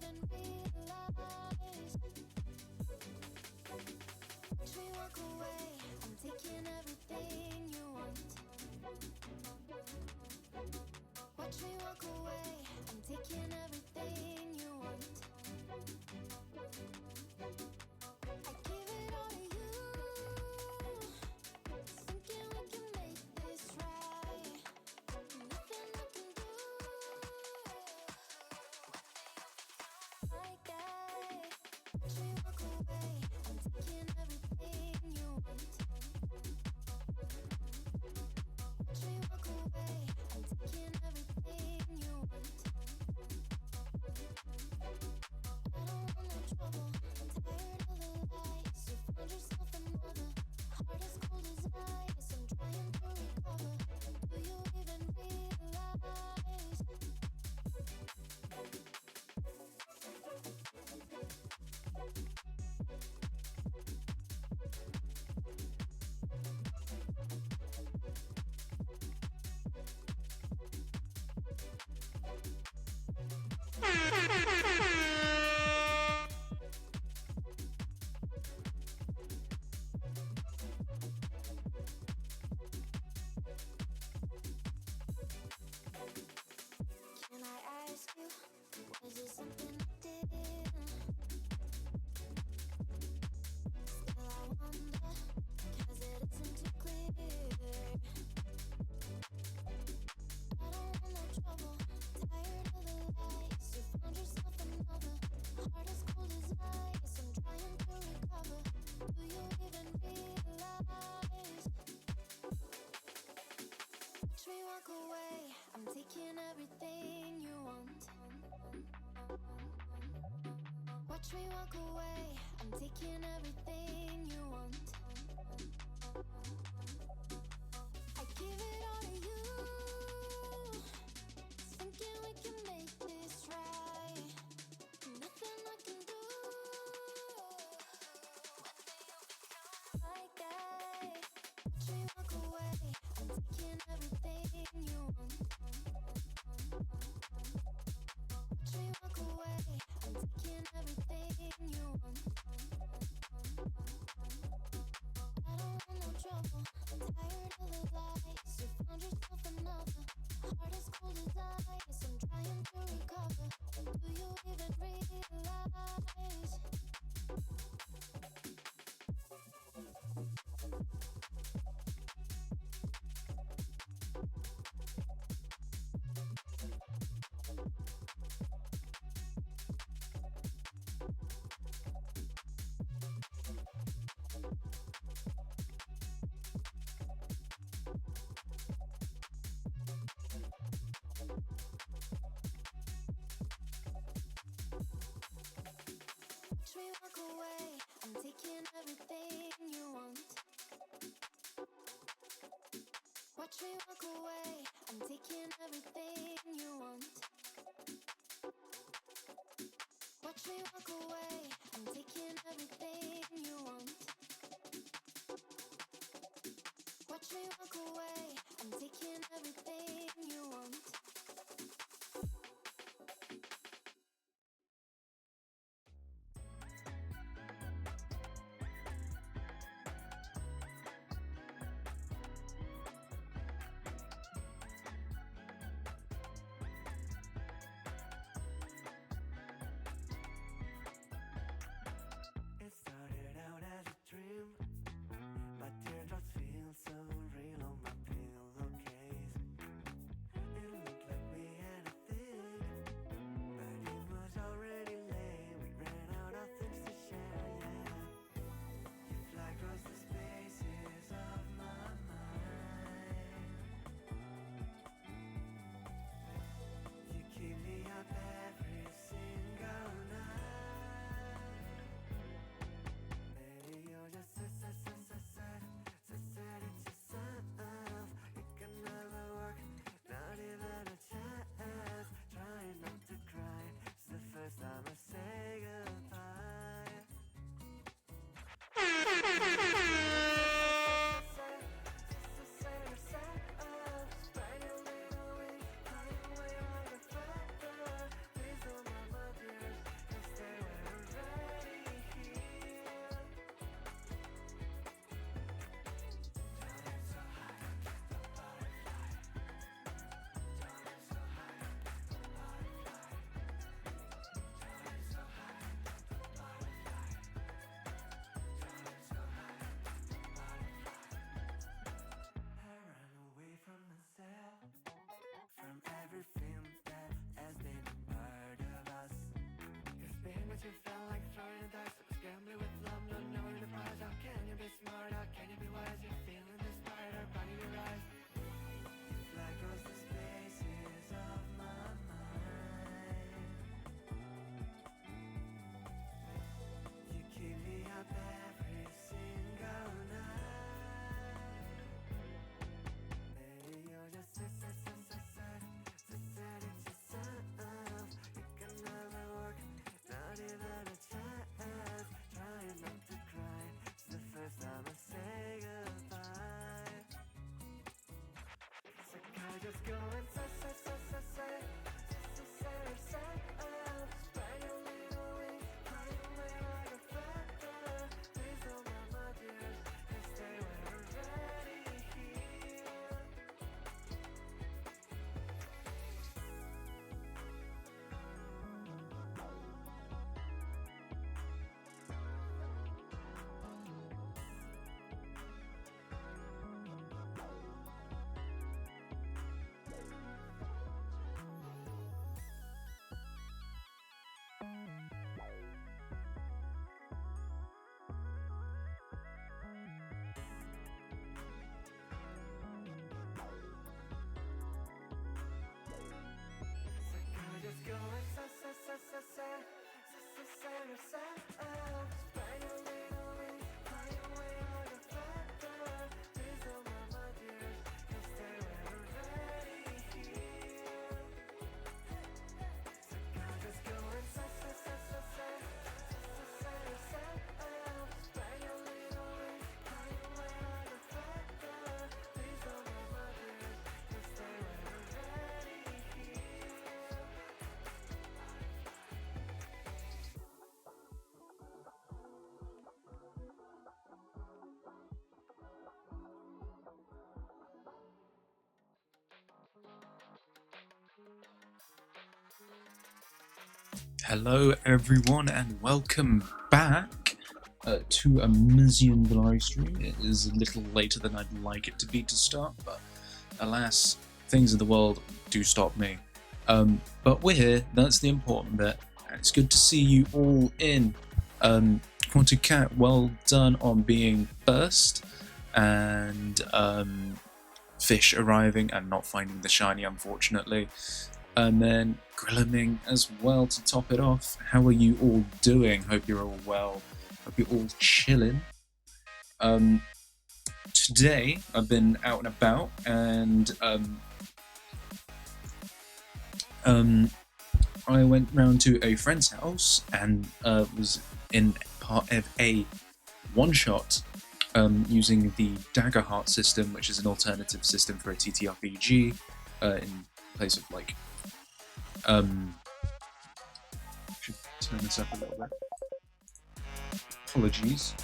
even realize? Watch me walk away, I'm taking everything you want. Watch me walk away, I'm taking everything you want. I give it all to you, thinking we can make this right. Nothing I can do. My guy, watch me walk away, I'm taking everything you want. Watch me walk away, I'm taking everything you want. I don't want no trouble, tired of the lies. You found yourself another, heart as cold as ice. I'm trying to recover, do you even realize? Can I ask you, was it something I did? Still I wonder, 'cause it isn't too clear. I don't want no trouble, tired of the lies. You found yourself another, heart as cold as ice. I'm trying to recover, do you even realize? Watch me walk away, I'm taking everything you want. Watch me walk away, I'm taking everything you want. I give it all to you, thinking we can make this right. Nothing I can do. My guy, watch me walk away, I'm taking everything you want. Watch me walk away, I'm taking everything you want. I don't want no trouble, tired of the lies. You found yourself another, heart as cold as ice. I'm trying to recover, do you even realize? Watch me walk away, I'm taking everything you want. Watch me walk away, I'm taking everything you want. Watch me walk away, I'm taking everything you want. Watch me walk away, I'm taking everything you want. It started out as a dream. My teardrops feel so real on my pillowcase. It Hello everyone and welcome back to a Mizian live stream. It is a little later than I'd like it to be to start, but alas, things in the world do stop me. But we're here, that's the important bit, and it's good to see you all in. Quantum Cat, well done on being first, and Fish arriving and not finding the shiny, unfortunately. And then Grillaming as well to top it off. How are you all doing? Hope you're all well. Hope you're all chilling. Today I've been out and about, and I went round to a friend's house and was in part of a one-shot using the Dagger Heart system, which is an alternative system for a TTRPG in place of like. Should turn this up a little bit. Apologies.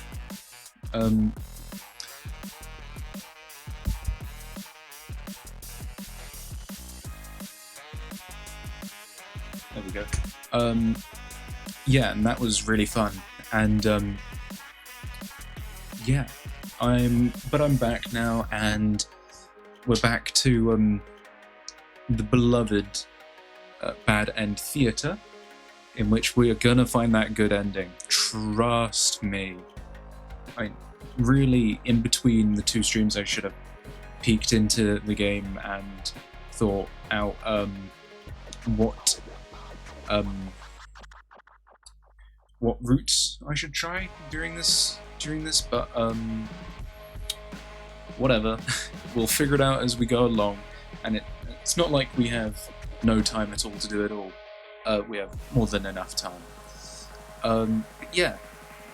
There we go. Yeah, and that was really fun. And yeah, I'm back now, and we're back to the beloved Bad End Theatre, in which we are gonna find that good ending. Trust me. I really, in between the two streams, I should have peeked into the game and thought out what routes I should try during this. But whatever. We'll figure it out as we go along, and it's not like we have no time at all to do it all. We have more than enough time. But yeah,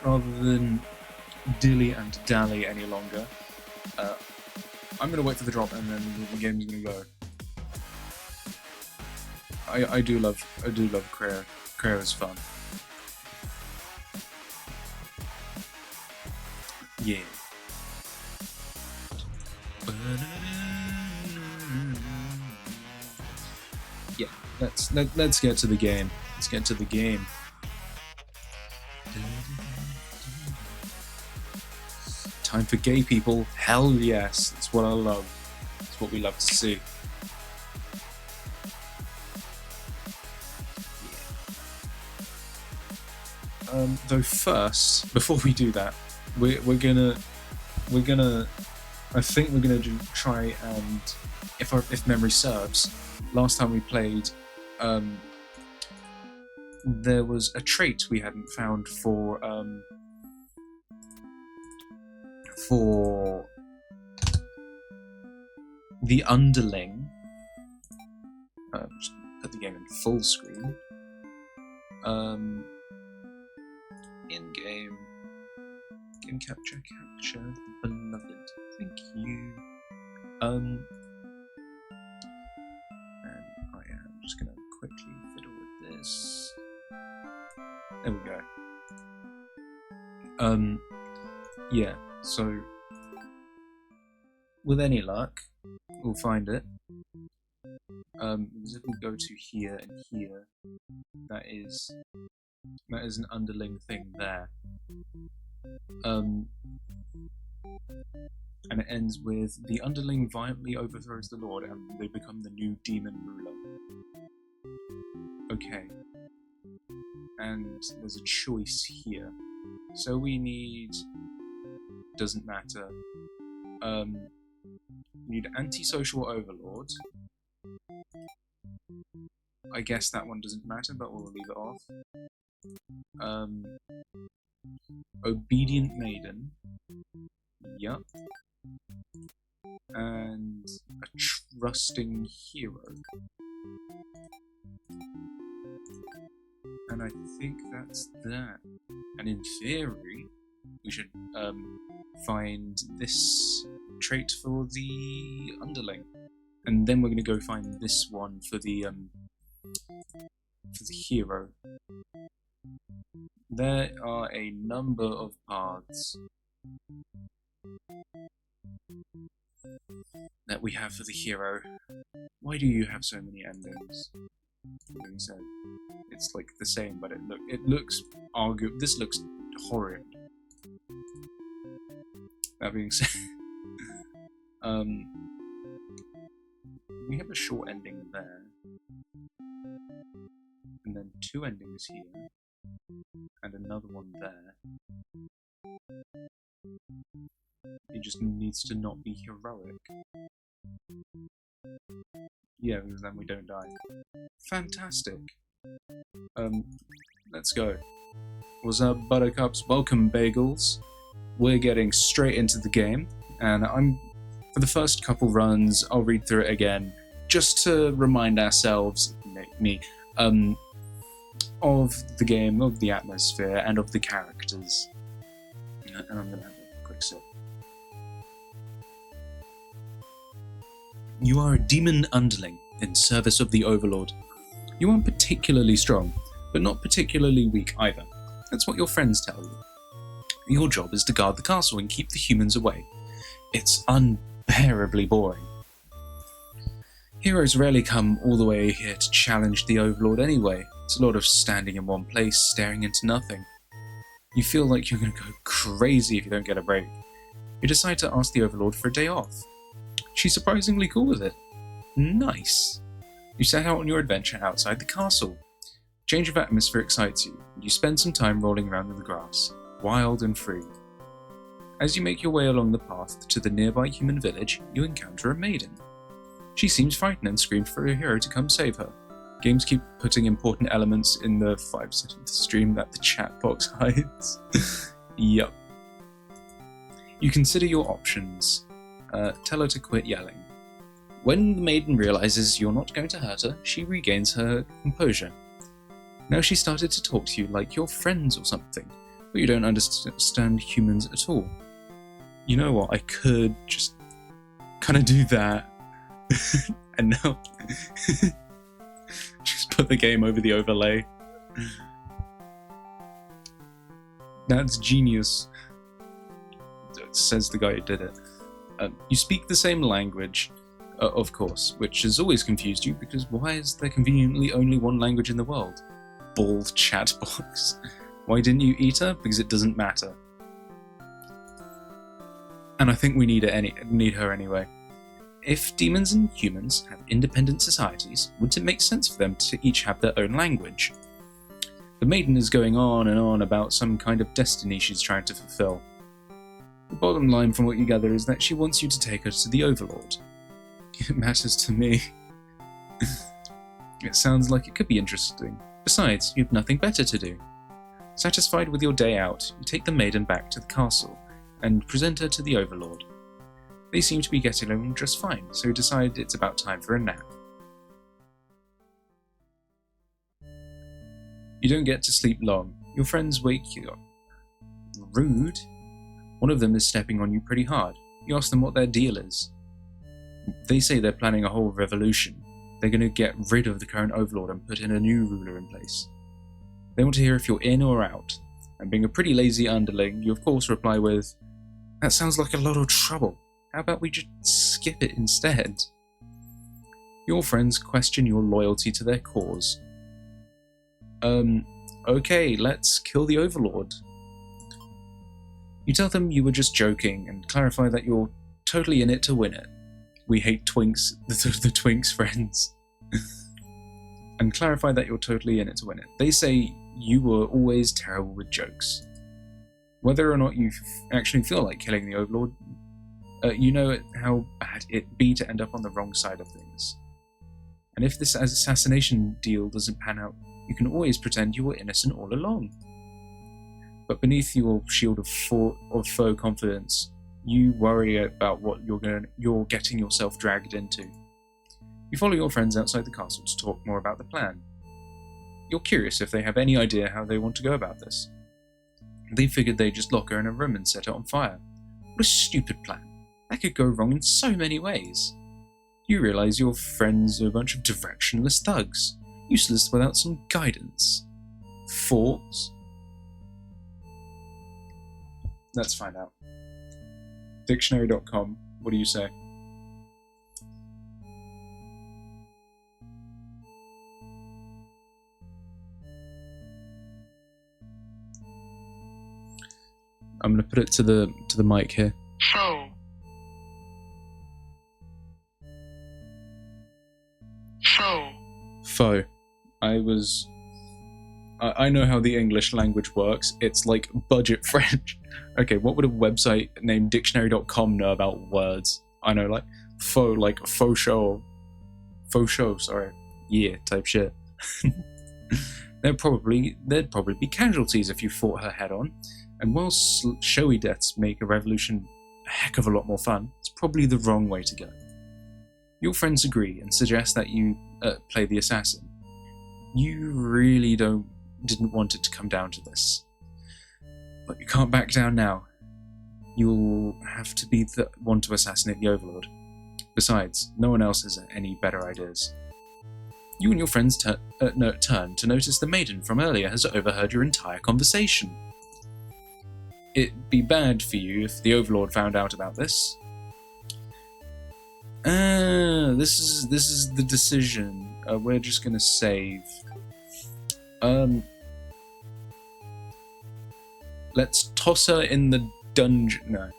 rather than dilly and dally any longer, I'm gonna wait for the drop, and then the game's gonna go. I do love Creo. Creo is fun. Yeah. Yeah, let's get to the game. Let's get to the game. Time for gay people. Hell yes, that's what I love. That's what we love to see. Though first, before we do that, we're gonna. I think we're gonna try and, if memory serves, last time we played, there was a trait we hadn't found for the underling. Just put the game in full screen. In-game capture, the beloved. Thank you. And I am just gonna quickly fiddle with this. There we go. Yeah, so with any luck, we'll find it. Because if we go to here and here, that is an underling thing there. And it ends with the underling violently overthrows the Lord and they become the new demon ruler. Okay. And there's a choice here. So we need... doesn't matter. We need antisocial overlord. I guess that one doesn't matter, but we'll leave it off. Obedient maiden. Yup. And a trusting hero. And I think that's that. And in theory, we should find this trait for the underling. And then we're going to go find this one for the hero. There are a number of paths that we have for the hero. Why do you have so many endings? it's like the same, but it looks this looks horrid. That being said, we have a short ending there, and then 2 endings here, and another one there. It just needs to not be heroic. Yeah, because then we don't die. Fantastic. Let's go. What's up, buttercups? Welcome, bagels. We're getting straight into the game, and for the first couple runs, I'll read through it again, just to remind ourselves, of the game, of the atmosphere, and of the characters. And I'm gonna have a quick sip. You are a demon underling in service of the Overlord. You aren't particularly strong, but not particularly weak either. That's what your friends tell you. Your job is to guard the castle and keep the humans away. It's unbearably boring. Heroes rarely come all the way here to challenge the Overlord anyway. It's a lot of standing in one place, staring into nothing. You feel like you're going to go crazy if you don't get a break. You decide to ask the Overlord for a day off. She's surprisingly cool with it. Nice. You set out on your adventure outside the castle. Change of atmosphere excites you, and you spend some time rolling around in the grass, wild and free. As you make your way along the path to the nearby human village, you encounter a maiden. She seems frightened and screams for a hero to come save her. Games keep putting important elements in the 5-second stream that the chat box hides. Yup. You consider your options. Tell her to quit yelling. When the maiden realizes you're not going to hurt her, she regains her composure. Now she's started to talk to you like you're friends or something, but you don't understand humans at all. You know what, I could just kind of do that, and now just put the game over the overlay. That's genius, says the guy who did it. You speak the same language, of course, which has always confused you, because why is there conveniently only one language in the world? Bald chat box. Why didn't you eat her? Because it doesn't matter. And I think we need her anyway. If demons and humans have independent societies, wouldn't it make sense for them to each have their own language? The maiden is going on and on about some kind of destiny she's trying to fulfill. The bottom line from what you gather is that she wants you to take her to the Overlord. It matters to me. It sounds like it could be interesting. Besides, you have nothing better to do. Satisfied with your day out, you take the maiden back to the castle and present her to the Overlord. They seem to be getting along just fine, so you decide it's about time for a nap. You don't get to sleep long. Your friends wake you up. Rude. One of them is stepping on you pretty hard. You ask them what their deal is. They say they're planning a whole revolution. They're going to get rid of the current Overlord and put in a new ruler in place. They want to hear if you're in or out, and being a pretty lazy underling, you of course reply with, "That sounds like a lot of trouble. How about we just skip it instead?" Your friends question your loyalty to their cause. Okay, let's kill the Overlord. You tell them you were just joking and clarify that you're totally in it to win it. We hate twinks, the twinks friends. And clarify that you're totally in it to win it. They say you were always terrible with jokes. Whether or not you actually feel like killing the Overlord, you know how bad it'd be to end up on the wrong side of things. And if this assassination deal doesn't pan out, you can always pretend you were innocent all along. But beneath your shield of faux confidence, you worry about what you're getting yourself dragged into. You follow your friends outside the castle to talk more about the plan. You're curious if they have any idea how they want to go about this. They figured they'd just lock her in a room and set it on fire. What a stupid plan. That could go wrong in so many ways. You realise your friends are a bunch of directionless thugs, useless without some guidance. Thoughts? Let's find out. Dictionary.com, what do you say? I'm gonna put it to the mic here. Foe. Foe. Foe. I know how the English language works. It's like budget French. Okay, what would a website named dictionary.com know about words? I know, like faux, like faux show, sorry, yeah, type shit. There'd probably be casualties if you fought her head on, and while showy deaths make a revolution a heck of a lot more fun, it's probably the wrong way to go. Your friends agree and suggest that you play the assassin. You really didn't want it to come down to this, but you can't back down now. You'll have to be the one to assassinate the Overlord. Besides, no one else has any better ideas. You and your friends turn to notice the maiden from earlier has overheard your entire conversation. It'd be bad for you if the Overlord found out about this. This is the decision. We're just gonna save. Let's toss her in the dungeon. No,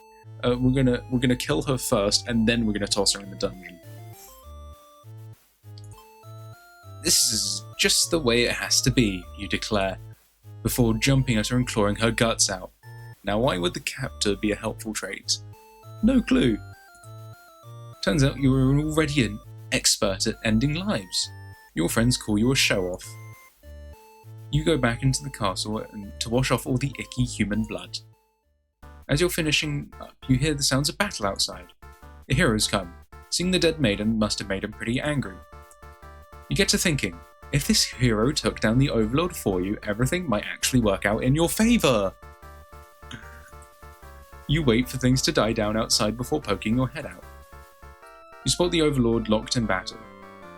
we're gonna kill her first, and then we're gonna toss her in the dungeon. This is just the way it has to be, you declare, before jumping at her and clawing her guts out. Now, why would the captor be a helpful trait? No clue. Turns out you were already an expert at ending lives. Your friends call you a show-off. You go back into the castle to wash off all the icky human blood. As you're finishing up, you hear the sounds of battle outside. The heroes come. Seeing the dead maiden must have made him pretty angry. You get to thinking, if this hero took down the Overlord for you, everything might actually work out in your favour. You wait for things to die down outside before poking your head out. You spot the Overlord locked in battle.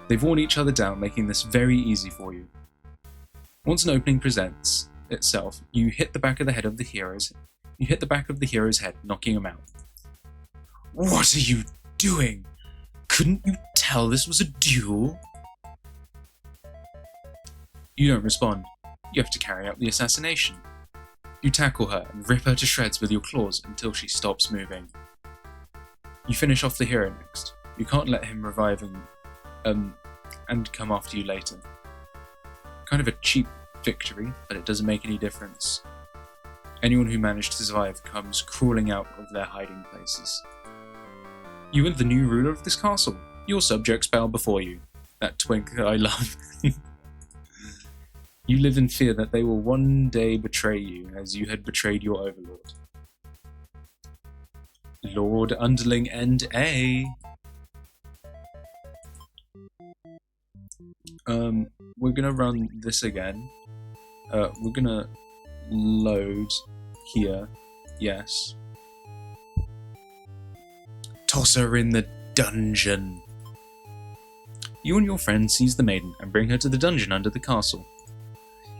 They've worn each other down, making this very easy for you. Once an opening presents itself, you hit the back of the head of the hero's. You hit the back of the hero's head, knocking him out. What are you doing? Couldn't you tell this was a duel? You don't respond. You have to carry out the assassination. You tackle her and rip her to shreds with your claws until she stops moving. You finish off the hero next. You can't let him revive and come after you later. Kind of a cheap victory, but it doesn't make any difference. Anyone who managed to survive comes crawling out of their hiding places. You are the new ruler of this castle. Your subjects bow before you. That twink that I love. You live in fear that they will one day betray you, as you had betrayed your Overlord. Lord Underling End A. We're gonna run this again. We're gonna load here. Yes. Toss her in the dungeon. You and your friend seize the maiden and bring her to the dungeon under the castle.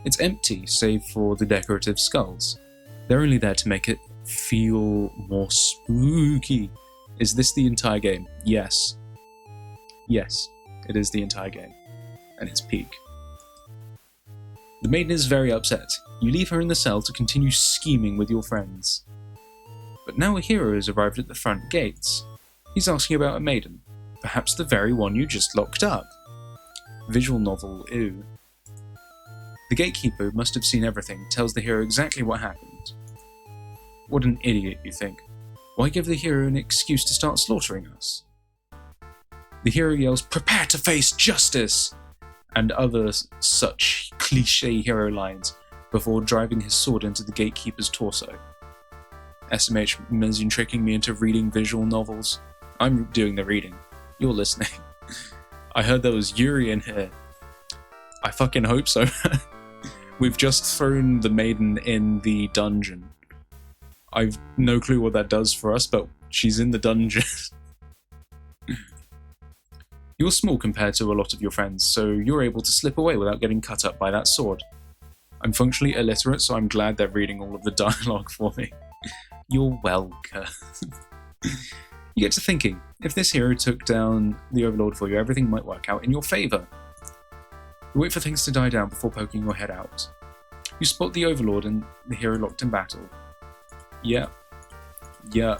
It's empty, save for the decorative skulls. They're only there to make it feel more spooky. Is this the entire game? Yes. Yes, it is the entire game. And it's peak. The maiden is very upset. You leave her in the cell to continue scheming with your friends. But now a hero has arrived at the front gates. He's asking about a maiden. Perhaps the very one you just locked up. Visual novel, ew. The gatekeeper must have seen everything, tells the hero exactly what happened. What an idiot, you think. Why give the hero an excuse to start slaughtering us? The hero yells, "Prepare to face justice!" and other such cliché hero lines before driving his sword into the gatekeeper's torso. SMH, Mezian tricking me into reading visual novels. I'm doing the reading. You're listening. I heard there was Yuri in here. I fucking hope so. We've just thrown the maiden in the dungeon. I've no clue what that does for us, but she's in the dungeon. You're small compared to a lot of your friends, so you're able to slip away without getting cut up by that sword. I'm functionally illiterate, so I'm glad they're reading all of the dialogue for me. You're welcome. You get to thinking, if this hero took down the Overlord for you, everything might work out in your favour. You wait for things to die down before poking your head out. You spot the Overlord and the hero locked in battle. Yeah. Yeah.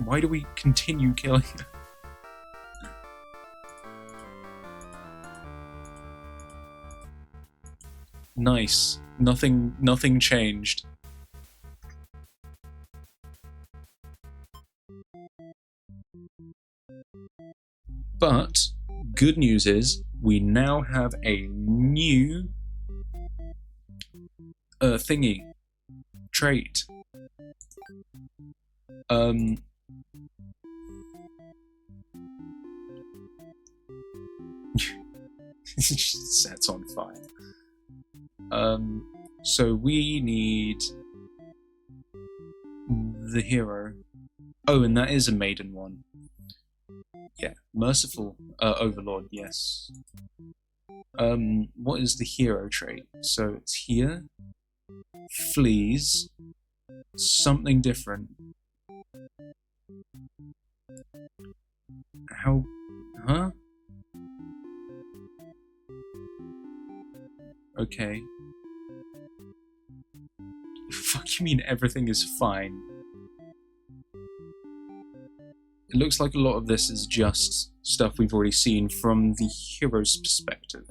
Why do we continue killing her? Nice. Nothing changed. But good news is we now have a new thingy trait. Sets on fire. So we need the hero. Oh, and that is a maiden one. Yeah, merciful overlord. Yes. What is the hero trait? So it's here. Fleas. Something different. How? Huh? Okay. Fuck you mean everything is fine? It looks like a lot of this is just stuff we've already seen from the hero's perspective.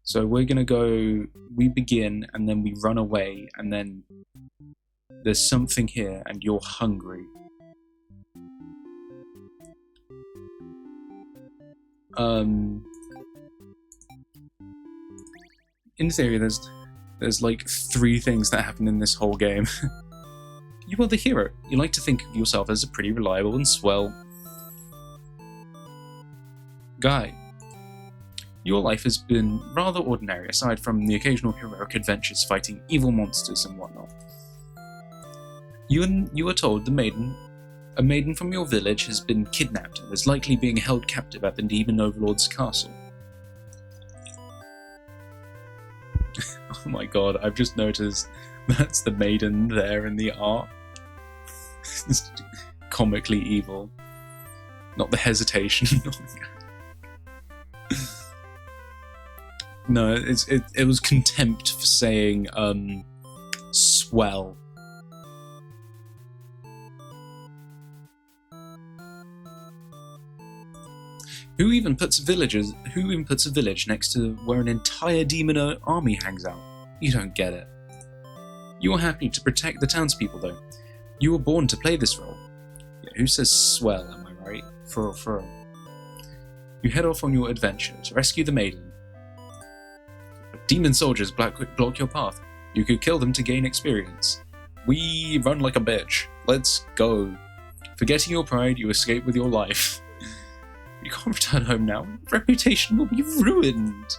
So we're gonna go, we begin, and then we run away, and then there's something here, and you're hungry. In theory, there's like 3 things that happen in this whole game. You are the hero. You like to think of yourself as a pretty reliable and swell guy. Your life has been rather ordinary, aside from the occasional heroic adventures fighting evil monsters and whatnot. You are told a maiden from your village has been kidnapped and is likely being held captive at the Demon Overlord's castle. Oh my god, I've just noticed that's the maiden there in the art. It's comically evil. Not the hesitation. No, it was contempt for saying, swell. Who even puts a village next to where an entire demon army hangs out? You don't get it. You are happy to protect the townspeople, though. You were born to play this role. Yeah, who says swell, am I right? For You head off on your adventure to rescue the maiden. Demon soldiers block your path. You could kill them to gain experience. We run like a bitch. Let's go. Forgetting your pride, you escape with your life. You can't return home now. Reputation will be ruined.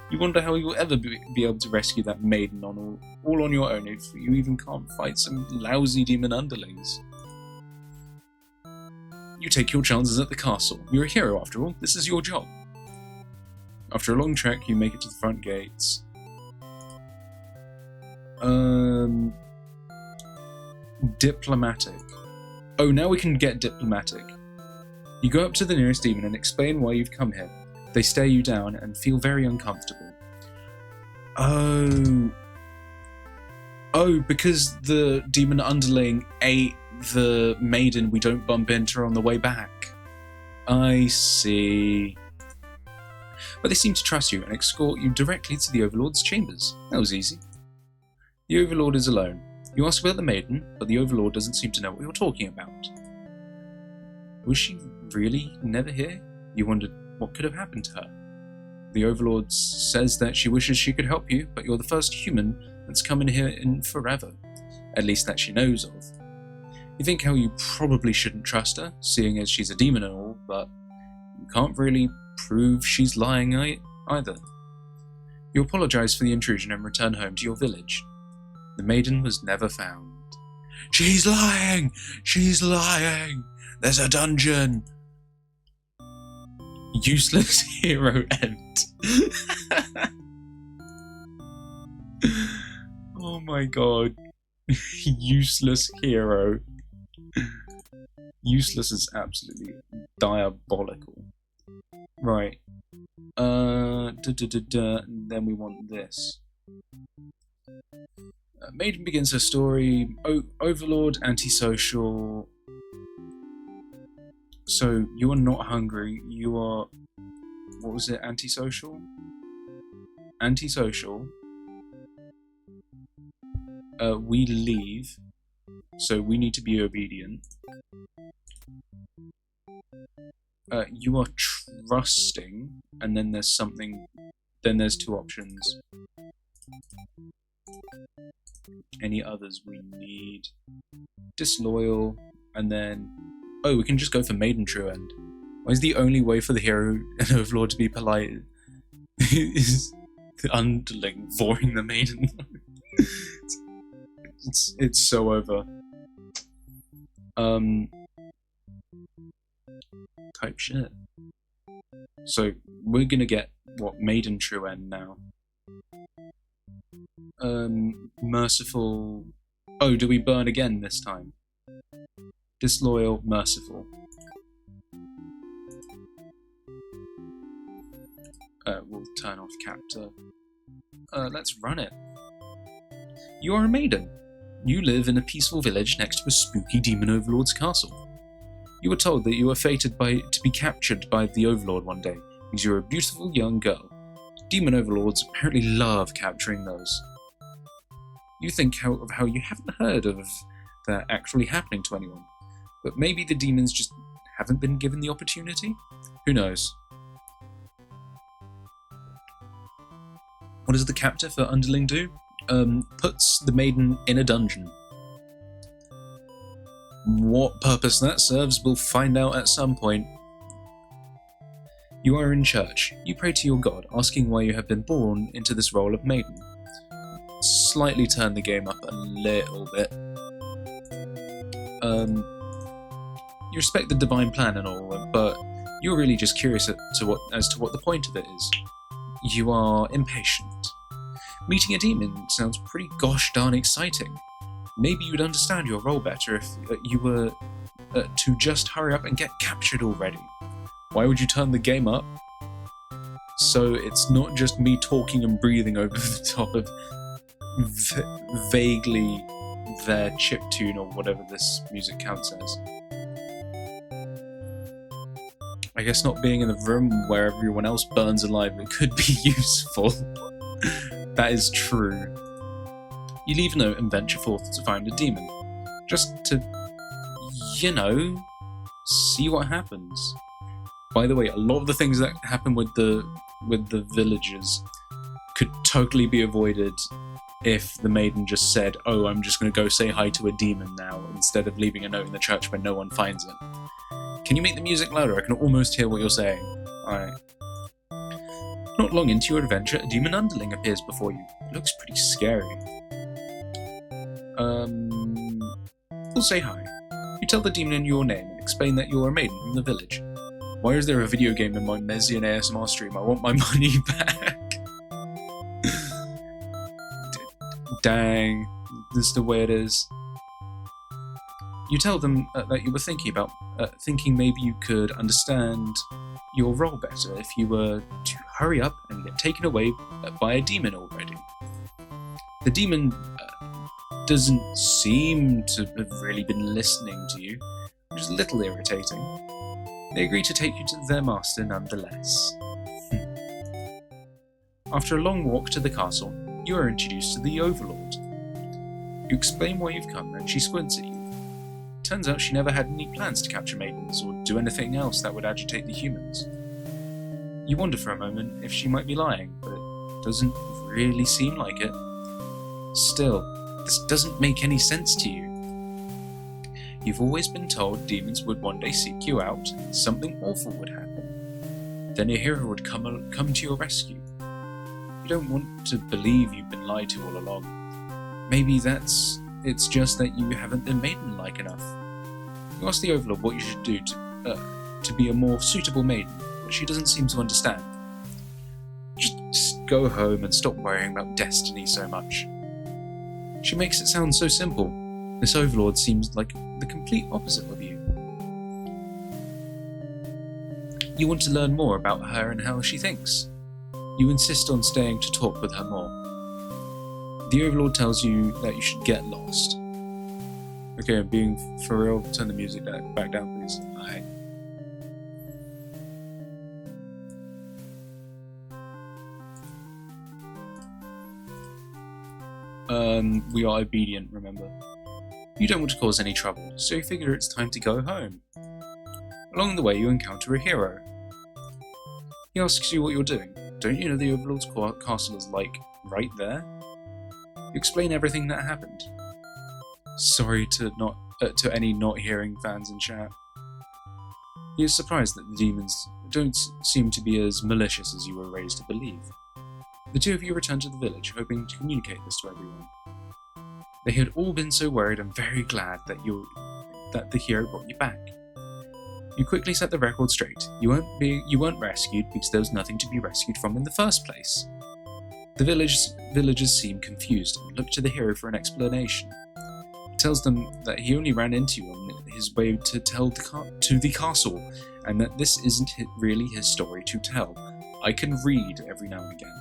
You wonder how you will ever be able to rescue that maiden all on your own if you even can't fight some lousy demon underlings. You take your chances at the castle. You're a hero after all. This is your job. After a long trek, you make it to the front gates. Diplomatic. Oh, now we can get diplomatic. You go up to the nearest demon and explain why you've come here. They stare you down and feel very uncomfortable. Oh, because the demon underling ate the maiden, we don't bump into her on the way back. I see. But they seem to trust you and escort you directly to the Overlord's chambers. That was easy. The Overlord is alone. You ask about the maiden, but the Overlord doesn't seem to know what you're talking about. Was she really never here? You wondered what could have happened to her. The Overlord says that she wishes she could help you, but you're the first human that's come in here in forever. At least that she knows of. You think how you probably shouldn't trust her, seeing as she's a demon and all, but you can't really prove she's lying either. You apologize for the intrusion and return home to your village. The maiden was never found. She's lying! She's lying! There's a dungeon! Useless hero end. Oh my god. Useless hero. Useless is absolutely diabolical. Right. And then we want this. Maiden begins her story. Overlord, antisocial. So you are not hungry. You are. What was it? Antisocial. Antisocial. We leave. So we need to be obedient. You are trusting, and then there's something. Then there's two options. Any others we need? Disloyal, and then we can just go for maiden true end. Why is the only way for the hero and overlord to be polite is the underling voring the maiden? it's so over. Type shit. So we're gonna get what maiden true end now. Merciful. Oh, do we burn again this time? Disloyal, merciful. We'll turn off captor. Let's run it. You are a maiden. You live in a peaceful village next to a spooky demon overlord's castle. You were told that you were fated to be captured by the overlord one day, because you're a beautiful young girl. Demon overlords apparently love capturing those. You think of how you haven't heard of that actually happening to anyone, but maybe the demons just haven't been given the opportunity? Who knows? What does the captor for underling do? Puts the maiden in a dungeon. What purpose that serves, we'll find out at some point. You are in church. You pray to your god, asking why you have been born into this role of maiden. Slightly turn the game up a little bit. You respect the divine plan and all, but you're really just curious as to what the point of it is. You are impatient. Meeting a demon sounds pretty gosh darn exciting. Maybe you'd understand your role better if you were to just hurry up and get captured already. Why would you turn the game up? So it's not just me talking and breathing over the top of vaguely their chiptune or whatever this music counts as. I guess not being in the room where everyone else burns alive, it could be useful. That is true. You leave a note and venture forth to find a demon. Just to, see what happens. By the way, a lot of the things that happen with the villagers could totally be avoided if the maiden just said, "Oh, I'm just going to go say hi to a demon now," instead of leaving a note in the church where no one finds it. Can you make the music louder? I can almost hear what you're saying. Alright. Not long into your adventure, a demon underling appears before you. It looks pretty scary. We'll say hi. You tell the demon your name and explain that you're a maiden from the village. Why is there a video game in my Mezian ASMR stream? I want my money back. Dang, this is the way it is. You tell them that you were thinking maybe you could understand your role better if you were to hurry up and get taken away by a demon already. The demon doesn't seem to have really been listening to you, which is a little irritating. They agree to take you to their master nonetheless. After a long walk to the castle, you are introduced to the Overlord. You explain why you've come, and she squints at you. Turns out she never had any plans to capture maidens or do anything else that would agitate the humans. You wonder for a moment if she might be lying, but it doesn't really seem like it. Still, this doesn't make any sense to you. You've always been told demons would one day seek you out and something awful would happen. Then a hero would come to your rescue. You don't want to believe you've been lied to all along. Maybe it's just that you haven't been maiden-like enough. You ask the Overlord what you should do to be a more suitable maiden, but she doesn't seem to understand. Just go home and stop worrying about destiny so much. She makes it sound so simple. This Overlord seems like the complete opposite of you. You want to learn more about her and how she thinks. You insist on staying to talk with her more. The Overlord tells you that you should get lost. Okay, I'm being for real. Turn the music back down, please. Alright. We are obedient, remember. You don't want to cause any trouble, so you figure it's time to go home. Along the way, you encounter a hero. He asks you what you're doing. Don't you know the Overlord's castle is, like, right there? You explain everything that happened. Sorry to any not hearing fans in chat. He is surprised that the demons don't seem to be as malicious as you were raised to believe. The two of you return to the village, hoping to communicate this to everyone. They had all been so worried and very glad that the hero brought you back. You quickly set the record straight. You weren't rescued because there was nothing to be rescued from in the first place. The villagers seem confused and look to the hero for an explanation. He tells them that he only ran into you on his way to the castle, and that this isn't really his story to tell. I can read every now and again.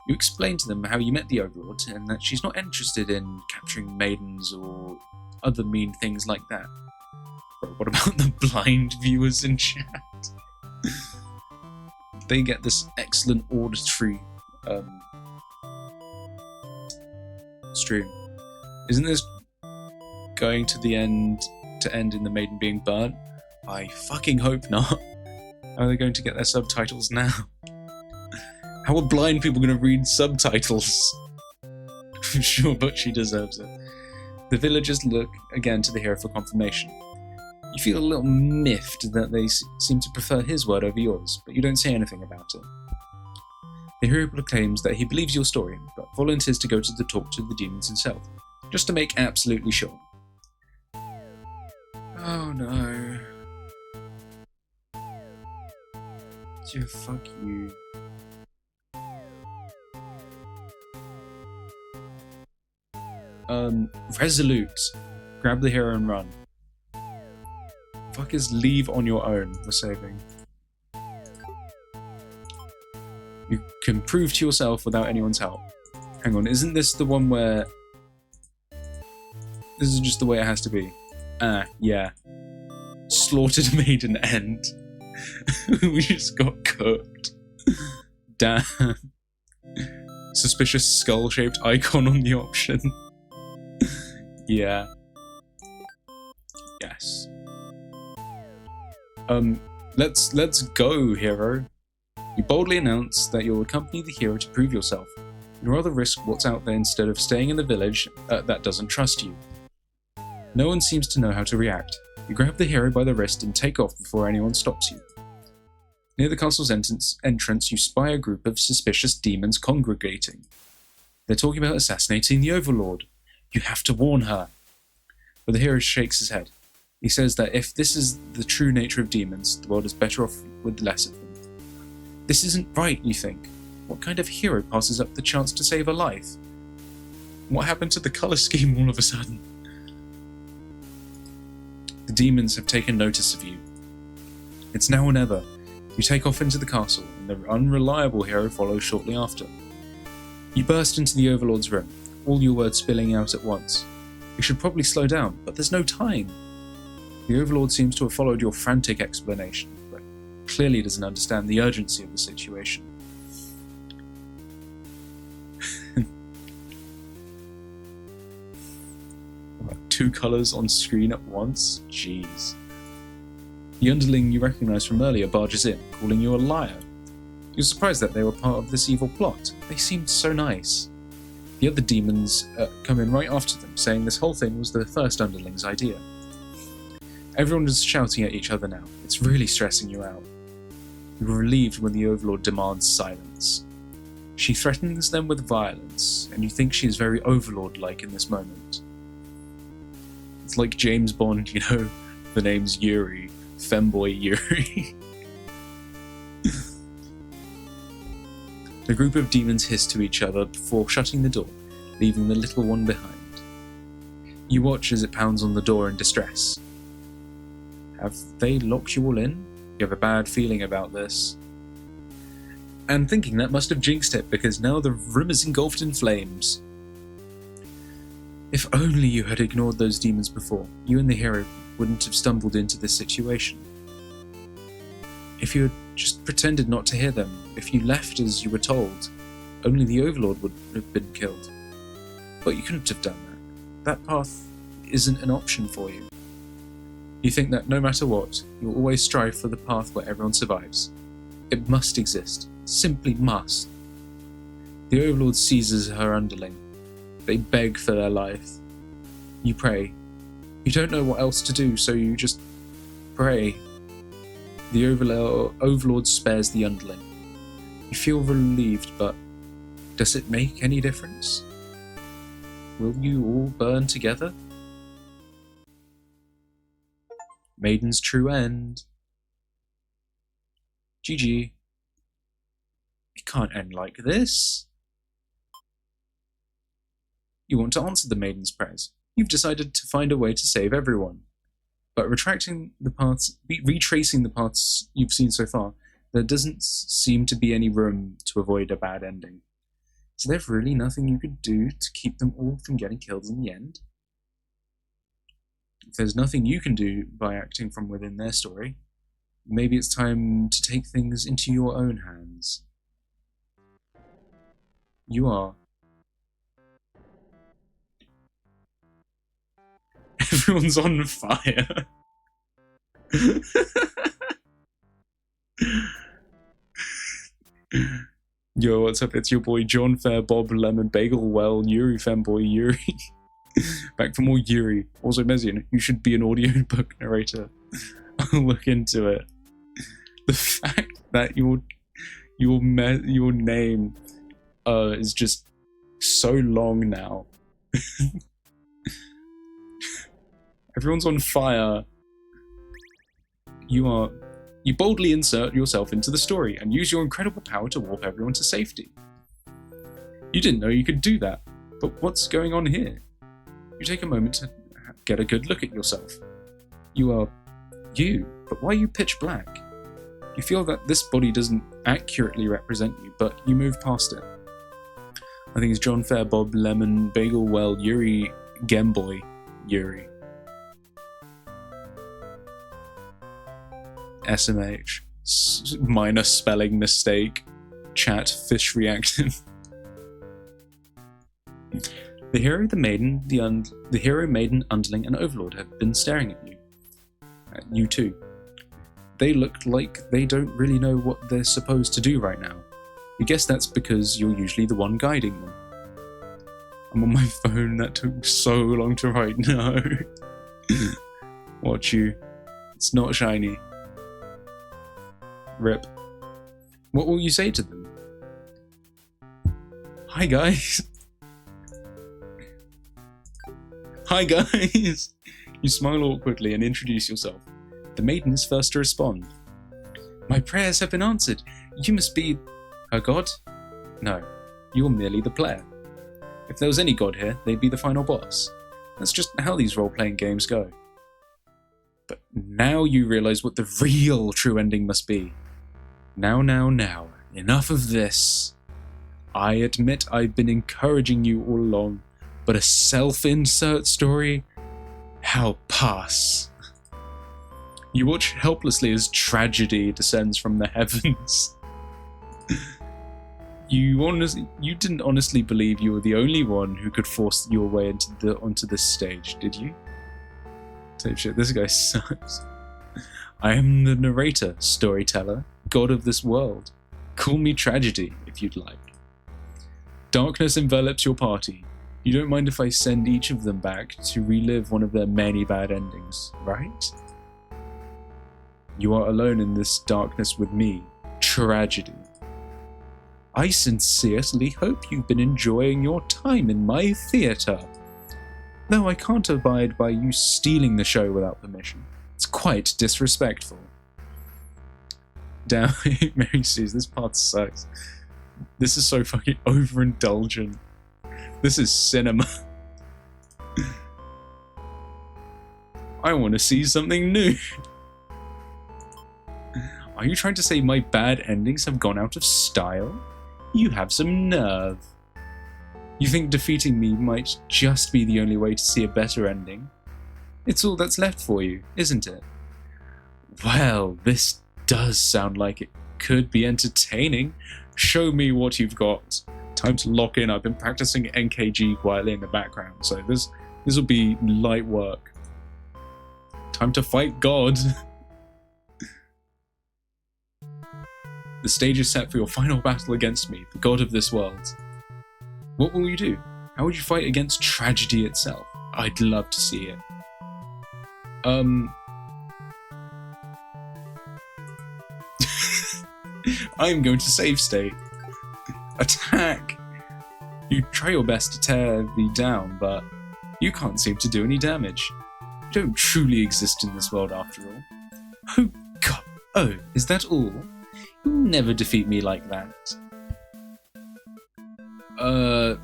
You explain to them how you met the Overlord, and that she's not interested in capturing maidens or other mean things like that. But what about the blind viewers in chat? They get this excellent auditory stream. Isn't this going to end in the maiden being burnt? I fucking hope not. How are they going to get their subtitles now? How are blind people going to read subtitles? I'm sure, but she deserves it. The villagers look again to the hero for confirmation. You feel a little miffed that they seem to prefer his word over yours, but you don't say anything about it. The hero proclaims that he believes your story, but volunteers to go to the talk to the demons himself, just to make absolutely sure. Oh no. Yeah, fuck you. Resolute. Grab the hero and run. Fuckers, leave on your own. We're saving. You can prove to yourself without anyone's help. Hang on, isn't this the one where... This is just the way it has to be. Ah, yeah. Slaughtered maiden end. We just got cooked. Damn. Suspicious skull-shaped icon on the option. Yeah. Yes. Let's go, hero. You boldly announce that you'll accompany the hero to prove yourself, and rather risk what's out there instead of staying in the village that doesn't trust you. No one seems to know how to react. You grab the hero by the wrist and take off before anyone stops you. Near the castle's entrance, you spy a group of suspicious demons congregating. They're talking about assassinating the Overlord. You have to warn her. But the hero shakes his head. He says that if this is the true nature of demons, the world is better off with less of them. This isn't right, you think. What kind of hero passes up the chance to save a life? What happened to the colour scheme all of a sudden? The demons have taken notice of you. It's now or never. You take off into the castle, and the unreliable hero follows shortly after. You burst into the Overlord's room, all your words spilling out at once. You should probably slow down, but there's no time. The Overlord seems to have followed your frantic explanation, but clearly doesn't understand the urgency of the situation. Two colours on screen at once? Jeez. The underling you recognise from earlier barges in, calling you a liar. You're surprised that they were part of this evil plot. They seemed so nice. The other demons come in right after them, saying this whole thing was the first underling's idea. Everyone is shouting at each other now. It's really stressing you out. You're relieved when the Overlord demands silence. She threatens them with violence, and you think she is very Overlord-like in this moment. It's like James Bond, you know, the name's Yuri, femboy Yuri. The group of demons hiss to each other before shutting the door, leaving the little one behind. You watch as it pounds on the door in distress. Have they locked you all in? You have a bad feeling about this. And thinking that must have jinxed it, because now the room is engulfed in flames. If only you had ignored those demons before, you and the hero wouldn't have stumbled into this situation. If you had just pretended not to hear them, if you left as you were told, only the Overlord would have been killed. But you couldn't have done that. That path isn't an option for you. You think that no matter what, you'll always strive for the path where everyone survives. It must exist. Simply must. The Overlord seizes her underling. They beg for their life. You pray. You don't know what else to do, so you just pray. The Overlord spares the underling. You feel relieved, but does it make any difference? Will you all burn together? Maiden's true end. GG. It can't end like this. You want to answer the Maiden's prayers. You've decided to find a way to save everyone. But retracing the paths, retracing the paths you've seen so far, there doesn't seem to be any room to avoid a bad ending. Is there really nothing you could do to keep them all from getting killed in the end? If there's nothing you can do by acting from within their story, maybe it's time to take things into your own hands. You are. Everyone's on fire. Yo, what's up? It's your boy John Fair, Bob Lemon, Bagel Well, Yuri Femboy, Yuri. Back for more Yuri. Also, Mezian, you should be an audiobook narrator. I'll look into it. The fact that your name is just so long now. Everyone's on fire. You boldly insert yourself into the story and use your incredible power to warp everyone to safety. You didn't know you could do that, but what's going on here? You take a moment to get a good look at yourself. You are you, but why are you pitch black? You feel that this body doesn't accurately represent you, but you move past it. I think it's John Fair, Bob Lemon, Bagel Well, Yuri Gameboy, Yuri. SMH. Minor spelling mistake. Chat fish reacting. The hero, the maiden, the hero, maiden, underling, and overlord have been staring at you. At you too. They look like they don't really know what they're supposed to do right now. You guess that's because you're usually the one guiding them. I'm on my phone, that took so long to write. No. Watch you. It's not shiny. Rip. What will you say to them? Hi guys. Hi guys. You smile awkwardly and introduce yourself. The maiden is first to respond. My prayers have been answered. You must be her god? No, you're merely the player. If there was any god here, they'd be the final boss. That's just how these role-playing games go. But now you realize what the real true ending must be. Now, enough of this. I admit I've been encouraging you all along, but a self-insert story? How pass. You watch helplessly as tragedy descends from the heavens. You didn't honestly believe you were the only one who could force your way onto this stage, did you? Type shit, this guy sucks. I am the narrator, storyteller, god of this world. Call me tragedy, if you'd like. Darkness envelops your party. You don't mind if I send each of them back to relive one of their many bad endings, right? You are alone in this darkness with me, tragedy. I sincerely hope you've been enjoying your time in my theatre. Though I can't abide by you stealing the show without permission. It's quite disrespectful. Damn, Mary Sue's, this part sucks. This is so fucking overindulgent. This is cinema. I want to see something new. Are you trying to say my bad endings have gone out of style? You have some nerve. You think defeating me might just be the only way to see a better ending? It's all that's left for you, isn't it? Well, this does sound like it could be entertaining. Show me what you've got. Time to lock in. I've been practicing NKG quietly in the background, so this will be light work. Time to fight God. The stage is set for your final battle against me, the god of this world. What will you do? How would you fight against tragedy itself? I'd love to see it. I'm going to save state. Attack! You try your best to tear me down, but you can't seem to do any damage. You don't truly exist in this world after all. Oh god! Oh, is that all? You'll never defeat me like that.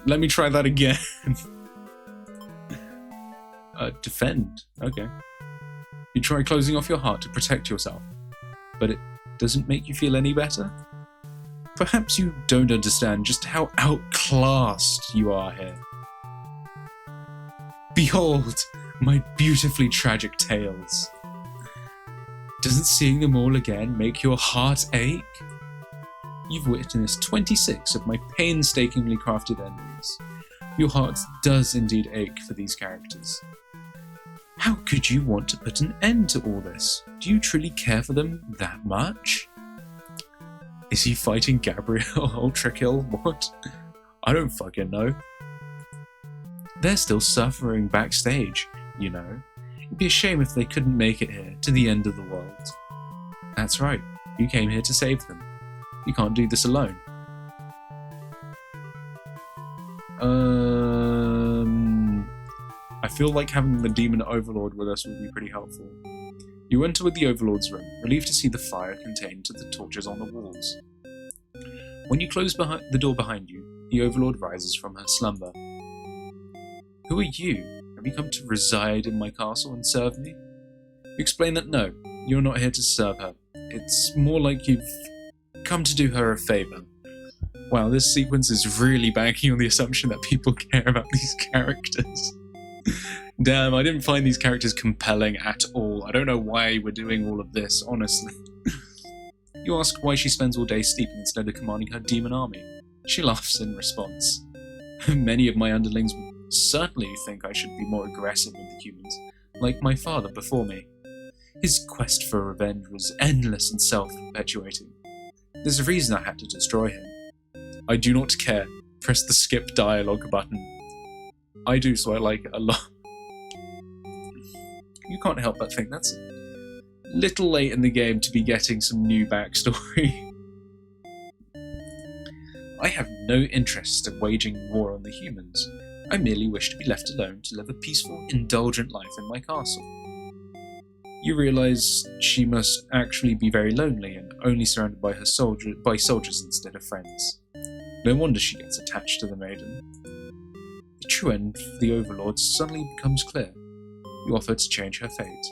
Let me try that again. Defend. Okay. You try closing off your heart to protect yourself, but it doesn't make you feel any better? Perhaps you don't understand just how outclassed you are here. Behold, my beautifully tragic tales. Doesn't seeing them all again make your heart ache? You've witnessed 26 of my painstakingly crafted endings. Your heart does indeed ache for these characters. How could you want to put an end to all this? Do you truly care for them that much? Is he fighting Gabriel Ultra Kill? What? I don't fucking know. They're still suffering backstage, you know. It'd be a shame if they couldn't make it here, to the end of the world. That's right, you came here to save them. You can't do this alone. I feel like having the Demon Overlord with us would be pretty helpful. You enter the Overlord's room, relieved to see the fire contained to the torches on the walls. When you close the door behind you, the Overlord rises from her slumber. Who are you? Have you come to reside in my castle and serve me? You explain that no, you're not here to serve her. It's more like you've come to do her a favour. Wow, this sequence is really banking on the assumption that people care about these characters. Damn, I didn't find these characters compelling at all. I don't know why we're doing all of this, honestly. You ask why she spends all day sleeping instead of commanding her demon army. She laughs in response. Many of my underlings would certainly think I should be more aggressive with the humans, like my father before me. His quest for revenge was endless and self-perpetuating. There's a reason I had to destroy him. I do not care. Press the skip dialogue button. I do, so I like it a lot. You can't help but think that's a little late in the game to be getting some new backstory. I have no interest in waging war on the humans. I merely wish to be left alone to live a peaceful, indulgent life in my castle. You realise she must actually be very lonely and only surrounded by soldiers instead of friends. No wonder she gets attached to the maiden. The true end for the Overlord suddenly becomes clear. You offer to change her fate.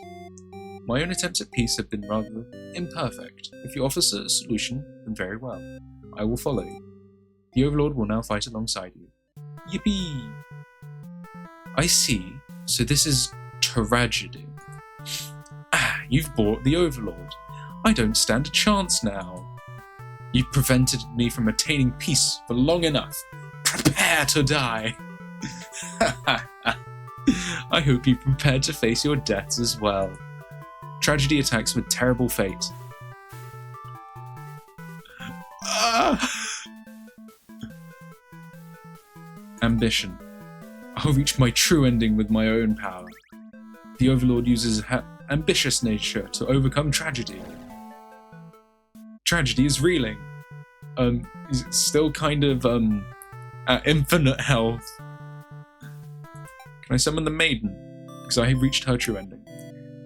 My own attempts at peace have been rather imperfect. If you offer a solution, then very well. I will follow you. The Overlord will now fight alongside you. Yippee! I see. So this is tragedy. Ah, you've bought the Overlord. I don't stand a chance now. You've prevented me from attaining peace for long enough. Prepare to die! I hope you're prepared to face your deaths as well. Tragedy attacks with terrible fate. Ambition. I'll reach my true ending with my own power. The Overlord uses ambitious nature to overcome tragedy. Tragedy is reeling. Is still kind of at infinite health. Can I summon the maiden? Because I have reached her true ending.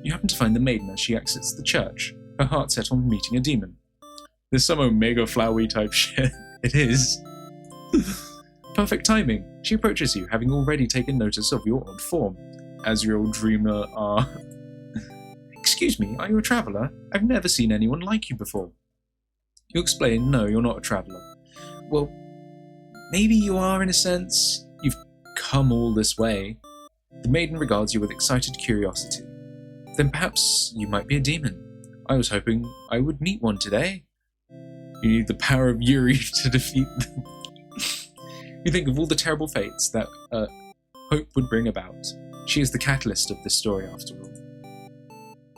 You happen to find the maiden as she exits the church, her heart set on meeting a demon. There's some Omega Flowery type shit. It is. Perfect timing. She approaches you, having already taken notice of your odd form. As your old dreamer are. Excuse me, are you a traveller? I've never seen anyone like you before. You explain, no, you're not a traveller. Well, maybe you are in a sense. You've come all this way. The maiden regards you with excited curiosity. Then perhaps you might be a demon. I was hoping I would meet one today. You need the power of Yuri to defeat them. You think of all the terrible fates that hope would bring about. She is the catalyst of this story, after all.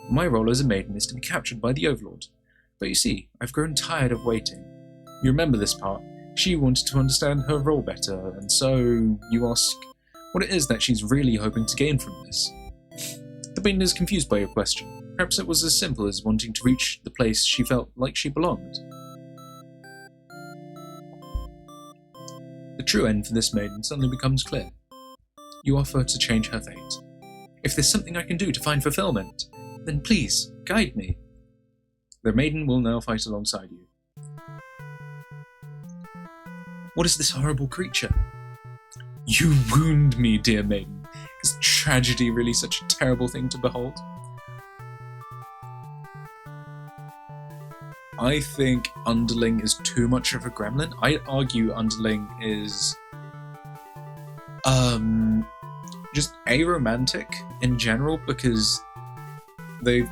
My role as a maiden is to be captured by the Overlord. But you see, I've grown tired of waiting. You remember this part? She wanted to understand her role better, and so you ask what it is that she's really hoping to gain from this. The maiden is confused by your question. Perhaps it was as simple as wanting to reach the place she felt like she belonged. The true end for this maiden suddenly becomes clear. You offer to change her fate. If there's something I can do to find fulfillment, then please, guide me. The maiden will now fight alongside you. What is this horrible creature? You wound me, dear maiden. Is tragedy really such a terrible thing to behold? I think Underling is too much of a gremlin. I'd argue Underling is just aromantic in general because they've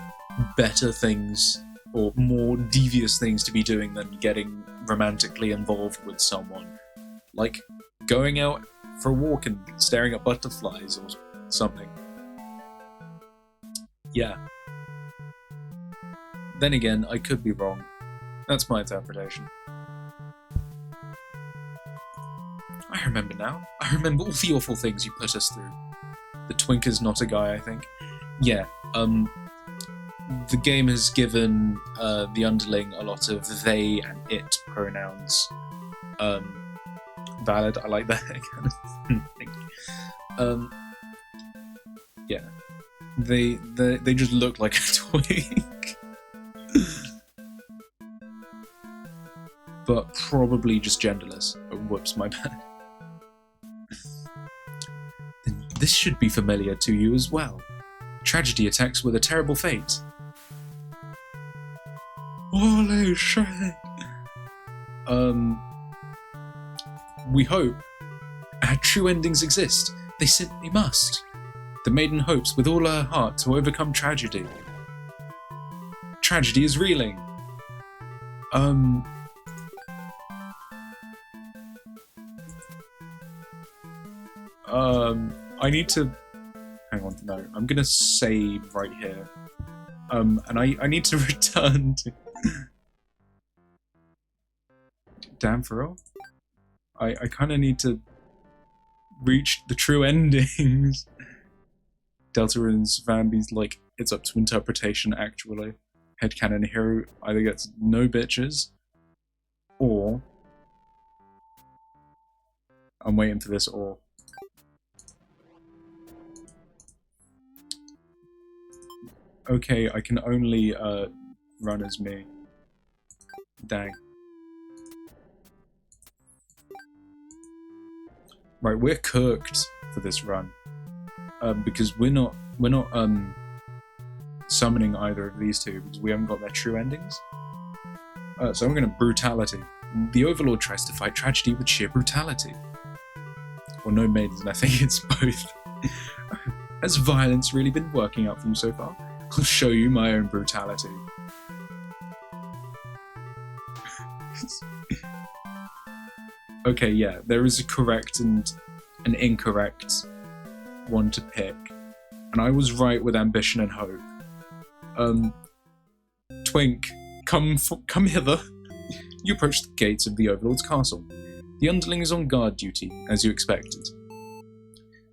better things or more devious things to be doing than getting romantically involved with someone. Like going out for a walk and staring at butterflies or something. Yeah. Then again, I could be wrong. That's my interpretation. I remember now. I remember all the awful things you put us through. The twink is not a guy, I think. Yeah, the game has given the Underling a lot of they and it pronouns. Valid, I like that kind of thing. Yeah. They just look like a twink. But probably just genderless. Oh, whoops, my bad. Then this should be familiar to you as well. Tragedy attacks with a terrible fate. Holy shit! We hope. Our true endings exist. They simply must. The maiden hopes with all her heart to overcome tragedy. Tragedy is reeling. I need to... Hang on, no. I'm gonna save right here. And I need to return to... Damn, for real? I kind of need to reach the true endings. Deltarune's Vambi's like, it's up to interpretation, actually. Headcanon hero either gets no bitches, or... I'm waiting for this or. Okay, I can only run as me. Dang. Right, we're cooked for this run. Because we're not summoning either of these two because we haven't got their true endings. So I'm gonna brutality. The Overlord tries to fight tragedy with sheer brutality. Or no maidens, and I think it's both. Has violence really been working out for you so far? I'll show you my own brutality. Okay, yeah, there is a correct and an incorrect one to pick. And I was right with ambition and hope. Twink, come hither. You approach the gates of the Overlord's castle. The Underling is on guard duty, as you expected.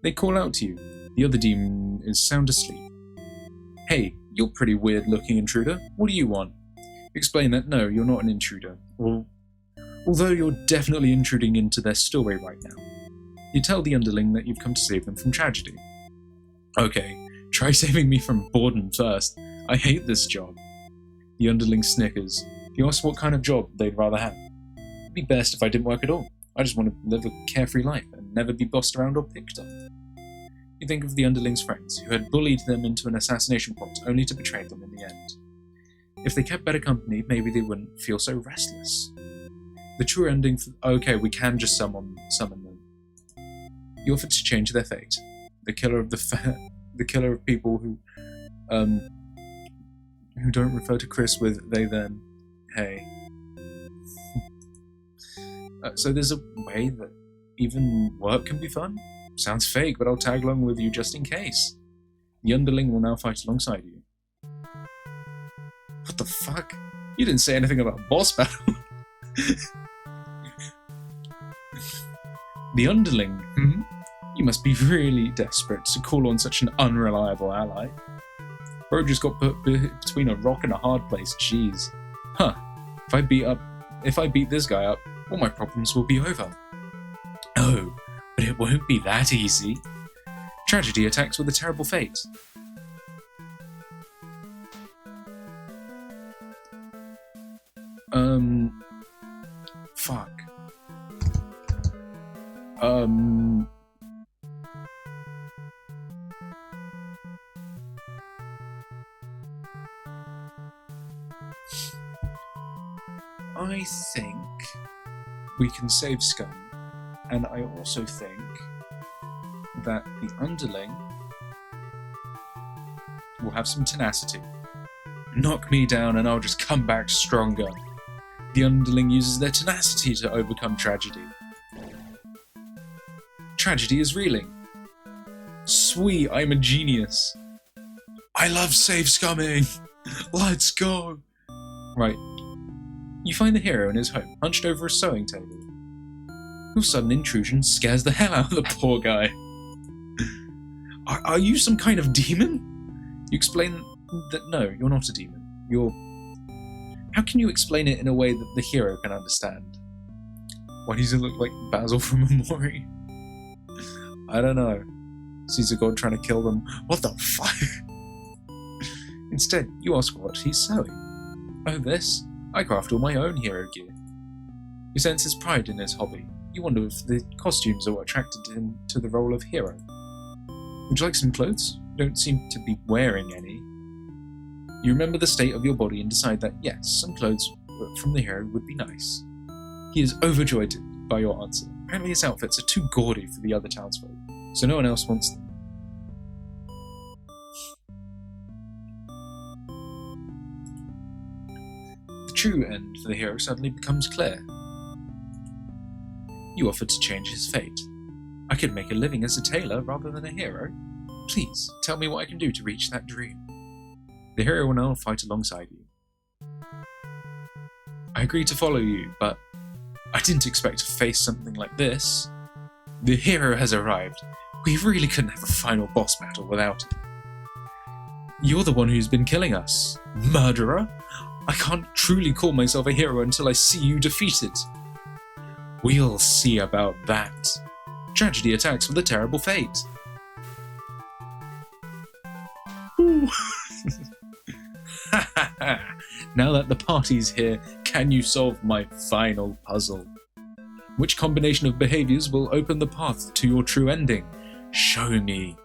They call out to you. The other demon is sound asleep. Hey, you're pretty weird-looking intruder. What do you want? Explain that no, you're not an intruder. Although you're definitely intruding into their story right now. You tell the Underling that you've come to save them from tragedy. Okay, try saving me from boredom first. I hate this job. The Underling snickers. You ask what kind of job they'd rather have. It'd be best if I didn't work at all. I just want to live a carefree life and never be bossed around or picked on. You think of the underlings' friends, who had bullied them into an assassination plot only to betray them in the end. If they kept better company, maybe they wouldn't feel so restless. The true ending for... Okay, we can just summon them. You offered to change their fate. The killer of the killer of people who don't refer to Chris with they them. Hey. So there's a way that even work can be fun? Sounds fake, but I'll tag along with you just in case. The underling will now fight alongside you. What the fuck? You didn't say anything about boss battle. The underling? Hmm? You must be really desperate to call on such an unreliable ally. Bro just got put between a rock and a hard place, jeez. Huh. If I beat this guy up, all my problems will be over. Oh, but it won't be that easy. Tragedy attacks with a terrible fate. Fuck. I think we can save Scum, and I also think that the underling will have some tenacity. Knock me down and I'll just come back stronger. The underling uses their tenacity to overcome tragedy. Tragedy is reeling. Sweet, I'm a genius. I love save scumming. Let's go. Right. You find the hero in his home, hunched over a sewing table. Your sudden intrusion scares the hell out of the poor guy. Are you some kind of demon? You explain that no, you're not a demon. You're... How can you explain it in a way that the hero can understand? Why does he look like Basil from Amori? I don't know. Sees a god trying to kill them. What the fuck? Instead, you ask what he's sewing. Oh, this? I craft all my own hero gear. You sense his pride in his hobby. You wonder if the costumes are what attracted him to the role of hero. Would you like some clothes? You don't seem to be wearing any. You remember the state of your body and decide that, yes, some clothes from the hero would be nice. He is overjoyed by your answer. Apparently his outfits are too gaudy for the other townsfolk, so no one else wants them. The true end for the hero suddenly becomes clear. You offered to change his fate. I could make a living as a tailor rather than a hero. Please, tell me what I can do to reach that dream. The hero will now fight alongside you. I agreed to follow you, but I didn't expect to face something like this. The hero has arrived. We really couldn't have a final boss battle without him. You're the one who's been killing us. Murderer? I can't truly call myself a hero until I see you defeated. We'll see about that. Tragedy attacks with a terrible fate. Now that the party's here, can you solve my final puzzle? Which combination of behaviors will open the path to your true ending? Show me.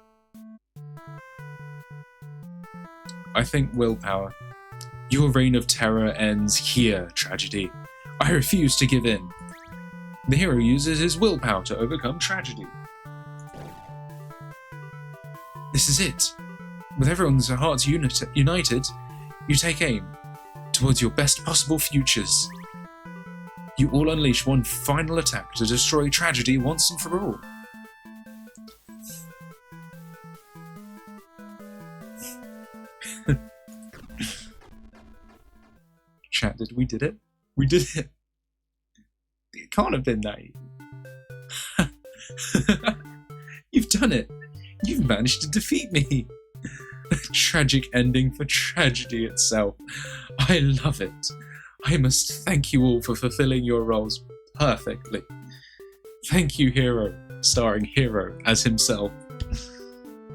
I think willpower. Your reign of terror ends here, Tragedy. I refuse to give in. The hero uses his willpower to overcome tragedy. This is it. With everyone's hearts united, you take aim towards your best possible futures. You all unleash one final attack to destroy tragedy once and for all. Chat, we did it? We did it. It can't have been that easy. You've done it. You've managed to defeat me. A tragic ending for tragedy itself. I love it. I must thank you all for fulfilling your roles perfectly. Thank you, Hero, starring Hero as himself.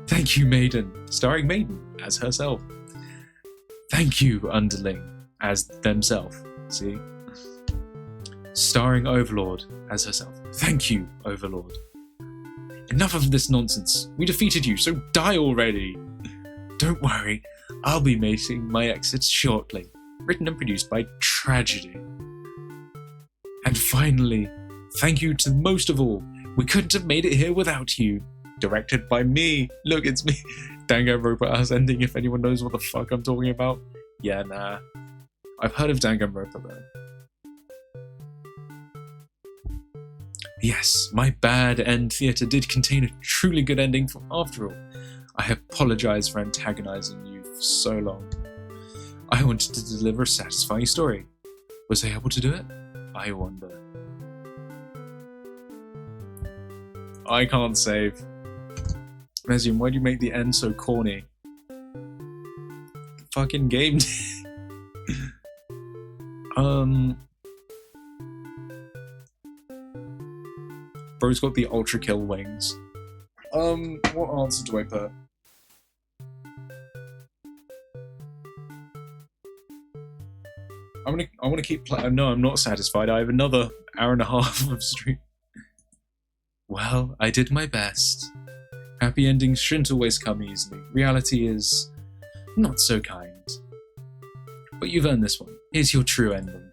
Thank you, Maiden, starring Maiden as herself. Thank you, Underling, as themselves. See? Starring Overlord as herself. Thank you, Overlord. Enough of this nonsense. We defeated you, so die already. Don't worry, I'll be making my exit shortly. Written and produced by Tragedy. And finally, thank you to most of all. We couldn't have made it here without you. Directed by me. Look, it's me. Danganronpa ending, if anyone knows what the fuck I'm talking about. Yeah, nah. I've heard of Danganronpa though. Yes, my bad end theatre did contain a truly good ending after all. I apologise for antagonising you for so long. I wanted to deliver a satisfying story. Was I able to do it? I wonder. I can't save. Mezium, why'd you make the end so corny? The fucking game. Bro's got the ultra kill wings. What answer do I put? I want to keep playing. No, I'm not satisfied. I have another hour and a half of stream. Well, I did my best. Happy endings shouldn't always come easily. Reality is not so kind. But you've earned this one. Here's your true ending.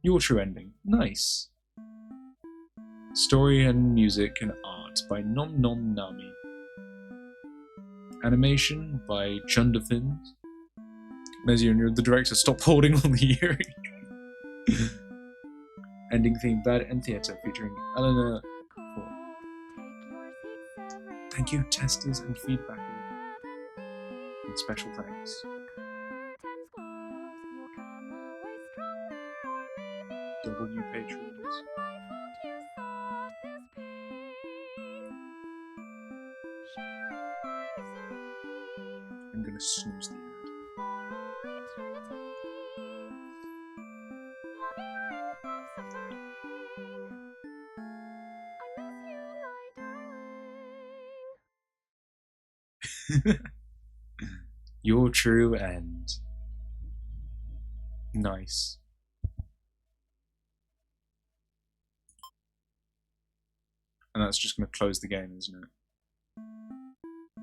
Your true ending. Nice. Story and music and art by Nom Nom Nami. Animation by Chundafin. Mezion, you're the director. Stop holding on the earring. Ending theme, Bad End Theatre, featuring Eleanor. Thank you, testers and feedbackers. And special thanks. W patrons. I'm gonna snooze the ad. Your true end. Nice. And that's just going to close the game, isn't it?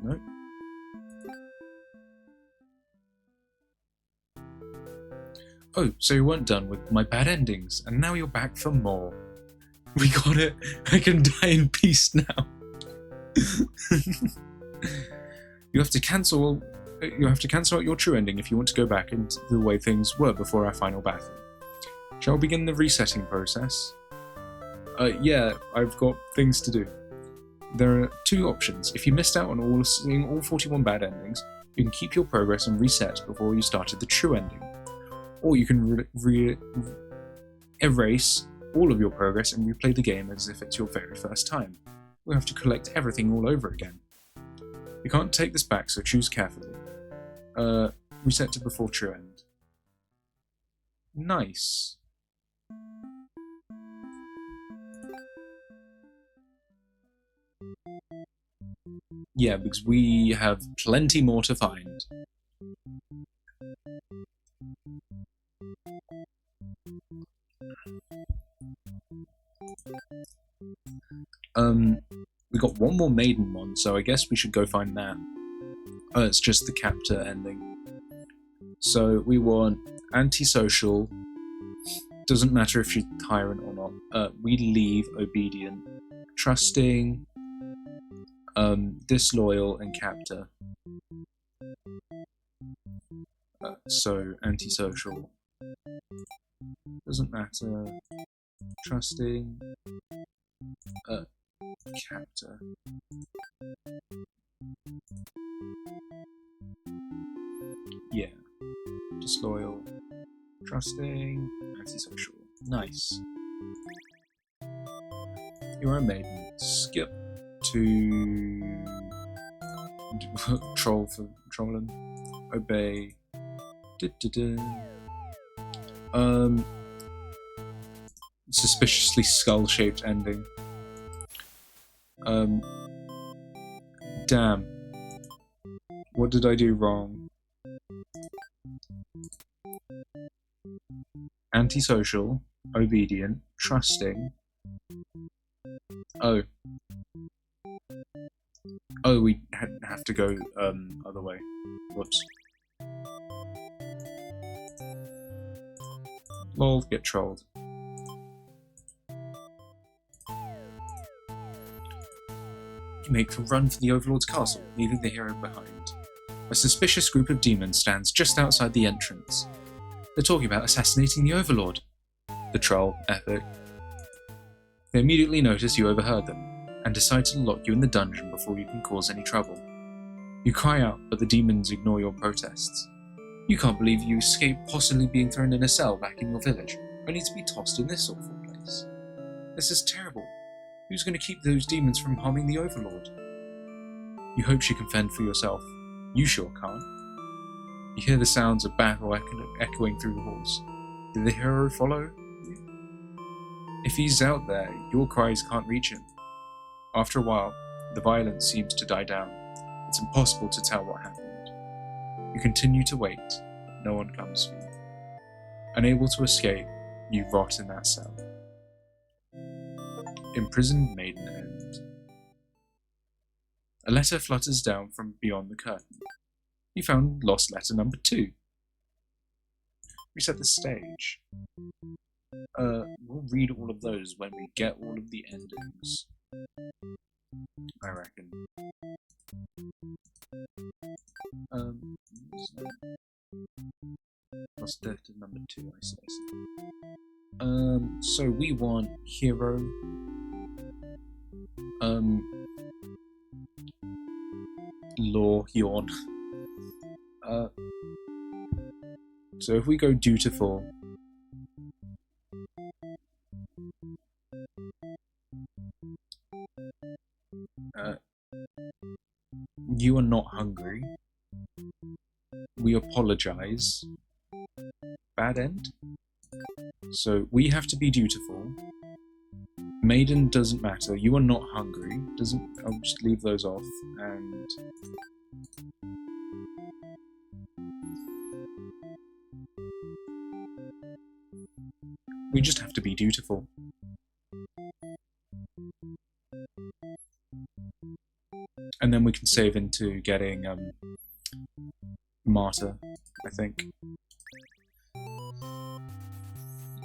Nope. Oh, so you weren't done with my bad endings, and now you're back for more. We got it. I can die in peace now. You have to cancel out your true ending if you want to go back into the way things were before our final battle. Shall we begin the resetting process? Yeah, I've got things to do. There are two options. If you missed out on seeing all 41 bad endings, you can keep your progress and reset before you started the true ending. Or you can erase all of your progress and replay the game as if it's your very first time. We'll have to collect everything all over again. You can't take this back, so choose carefully. Reset to before true end. Nice. Yeah, because we have plenty more to find. We got one more maiden one, so I guess we should go find that. Oh, it's just the captor ending. So we want antisocial. Doesn't matter if she's tyrant or not. We leave obedient, trusting, disloyal, and captor. So antisocial. Doesn't matter. Trusting. Captor. Yeah. Disloyal. Trusting. Antisocial. Nice. You're a maiden. Skip to troll for trolling. Obey. Suspiciously skull-shaped ending. Damn. What did I do wrong? Antisocial, obedient, trusting. Oh. Oh, we have to go other way. Whoops. Lol, get trolled. You make a run for the Overlord's castle, leaving the hero behind. A suspicious group of demons stands just outside the entrance. They're talking about assassinating the Overlord. The troll, epic. They immediately notice you overheard them, and decide to lock you in the dungeon before you can cause any trouble. You cry out, but the demons ignore your protests. You can't believe you escaped possibly being thrown in a cell back in your village, only to be tossed in this awful place. This is terrible. Who's going to keep those demons from harming the Overlord? You hope she can fend for yourself. You sure can't. You hear the sounds of battle echoing through the halls. Did the hero follow you? If he's out there, your cries can't reach him. After a while, the violence seems to die down. It's impossible to tell what happened. You continue to wait. No one comes for you. Unable to escape, you rot in that cell. Imprisoned Maiden End. A letter flutters down from beyond the curtain. You found lost letter number 2. Reset the stage. We'll read all of those when we get all of the endings, I reckon. Lost letter number 2, I see. So we want hero. Law yawn. So if we go dutiful, you are not hungry. We apologize. Bad end. So we have to be dutiful. Maiden doesn't matter. You are not hungry. I'll just leave those off and. We just have to be dutiful. And then we can save into getting Martyr, I think.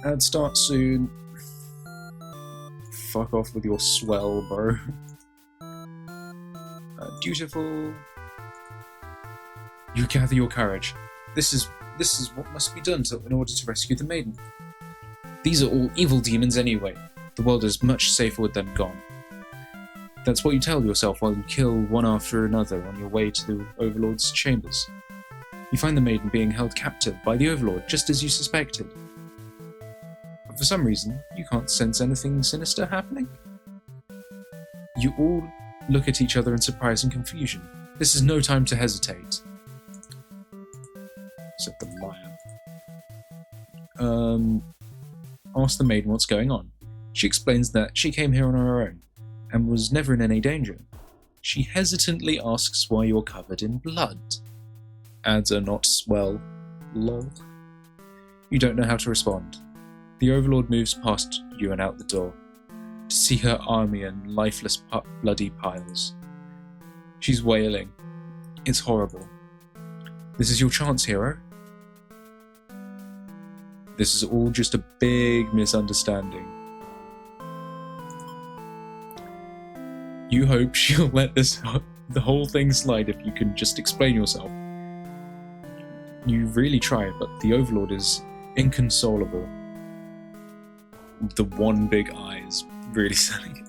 And start soon. Fuck off with your swell, bro. Dutiful. You gather your courage. This is what must be done in order to rescue the maiden. These are all evil demons anyway. The world is much safer with them gone. That's what you tell yourself while you kill one after another on your way to the Overlord's chambers. You find the maiden being held captive by the Overlord, just as you suspected. But for some reason, you can't sense anything sinister happening. You all look at each other in surprise and confusion. This is no time to hesitate. Said the liar. Ask the maiden what's going on. She explains that she came here on her own, and was never in any danger. She hesitantly asks why you're covered in blood. Adds a not swell. Lol. You don't know how to respond. The Overlord moves past you and out the door, to see her army and lifeless bloody piles. She's wailing. It's horrible. This is your chance, hero. This is all just a big misunderstanding. You hope she'll let the whole thing slide if you can just explain yourself. You really try, but the Overlord is inconsolable. The one big eye is really selling it.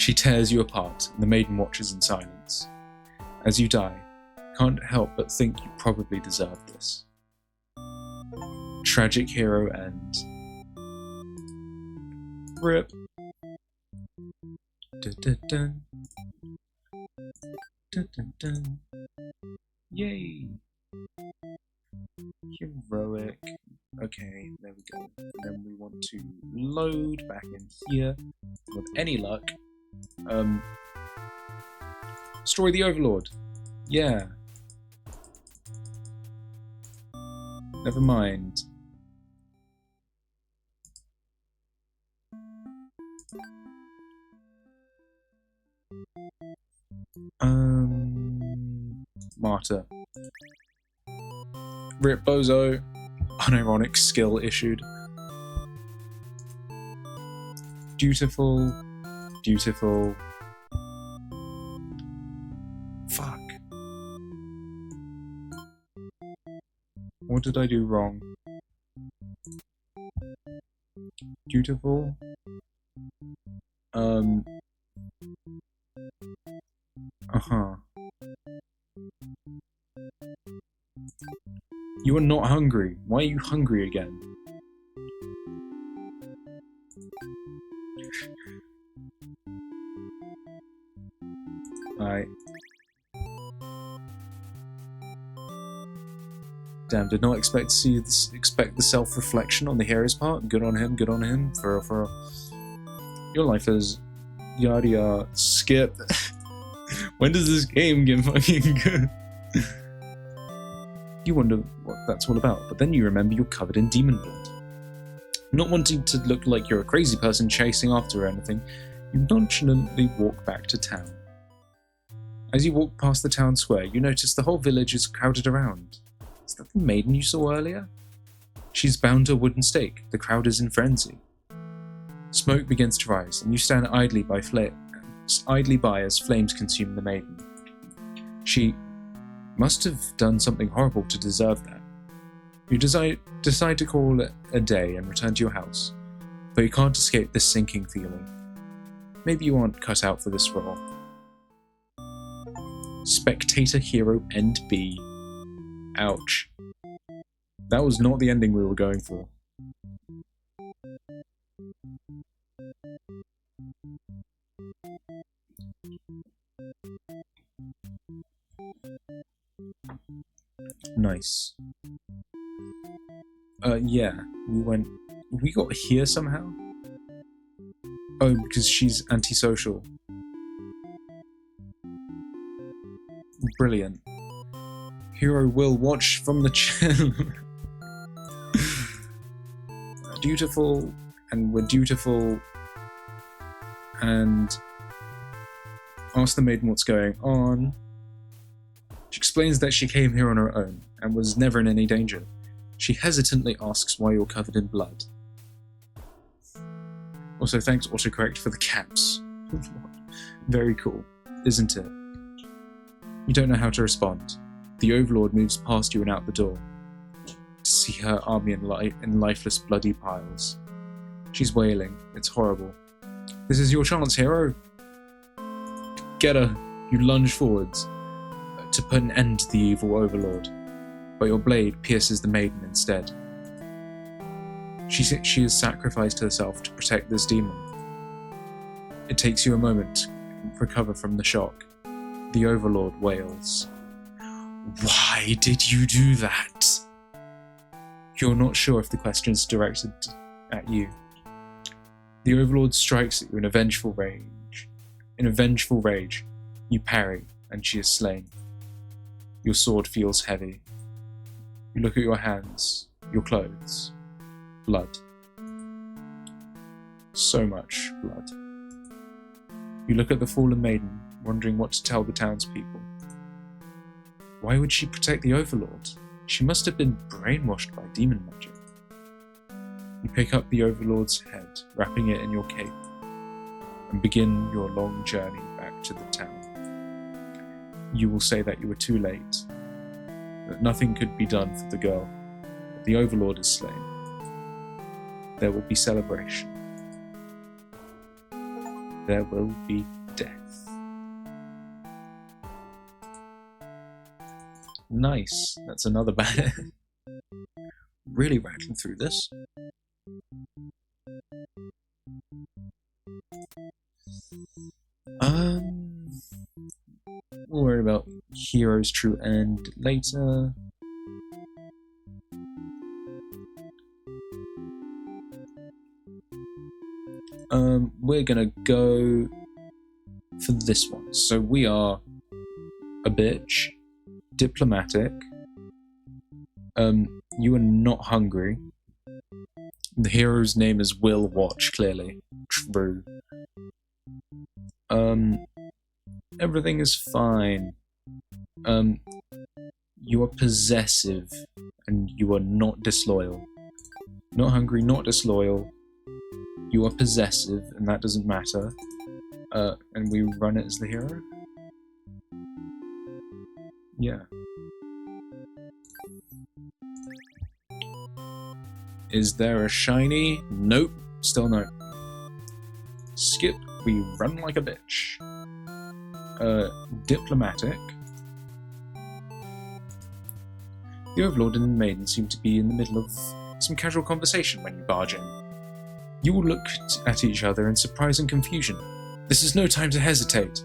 She tears you apart, and the maiden watches in silence. As you die, can't help but think you probably deserve this. Tragic hero end. RIP. Dun, dun, dun. Dun, dun, dun. Yay! Heroic. Okay, there we go. And then we want to load back in here. With any luck. Destroy the Overlord. Yeah. Never mind. Martyr. Rip Bozo. Unironic skill issued. Dutiful. Dutiful. Fuck. What did I do wrong? Dutiful. Uh-huh. You are not hungry. Why are you hungry again? Alright. Damn, did not expect to see this, expect the self-reflection on the hero's part. Good on him, good on him. For your life is yada yada. Skip. When does this game get fucking good? You wonder what that's all about, but then you remember you're covered in demon blood. Not wanting to look like you're a crazy person chasing after anything, you nonchalantly walk back to town. As you walk past the town square, you notice the whole village is crowded around. Is that the maiden you saw earlier? She's bound to a wooden stake. The crowd is in frenzy. Smoke begins to rise, and you stand idly by as flames consume the maiden. She must have done something horrible to deserve that. You decide to call it a day and return to your house, but you can't escape this sinking feeling. Maybe you aren't cut out for this role. Spectator Hero End B. Ouch. That was not the ending we were going for. Nice. Yeah, we got here somehow? Oh, because she's antisocial. Brilliant. Hero will watch from the channel. Dutiful, and we're dutiful, and ask the maiden what's going on. She explains that she came here on her own, and was never in any danger. She hesitantly asks why you're covered in blood. Also, thanks autocorrect for the caps. Very cool, isn't it? You don't know how to respond. The Overlord moves past you and out the door, to see her army in lifeless bloody piles. She's wailing. It's horrible. This is your chance, hero. Get her. You lunge forwards to put an end to the evil Overlord, but your blade pierces the maiden instead. She has sacrificed herself to protect this demon. It takes you a moment to recover from the shock. The Overlord wails. Why did you do that? You're not sure if the question is directed at you. The Overlord strikes at you in a vengeful rage. In a vengeful rage, you parry, and she is slain. Your sword feels heavy. You look at your hands, your clothes. Blood. So much blood. You look at the fallen maiden, wondering what to tell the townspeople. Why would she protect the Overlord? She must have been brainwashed by demon magic. You pick up the Overlord's head, wrapping it in your cape, and begin your long journey back to the town. You will say that you were too late, that nothing could be done for the girl, that the Overlord is slain. There will be celebration. There will be death. Nice, that's another bad. Really rattling through this. We'll worry about Hero's true end later. We're gonna go for this one. So we are a bitch, diplomatic. You are not hungry. The hero's name is Will Watch, clearly. True. Everything is fine. You are possessive, and you are not disloyal. Not hungry, not disloyal. You are possessive, and that doesn't matter. And we run it as the hero? Yeah. Is there a shiny? Nope. Still no. Skip. We run like a bitch. Diplomatic. The Overlord and the Maiden seem to be in the middle of some casual conversation when you barge in. You all look at each other in surprise and confusion. This is no time to hesitate.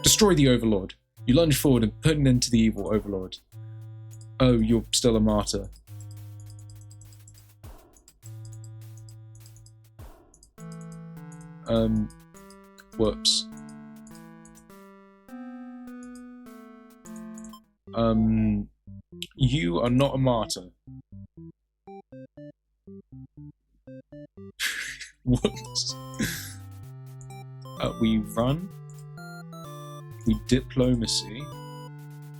Destroy the Overlord. You lunge forward and put an end to the evil Overlord. Oh, you're still a martyr. Whoops. You are not a martyr. Whoops. We run. We diplomacy.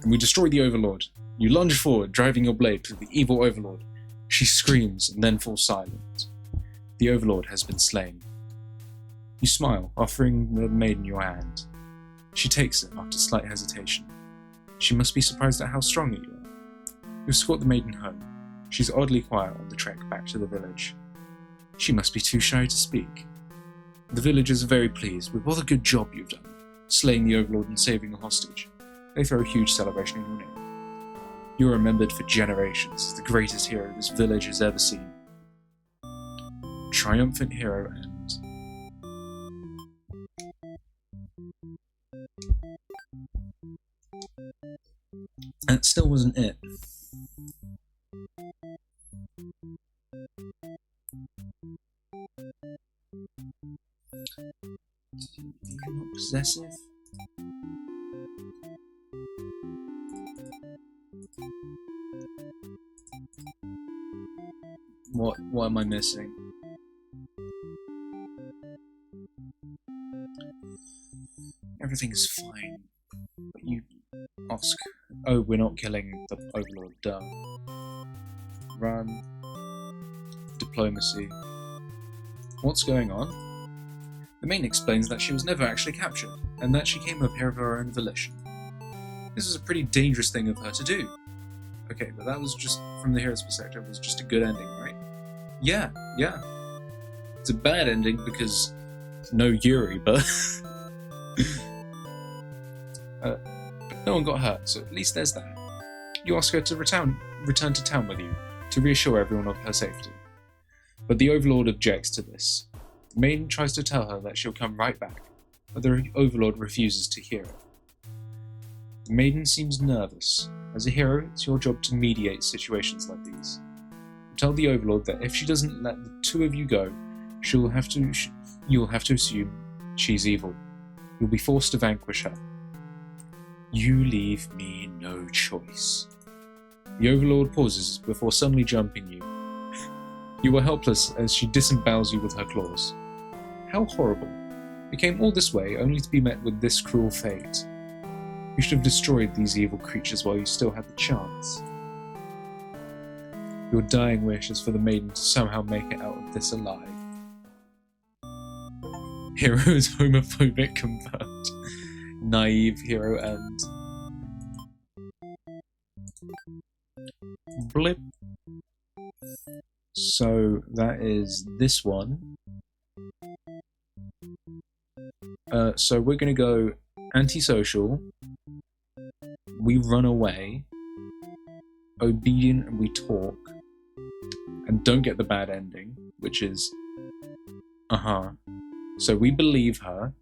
And we destroy the Overlord. You lunge forward, driving your blade to the evil Overlord. She screams and then falls silent. The Overlord has been slain. You smile, offering the maiden your hand. She takes it after slight hesitation. She must be surprised at how strong you are. You escort the maiden home. She's oddly quiet on the trek back to the village. She must be too shy to speak. The villagers are very pleased with what a good job you've done, slaying the Overlord and saving a hostage. They throw a huge celebration in your name. You are remembered for generations as the greatest hero this village has ever seen. Triumphant hero and that still wasn't it. You're not possessive? What am I missing? Everything is fine. But you ask, oh, we're not killing the Overlord, duh. Run. Diplomacy. What's going on? The maiden explains that she was never actually captured, and that she came up here of her own volition. This is a pretty dangerous thing of her to do. Okay, but that was just, from the hero's perspective, was just a good ending, right? Yeah. It's a bad ending because no Yuri, but but no one got hurt, so at least there's that. You ask her to return to town with you, to reassure everyone of her safety. But the Overlord objects to this. The maiden tries to tell her that she'll come right back, but the Overlord refuses to hear it. The maiden seems nervous. As a hero, it's your job to mediate situations like these. You tell the Overlord that if she doesn't let the two of you go, you'll have to assume she's evil. You'll be forced to vanquish her. You leave me no choice. The Overlord pauses before suddenly jumping you. You are helpless as she disembowels you with her claws. How horrible. You came all this way only to be met with this cruel fate. You should have destroyed these evil creatures while you still had the chance. Your dying wish is for the maiden to somehow make it out of this alive. Hero is homophobic confirmed. Naive hero and blip. So that is this one. So we're gonna go antisocial. We run away. Obedient and we talk. And don't get the bad ending, which is So we believe her.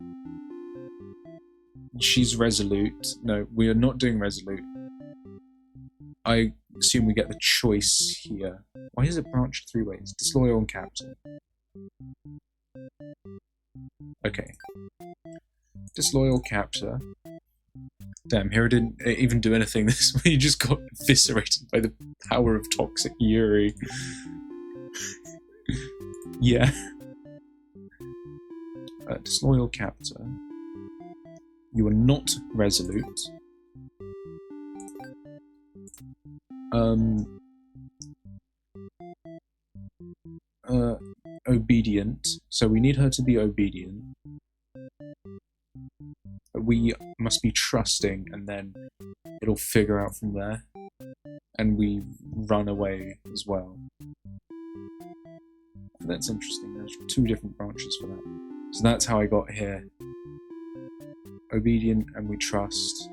She's resolute. No, we are not doing resolute. I assume we get the choice here. Why is it branched three ways? Disloyal and capital. Okay. Disloyal captor. Damn, Hero didn't even do anything this way. He just got eviscerated by the power of toxic Yuri. Yeah. Disloyal captor. You are not resolute. Obedient. So we need her to be obedient. We must be trusting, and then it'll figure out from there. And we run away as well. That's interesting. There's 2 different branches for that. So that's how I got here. Obedient, and we trust.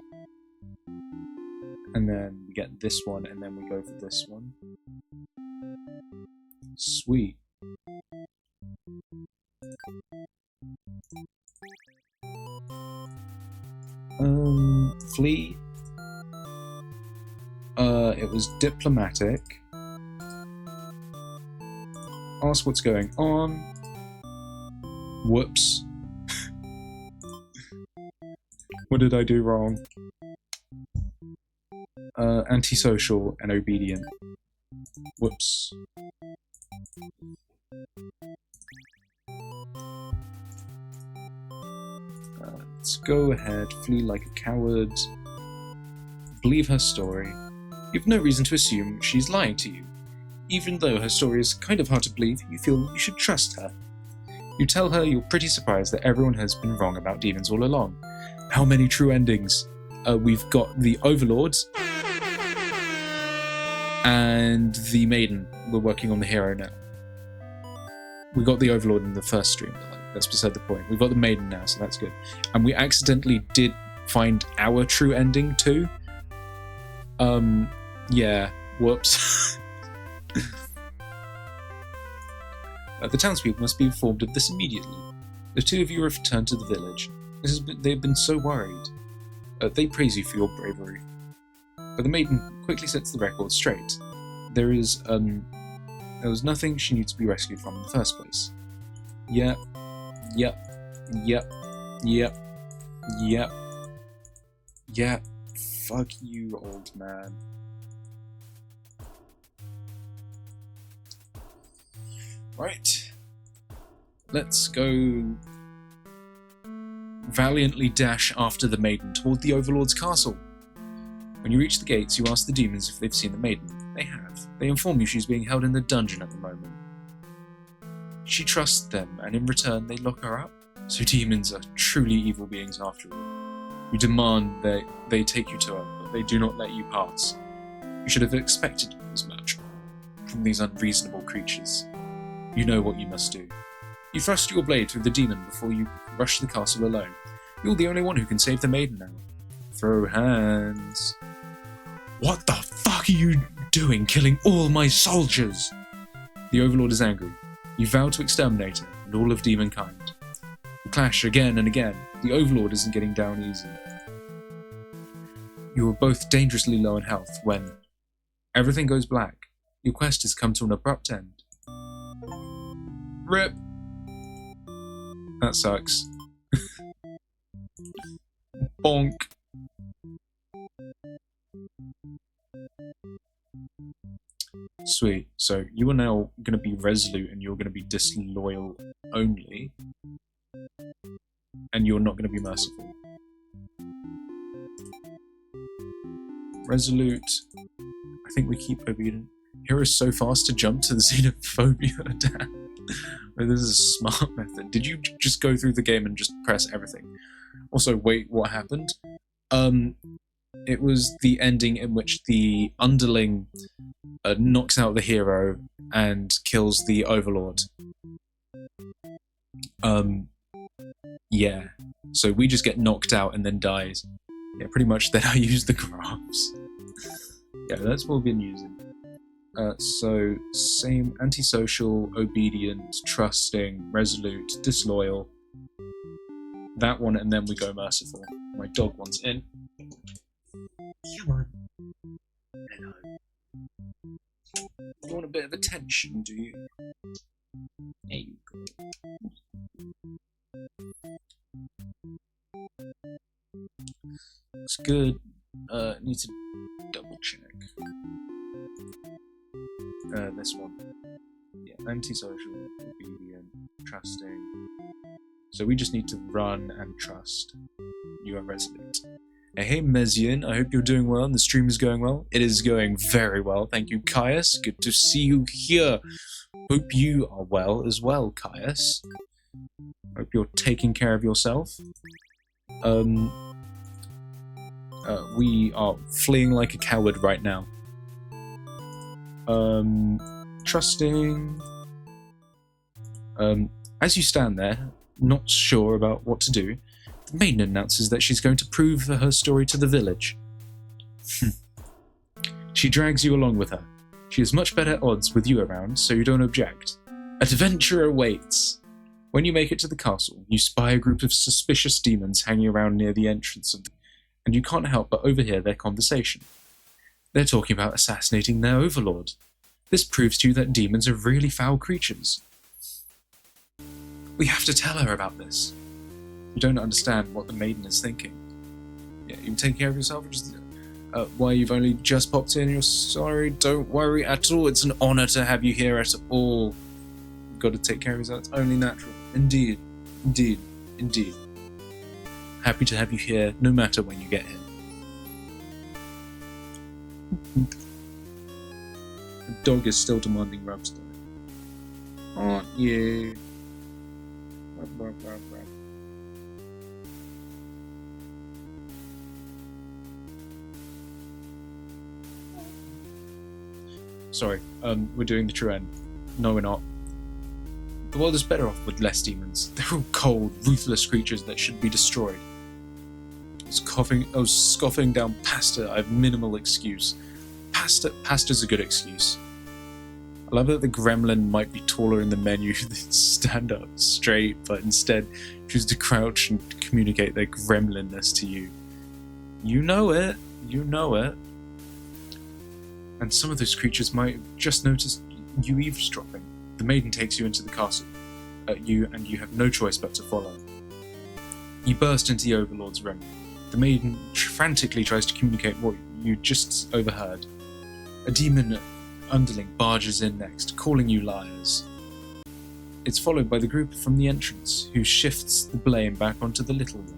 And then we get this one, and then we go for this one. Sweet. Flee. It was diplomatic. Ask what's going on. Whoops. What did I do wrong? Antisocial and obedient. Whoops. Let's go ahead, flee like a coward. Believe her story. You've no reason to assume she's lying to you. Even though her story is kind of hard to believe, you feel you should trust her. You tell her you're pretty surprised that everyone has been wrong about demons all along. How many true endings? We've got the Overlords and the Maiden. We're working on the hero now. We got the Overlord in the first stream, but that's beside the point. We've got the Maiden now, so that's good. And we accidentally did find our true ending too. Yeah, whoops. The townspeople must be informed of this immediately. The 2 of you have returned to the village. They've been so worried. They praise you for your bravery. But the Maiden quickly sets the record straight. There was nothing she needs to be rescued from in the first place. Yep. Fuck you, old man. Right. Let's go valiantly dash after the Maiden toward the Overlord's castle. When you reach the gates, you ask the demons if they've seen the Maiden. They have. They inform you she's being held in the dungeon at the moment. She trusts them, and in return they lock her up. So demons are truly evil beings after all. You demand that they take you to her, but they do not let you pass. You should have expected as much from these unreasonable creatures. You know what you must do. You thrust your blade through the demon before you rush the castle alone. You're the only one who can save the Maiden now. Throw hands. What the fuck are you doing, killing all my soldiers? The Overlord is angry. You vow to exterminate her and all of demonkind. You clash again and again. The Overlord isn't getting down easy. You are both dangerously low in health when everything goes black. Your quest has come to an abrupt end. RIP. That sucks. Bonk. Sweet. So you are now going to be resolute and you're going to be disloyal only. And you're not going to be merciful. Resolute. I think we keep obedient. Hero is so fast to jump to the xenophobia attack. This is a smart method. Did you just go through the game and just press everything? Also, wait, what happened? It was the ending in which the underling knocks out the hero and kills the Overlord. Yeah. So we just get knocked out and then dies. Yeah, pretty much then I use the graphs. Yeah, that's what we've been using. So, same antisocial, obedient, trusting, resolute, disloyal. That one, and then we go merciful. My dog wants in. Come on. Hello. You want a bit of attention, do you? There you go. Looks good. Need to double check. This one. Yeah, antisocial, obedient, trusting. So we just need to run and trust. You are resolute. Hey Mezian, I hope you're doing well and the stream is going well. It is going very well, thank you, Caius. Good to see you here. Hope you are well as well, Caius. Hope you're taking care of yourself. We are fleeing like a coward right now. Trusting. As you stand there, not sure about what to do, the maiden announces that she's going to prove her story to the village. She drags you along with her. She has much better odds with you around, so you don't object. Adventure awaits! When you make it to the castle, you spy a group of suspicious demons hanging around near the entrance, and you can't help but overhear their conversation. They're talking about assassinating their overlord. This proves to you that demons are really foul creatures. We have to tell her about this. You don't understand what the maiden is thinking. Yeah, you take care of yourself, or just why you've only just popped in, you're sorry, don't worry at all, it's an honour to have you here at all. You've got to take care of yourself, it's only natural. Indeed, indeed, indeed. Happy to have you here, no matter when you get here. The dog is still demanding rubs though. Aren't you? Rub, rub, rub, rub. Sorry, we're doing the true end. No, we're not. The world is better off with less demons. They're all cold, ruthless creatures that should be destroyed. I was scoffing down pasta. I have minimal excuse. Pasta's a good excuse. I love that the gremlin might be taller in the menu than stand up straight, but instead choose to crouch and communicate their gremlinness to you. You know it. You know it. And some of those creatures might have just noticed you eavesdropping. The maiden takes you into the castle, you have no choice but to follow. You burst into the overlord's room. The maiden frantically tries to communicate what you just overheard. A demon underling barges in next, calling you liars. It's followed by the group from the entrance, who shifts the blame back onto the little one.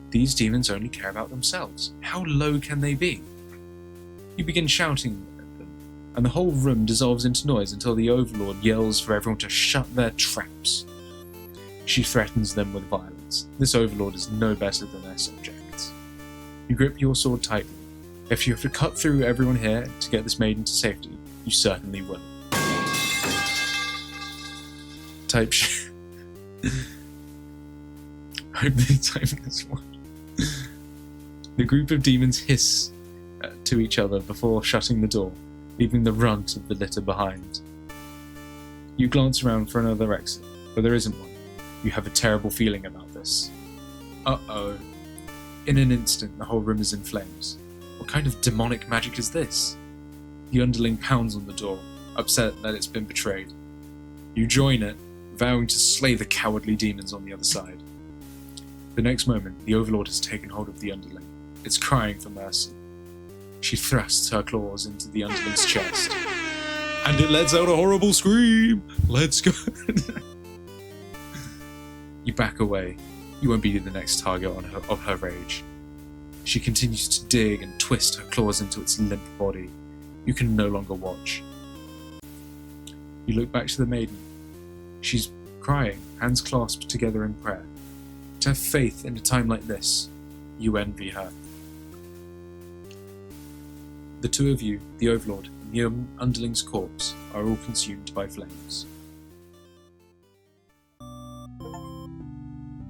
These demons only care about themselves. How low can they be? You begin shouting at them, and the whole room dissolves into noise until the overlord yells for everyone to shut their traps. She threatens them with violence. This overlord is no better than their subjects. You grip your sword tightly. If you have to cut through everyone here to get this maiden to safety, you certainly will. Type sh- Hope they time this one. The group of demons hiss to each other before shutting the door, leaving the runt of the litter behind. You glance around for another exit, but there isn't one. You have a terrible feeling about this. Uh-oh. In an instant, the whole room is in flames. What kind of demonic magic is this? The underling pounds on the door, upset that it's been betrayed. You join it, vowing to slay the cowardly demons on the other side. The next moment, the overlord has taken hold of the underling. It's crying for mercy. She thrusts her claws into the underling's chest. And it lets out a horrible scream! Let's go! You back away. You won't be the next target of her rage. She continues to dig and twist her claws into its limp body. You can no longer watch. You look back to the maiden. She's crying, hands clasped together in prayer. To have faith in a time like this, you envy her. The two of you, the overlord and the underling's corpse, are all consumed by flames.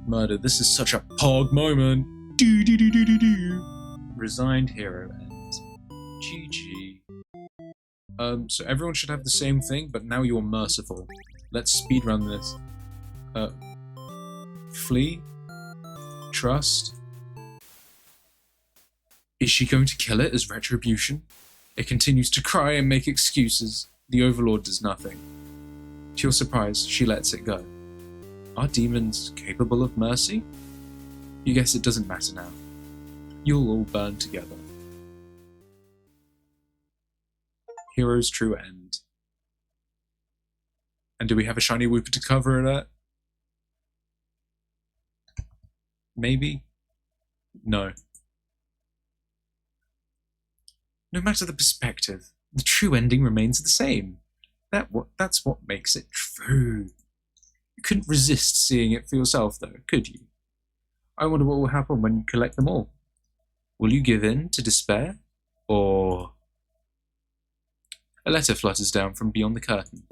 Murder, this is such a pog moment. Do do do do do do. Resigned hero ends. GG. So everyone should have the same thing, but now you're merciful. Let's speedrun this. Flee. Trust. Is she going to kill it as retribution? It continues to cry and make excuses. The overlord does nothing. To your surprise, she lets it go. Are demons capable of mercy? You guess it doesn't matter now. You'll all burn together. Hero's true end. And do we have a shiny Wooper to cover that? Maybe? No. No matter the perspective, the true ending remains the same. That's what makes it true. You couldn't resist seeing it for yourself, though, could you? I wonder what will happen when you collect them all. Will you give in to despair? Or... A letter flutters down from beyond the curtain.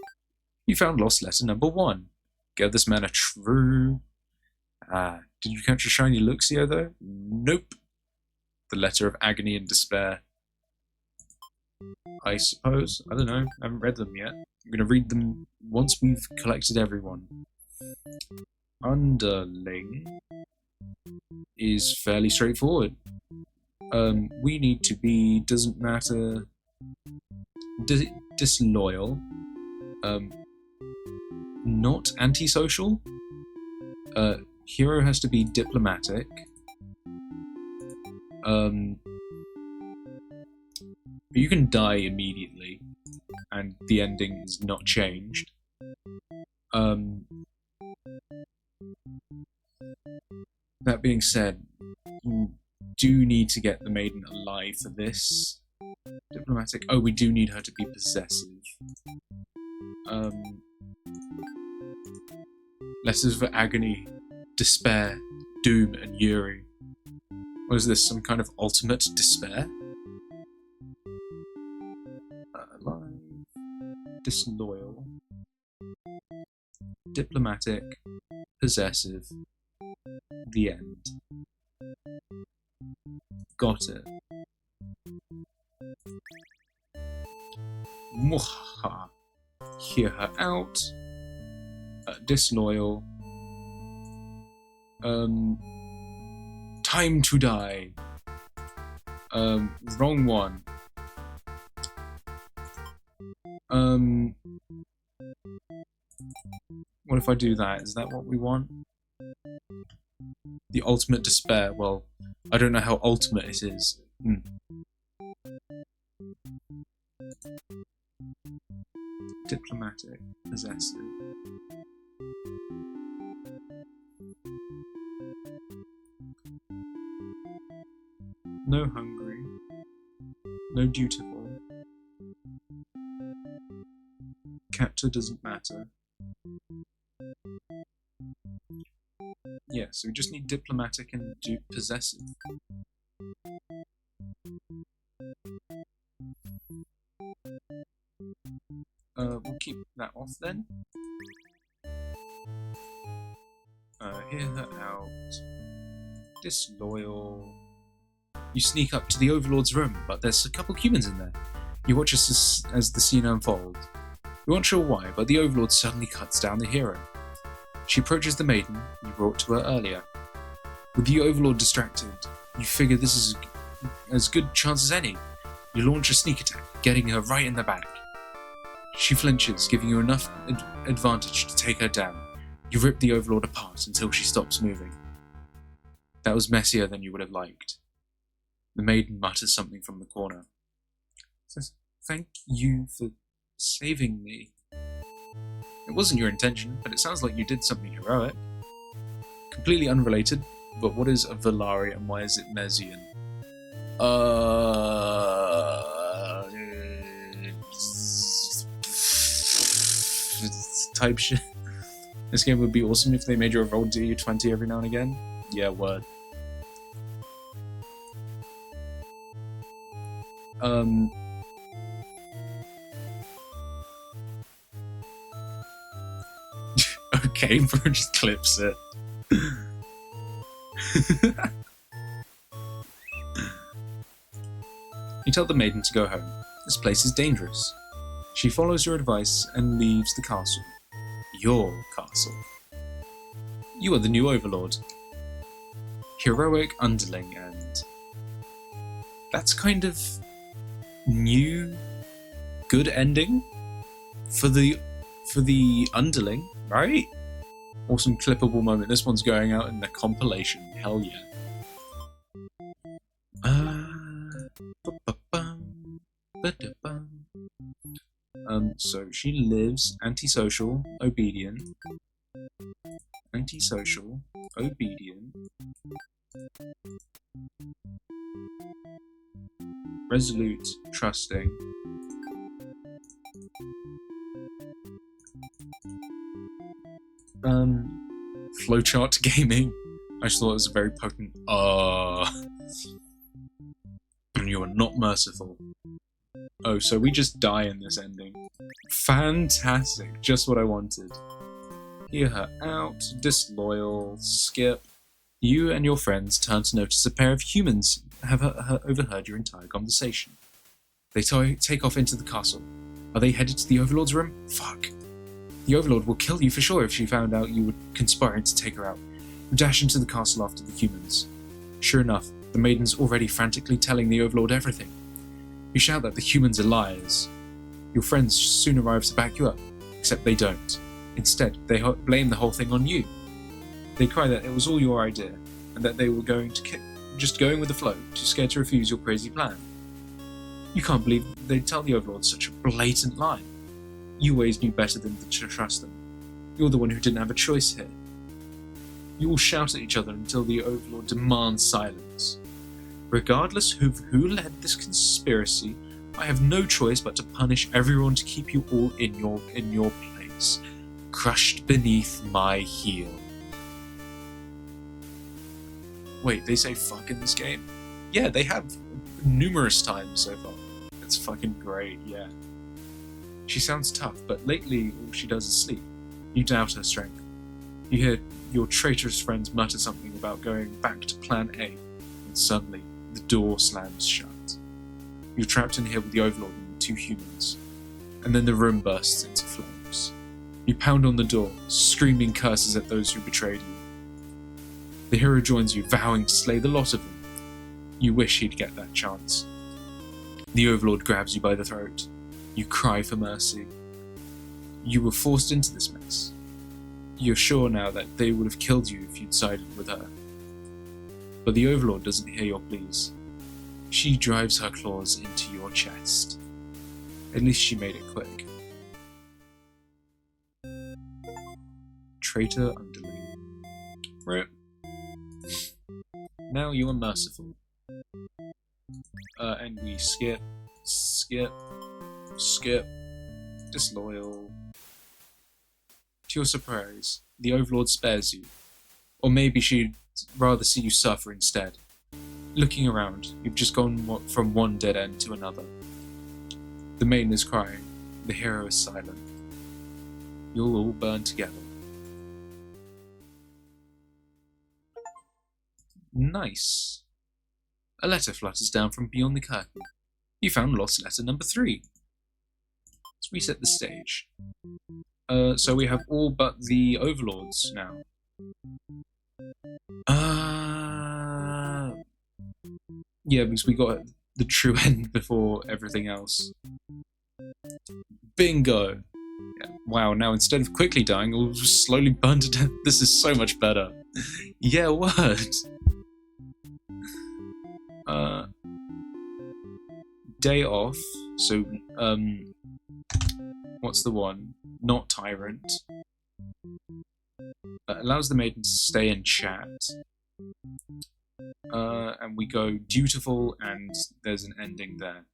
You found lost letter number 1. Give this man a true... did you catch a shiny Luxio, though? Nope. The letter of agony and despair. I suppose. I don't know. I haven't read them yet. I'm going to read them once we've collected everyone. Underling is fairly straightforward. We need to be, doesn't matter, disloyal, not antisocial. Hero has to be diplomatic. You can die immediately, and the ending is not changed. That being said, you do need to get the maiden alive for this. Diplomatic. Oh, we do need her to be possessive. Letters of agony, despair, doom, and Yuri. What is this? Some kind of ultimate despair? Alive. Disloyal. Diplomatic. Possessive. The end. Got it. Mwahaha. Hear her out. Disloyal. Time to die. Wrong one. What if I do that? Is that what we want? The ultimate despair. Well, I don't know how ultimate it is. Diplomatic. Possessive. No hungry. No dutiful. Captor doesn't matter. Yeah, so we just need diplomatic and possessive. We'll keep that off then. Hear her out. Disloyal. You sneak up to the Overlord's room, but there's a couple humans in there. You watch as the scene unfolds. You aren't sure why, but the Overlord suddenly cuts down the hero. She approaches the maiden you brought to her earlier. With the Overlord distracted, you figure this is as good chance as any. You launch a sneak attack, getting her right in the back. She flinches, giving you enough advantage to take her down. You rip the Overlord apart until she stops moving. That was messier than you would have liked. The maiden mutters something from the corner. Says, "Thank you for saving me." It wasn't your intention, but it sounds like you did something heroic. Completely unrelated, but what is a Valari and why is it Mesian? Type shit. This game would be awesome if they made you roll D20 every now and again. Yeah, word. Okay, bro, just clips it. You tell the maiden to go home. This place is dangerous. She follows your advice and leaves the castle. Your castle. You are the new Overlord. Heroic underling, and that's kind of new, good ending for the underling, right? Awesome clippable moment. This one's going out in the compilation. Hell yeah. So she lives antisocial, obedient, Resolute, trusting. Flowchart gaming. I just thought it was a very potent. And you are not merciful. Oh, so we just die in this ending. Fantastic, just what I wanted. Hear her out, disloyal, skip. You and your friends turn to notice a pair of humans have overheard your entire conversation. They take off into the castle. Are they headed to the Overlord's room? Fuck. The Overlord will kill you for sure if she found out you were conspiring to take her out. You dash into the castle after the humans. Sure enough, the maiden's already frantically telling the Overlord everything. You shout that the humans are liars. Your friends soon arrive to back you up, except they don't. Instead, they blame the whole thing on you. They cry that it was all your idea, and that they were just going with the flow, too scared to refuse your crazy plan. You can't believe they'd tell the Overlord such a blatant lie. You always knew better than to trust them. You're the one who didn't have a choice here. You all shout at each other until the Overlord demands silence. Regardless of who led this conspiracy, I have no choice but to punish everyone to keep you all in your place, crushed beneath my heel. Wait, they say fuck in this game? Yeah, they have numerous times so far. It's fucking great, yeah. She sounds tough, but lately all she does is sleep. You doubt her strength. You hear your traitorous friends mutter something about going back to Plan A, and suddenly the door slams shut. You're trapped in here with the Overlord and the two humans, and then the room bursts into flames. You pound on the door, screaming curses at those who betrayed you. The hero joins you, vowing to slay the lot of them. You wish he'd get that chance. The Overlord grabs you by the throat. You cry for mercy. You were forced into this mess. You're sure now that they would have killed you if you'd sided with her. But the Overlord doesn't hear your pleas. She drives her claws into your chest. At least she made it quick. Traitor underling. Rip. Now you are merciful. And we skip, disloyal. To your surprise, the Overlord spares you. Or maybe she'd rather see you suffer instead. Looking around, you've just gone from one dead end to another. The maiden is crying, the hero is silent. You'll all burn together. Nice. A letter flutters down from beyond the curtain. You found lost letter number 3. Let's reset the stage. So we have all but the Overlords now. Yeah, because we got the true end before everything else. Bingo! Yeah, wow, now instead of quickly dying, we'll just slowly burn to death. This is so much better. Yeah, word! Day off, so, what's the one? Not Tyrant. Allows the maiden to stay and chat. And we go dutiful, and there's an ending there.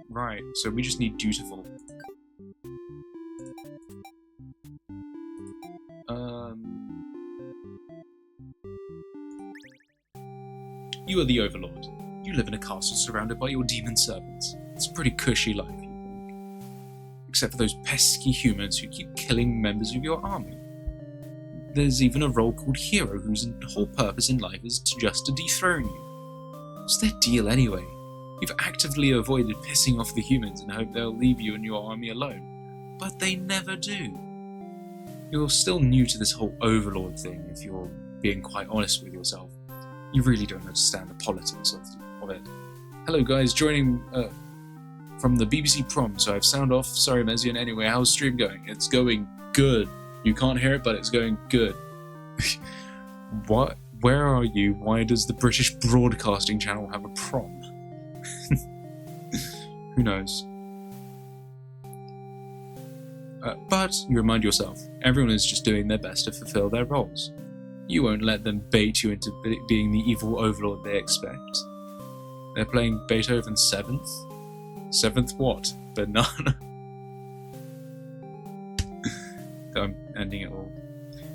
Right, so we just need dutiful. You are the Overlord. You live in a castle surrounded by your demon servants. It's a pretty cushy life, you think. Except for those pesky humans who keep killing members of your army. There's even a role called hero whose whole purpose in life is just to dethrone you. What's their deal anyway? You've actively avoided pissing off the humans and hope they'll leave you and your army alone. But they never do. You're still new to this whole Overlord thing, if you're being quite honest with yourself. You really don't understand the politics of it. Hello guys, joining from the BBC Prom, so I've sound off. Sorry Mezian, anyway, how's stream going? It's going good. You can't hear it, but it's going good. What? Where are you? Why does the British Broadcasting Channel have a prom? Who knows? But you remind yourself, everyone is just doing their best to fulfill their roles. You won't let them bait you into being the evil overlord they expect. They're playing Beethoven's 7th? 7th what? Banana? I'm ending it all.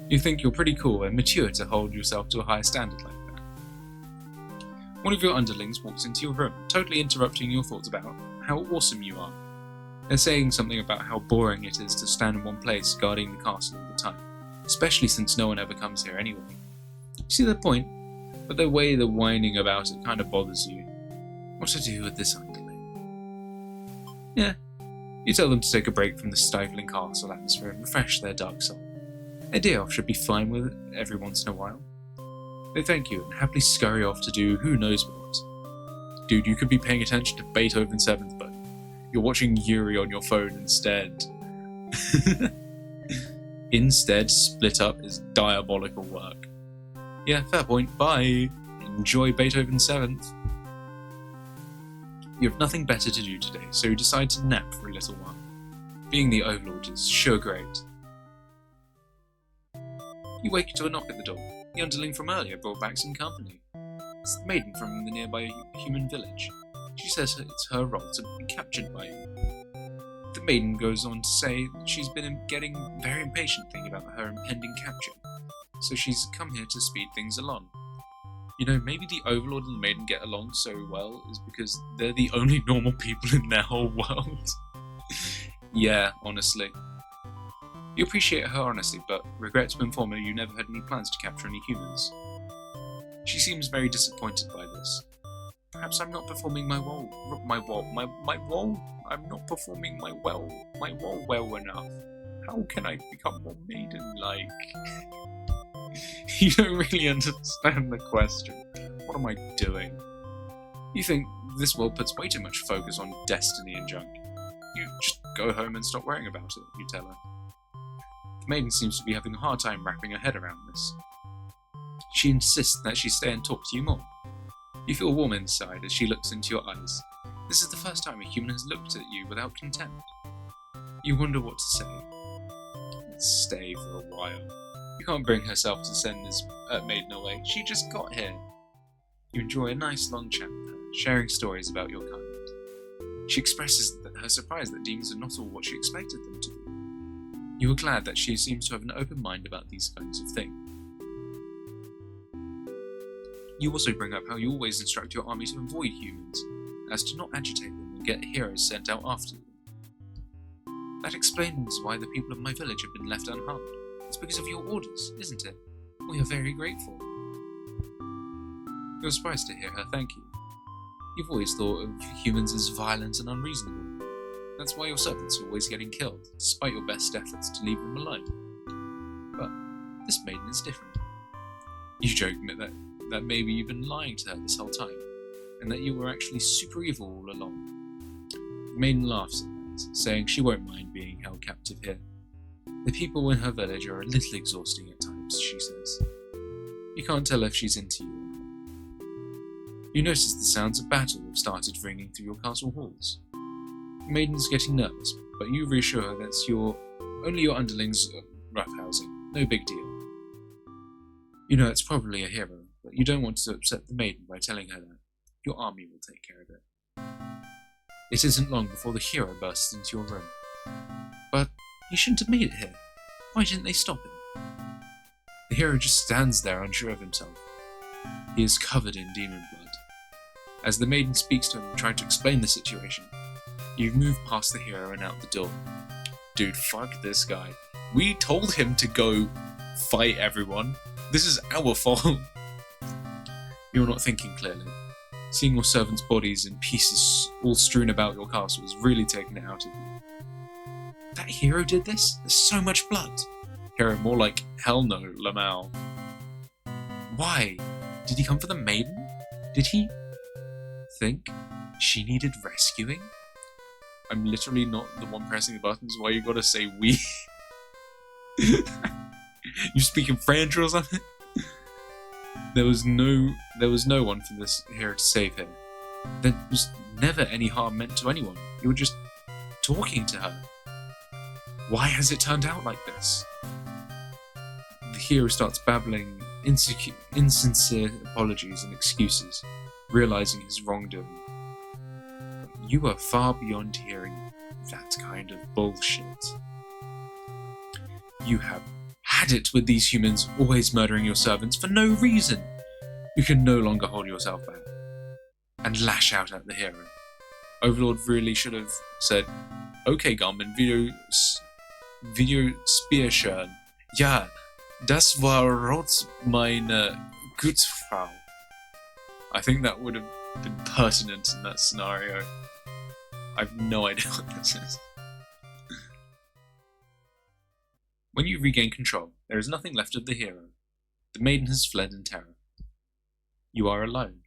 You think you're pretty cool and mature to hold yourself to a higher standard like that. One of your underlings walks into your room, totally interrupting your thoughts about how awesome you are. They're saying something about how boring it is to stand in one place guarding the castle all the time, especially since no one ever comes here anyway. You see their point, but the way they're whining about it kind of bothers you. What to do with this underling? Yeah, you tell them to take a break from the stifling castle atmosphere and refresh their dark soul. A day off should be fine with it every once in a while. They thank you and happily scurry off to do who knows what. Dude, you could be paying attention to Beethoven's 7th, but you're watching Yuri on your phone instead. Instead, split up is diabolical work. Yeah, fair point. Bye. Enjoy Beethoven's 7th. You have nothing better to do today, so you decide to nap for a little while. Being the Overlord is sure great. You wake to a knock at the door. The underling from earlier brought back some company. It's the maiden from the nearby human village. She says it's her role to be captured by you. The maiden goes on to say that she's been getting very impatient thinking about her impending capture, so she's come here to speed things along. You know, maybe the Overlord and the maiden get along so well is because they're the only normal people in their whole world. Yeah, honestly. You appreciate her honesty, but regret to inform her you never had any plans to capture any humans. She seems very disappointed by this. Perhaps I'm not performing my role well enough. How can I become more maiden-like? You don't really understand the question. What am I doing? You think this world puts way too much focus on destiny and junk. You just go home and stop worrying about it, you tell her. The maiden seems to be having a hard time wrapping her head around this. She insists that she stay and talk to you more. You feel warm inside as she looks into your eyes. This is the first time a human has looked at you without contempt. You wonder what to say. Let's stay for a while. You can't bring herself to send this maiden away. She just got here. You enjoy a nice long chat with her, sharing stories about your kind. She expresses her surprise that demons are not all what she expected them to be. You are glad that she seems to have an open mind about these kinds of things. You also bring up how you always instruct your army to avoid humans, as to not agitate them and get heroes sent out after them. That explains why the people of my village have been left unharmed. It's because of your orders, isn't it? We are very grateful. You're surprised to hear her thank you. You've always thought of humans as violent and unreasonable. That's why your servants are always getting killed, despite your best efforts to leave them alone. But this maiden is different. You joke that maybe you've been lying to her this whole time, and that you were actually super evil all along. The maiden laughs at that, saying she won't mind being held captive here. The people in her village are a little exhausting at times, she says. You can't tell if she's into you or not. You notice the sounds of battle have started ringing through your castle halls. The maiden's getting nervous, but you reassure her that's only your underlings roughhousing, no big deal. You know it's probably a hero, but you don't want to upset the maiden by telling her that. Your army will take care of it. It isn't long before the hero bursts into your room. But he shouldn't have made it here. Why didn't they stop him? The hero just stands there unsure of himself. He is covered in demon blood. As the maiden speaks to him, trying to explain the situation, you move past the hero and out the door. Dude, fuck this guy. We told him to go fight everyone. This is our fault. You're not thinking clearly. Seeing your servants' bodies in pieces all strewn about your castle is really taking it out of you. That hero did this? There's so much blood. Hero, more like, hell no, Lamau. Why? Did he come for the maiden? Did he think she needed rescuing? I'm literally not the one pressing the buttons. Why you gotta say we? You speak in French or something? There was no one for this hero to save him. There was never any harm meant to anyone. You were just talking to her. Why has it turned out like this? The hero starts babbling insincere apologies and excuses, realizing his wrongdoing. You are far beyond hearing that kind of bullshit. You have had it with these humans always murdering your servants for no reason. You can no longer hold yourself back and lash out at the hero. Overlord really should have said, "Okay, Garmin, Video Spearschön. Ja, das war rot, meine Gutsfrau." I think that would have been pertinent in that scenario. I have no idea what this is. When you regain control, there is nothing left of the hero. The maiden has fled in terror. You are alone.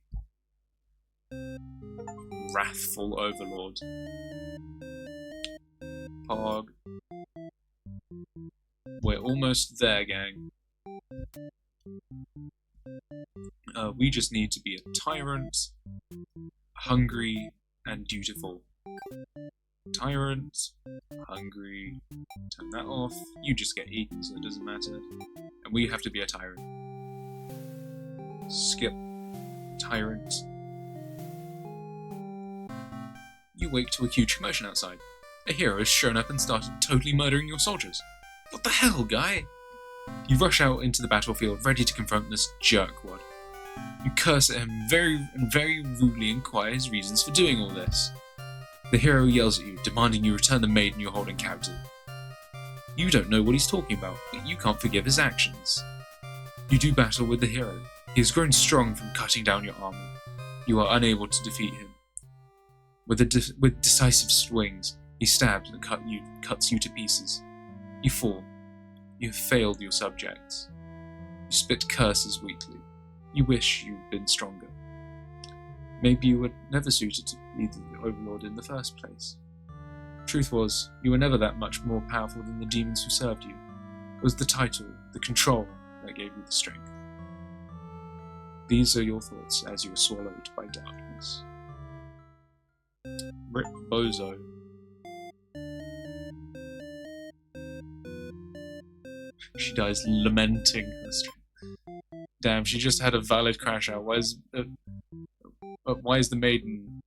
Wrathful Overlord. Pog. We're almost there, gang. We just need to be a tyrant, hungry, and dutiful. Tyrant, hungry, turn that off. You just get eaten, so it doesn't matter. And we have to be a tyrant. Skip. Tyrant. You wake to a huge commotion outside. A hero has shown up and started totally murdering your soldiers. What the hell, guy? You rush out into the battlefield, ready to confront this jerkwad. You curse at him very rudely inquire his reasons for doing all this. The hero yells at you, demanding you return the maiden you're holding captive. You don't know what he's talking about, but you can't forgive his actions. You do battle with the hero. He has grown strong from cutting down your armor. You are unable to defeat him. With decisive swings, he stabs and cuts you to pieces. You fall. You have failed your subjects. You spit curses weakly. You wish you'd been stronger. Maybe you were never suited to be the Overlord in the first place. Truth was, you were never that much more powerful than the demons who served you. It was the title, the control, that gave you the strength. These are your thoughts as you were swallowed by darkness. Rip Bozo. She dies lamenting her strength. Damn, she just had a valid crash out. Why is the maiden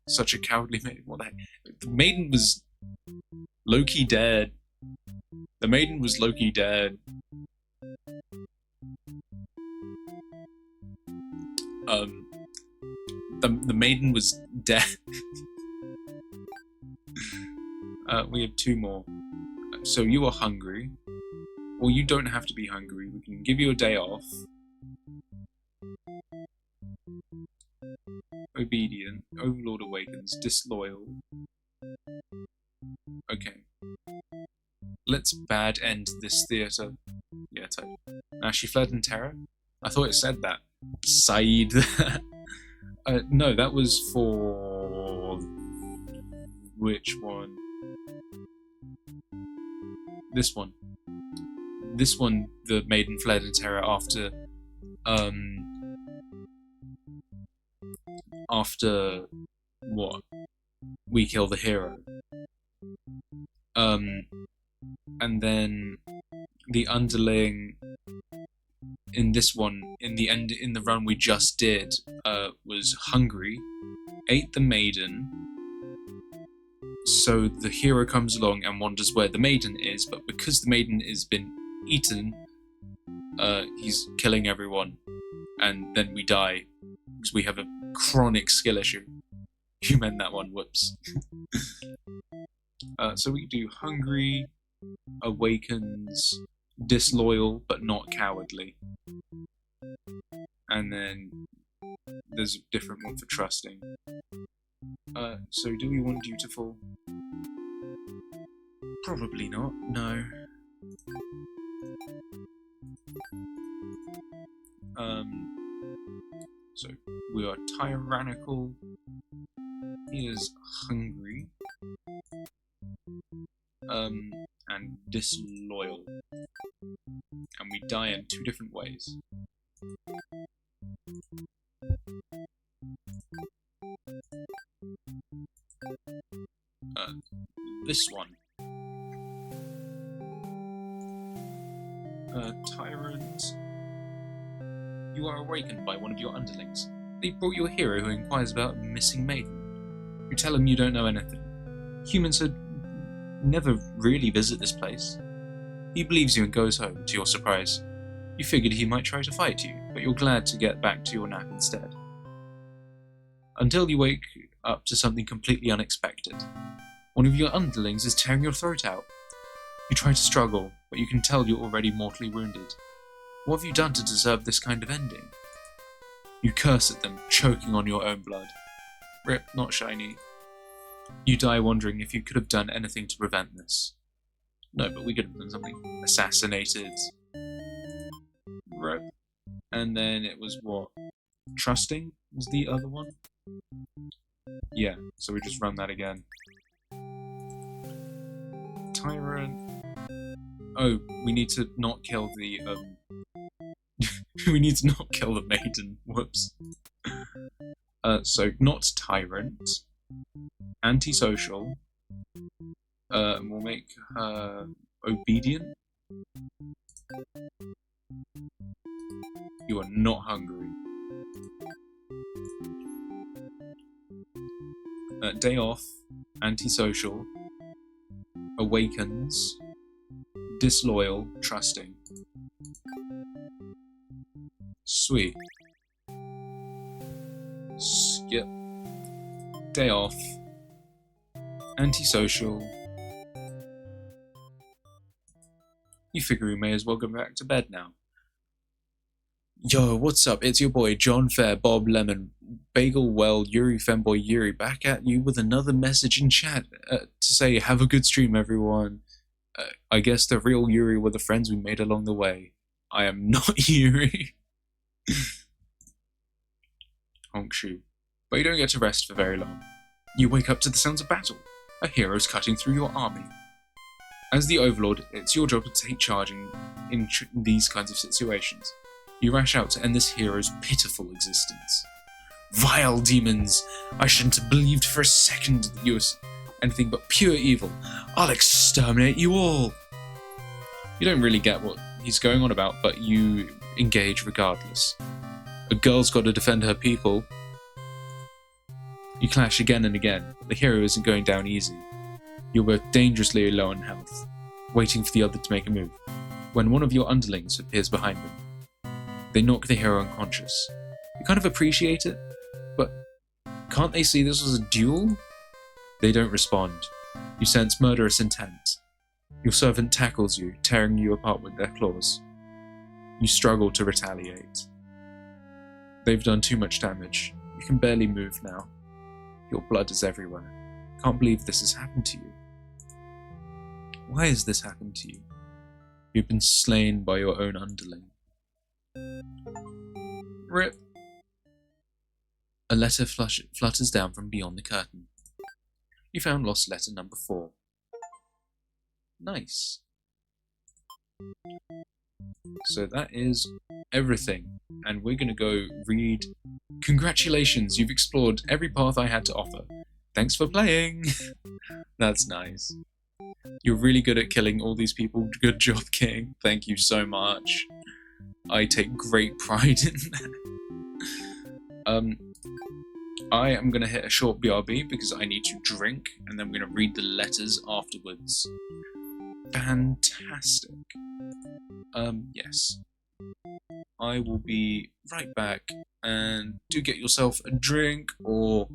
such a cowardly maiden? What the heck? The maiden was low-key dead. The maiden was low-key dead. The maiden was dead. We have two more. So you are hungry. Well, you don't have to be hungry. We can give you a day off. Obedient. Overlord awakens. Disloyal. Okay. Let's bad end this theatre. Yeah, totally. Now, she fled in terror? I thought it said that. Side. No, that was for... Which one? This one. This one, the maiden fled in terror after... After... What? We kill the hero. And then... The underling... In this one, in the run we just did, was hungry, ate the maiden, so the hero comes along and wonders where the maiden is, but because the maiden has been eaten, he's killing everyone, and then we die, because we have a chronic skill issue. You meant that one, whoops. So we do hungry, awakens, disloyal but not cowardly, and then there's a different one for trusting. So do we want dutiful? Probably not, no. So we are tyrannical. He is hungry. And disloyal. And we die in two different ways. This one. Tyrant. You are awakened by one of your underlings. They brought you a hero who inquires about a missing maiden. You tell him you don't know anything. Humans had never really visit this place. He believes you and goes home, to your surprise. You figured he might try to fight you, but you're glad to get back to your nap instead. Until you wake up to something completely unexpected. One of your underlings is tearing your throat out. You try to struggle, but you can tell you're already mortally wounded. What have you done to deserve this kind of ending? You curse at them, choking on your own blood. Rip, not shiny. You die wondering if you could have done anything to prevent this. No, but we could have done something. Assassinated. Rip. And then it was what? Trusting was the other one? Yeah, so we just run that again. Tyrant. Oh, we need to not kill the, we need to not kill the maiden. Whoops. So, not Tyrant. Antisocial. We'll make her obedient. You are not hungry. Day off. Antisocial. Awakens. Disloyal. Trusting. Sweet. Skip. Day off. Antisocial. You figure we may as well go back to bed now. Yo, what's up? It's your boy John Fair, Bob Lemon, Bagel Well, Yuri Femboy Yuri, back at you with another message in chat to say have a good stream, everyone. I guess the real Yuri were the friends we made along the way. I am not Yuri. Honk shoe. But you don't get to rest for very long. You wake up to the sounds of battle. A hero's cutting through your army. As the Overlord, it's your job to take charge in these kinds of situations. You rush out to end this hero's pitiful existence. Vile demons! I shouldn't have believed for a second that you were anything but pure evil. I'll exterminate you all! You don't really get what he's going on about, but you engage regardless. A girl's got to defend her people. You clash again and again, but the hero isn't going down easy. You're both dangerously low on health, waiting for the other to make a move, when one of your underlings appears behind them. They knock the hero unconscious. You kind of appreciate it, but can't they see this was a duel? They don't respond. You sense murderous intent. Your servant tackles you, tearing you apart with their claws. You struggle to retaliate. They've done too much damage. You can barely move now. Your blood is everywhere. Can't believe this has happened to you. Why has this happened to you? You've been slain by your own underling. Rip. A letter flutters down from beyond the curtain. You found lost letter number 4. Nice. So that is everything, and we're gonna go read. Congratulations, you've explored every path I had to offer. Thanks for playing. That's nice. You're really good at killing all these people. Good job, King. Thank you so much. I take great pride in that. I am going to hit a short BRB because I need to drink, and then I'm going to read the letters afterwards. Fantastic. Yes. I will be right back, and do get yourself a drink or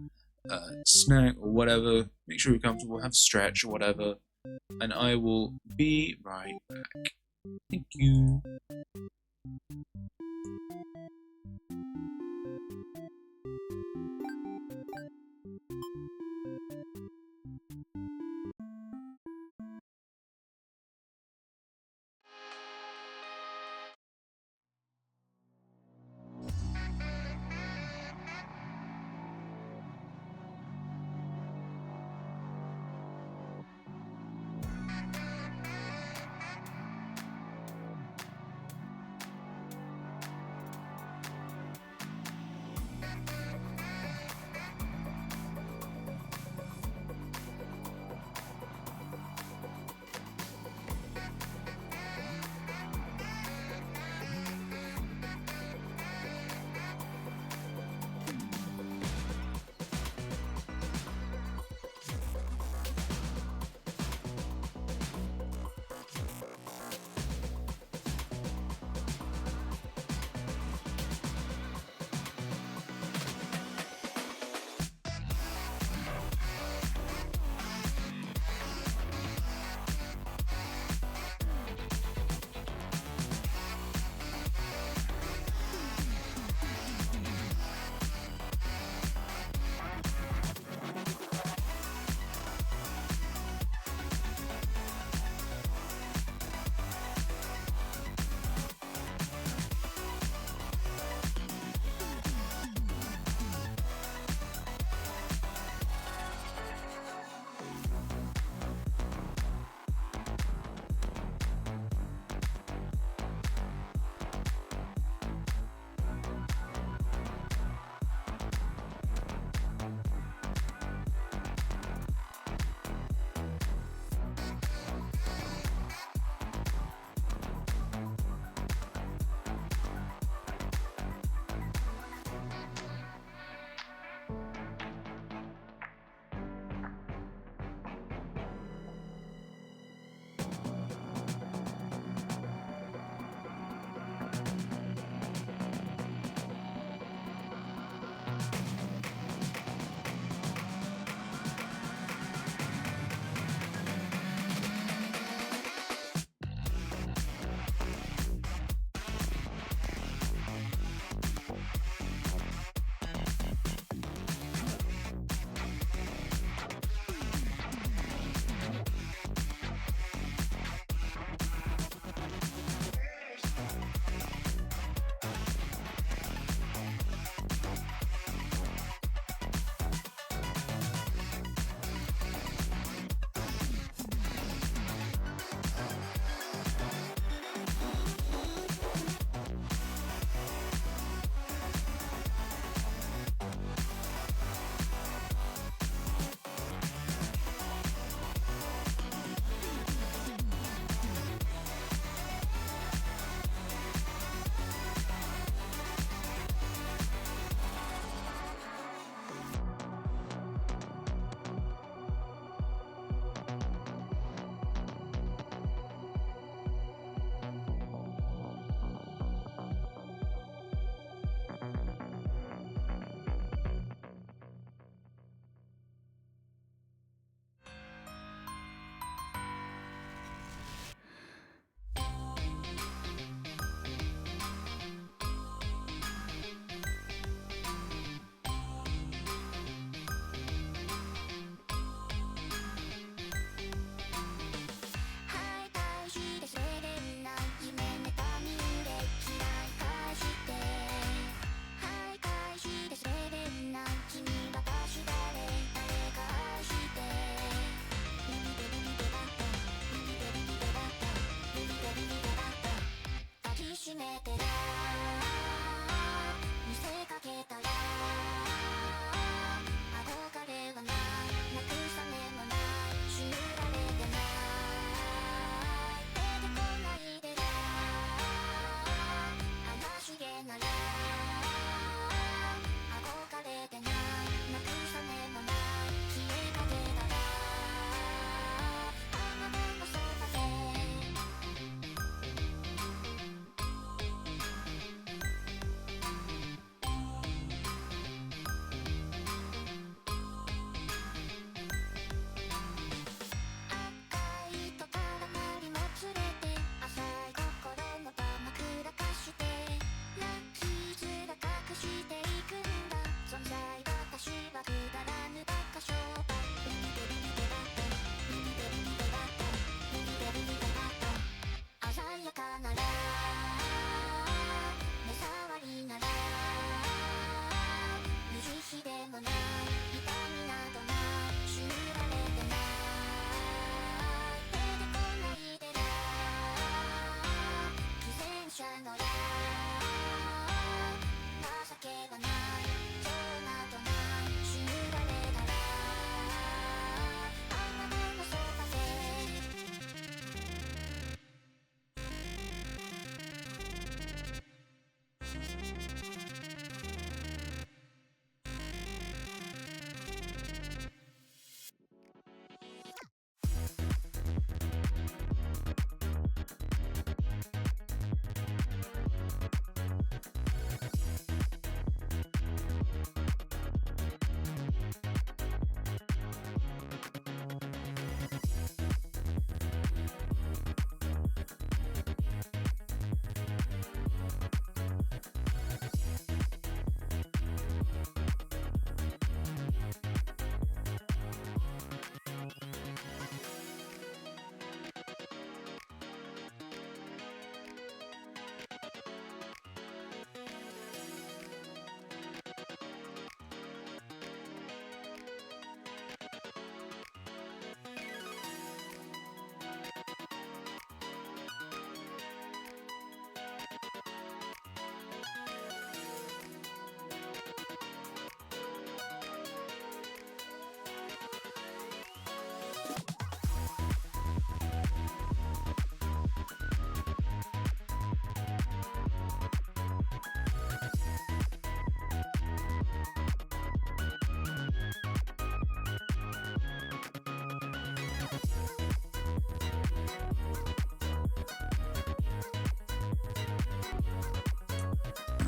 a snack or whatever. Make sure you're comfortable, have a stretch or whatever, and I will be right back. Thank you.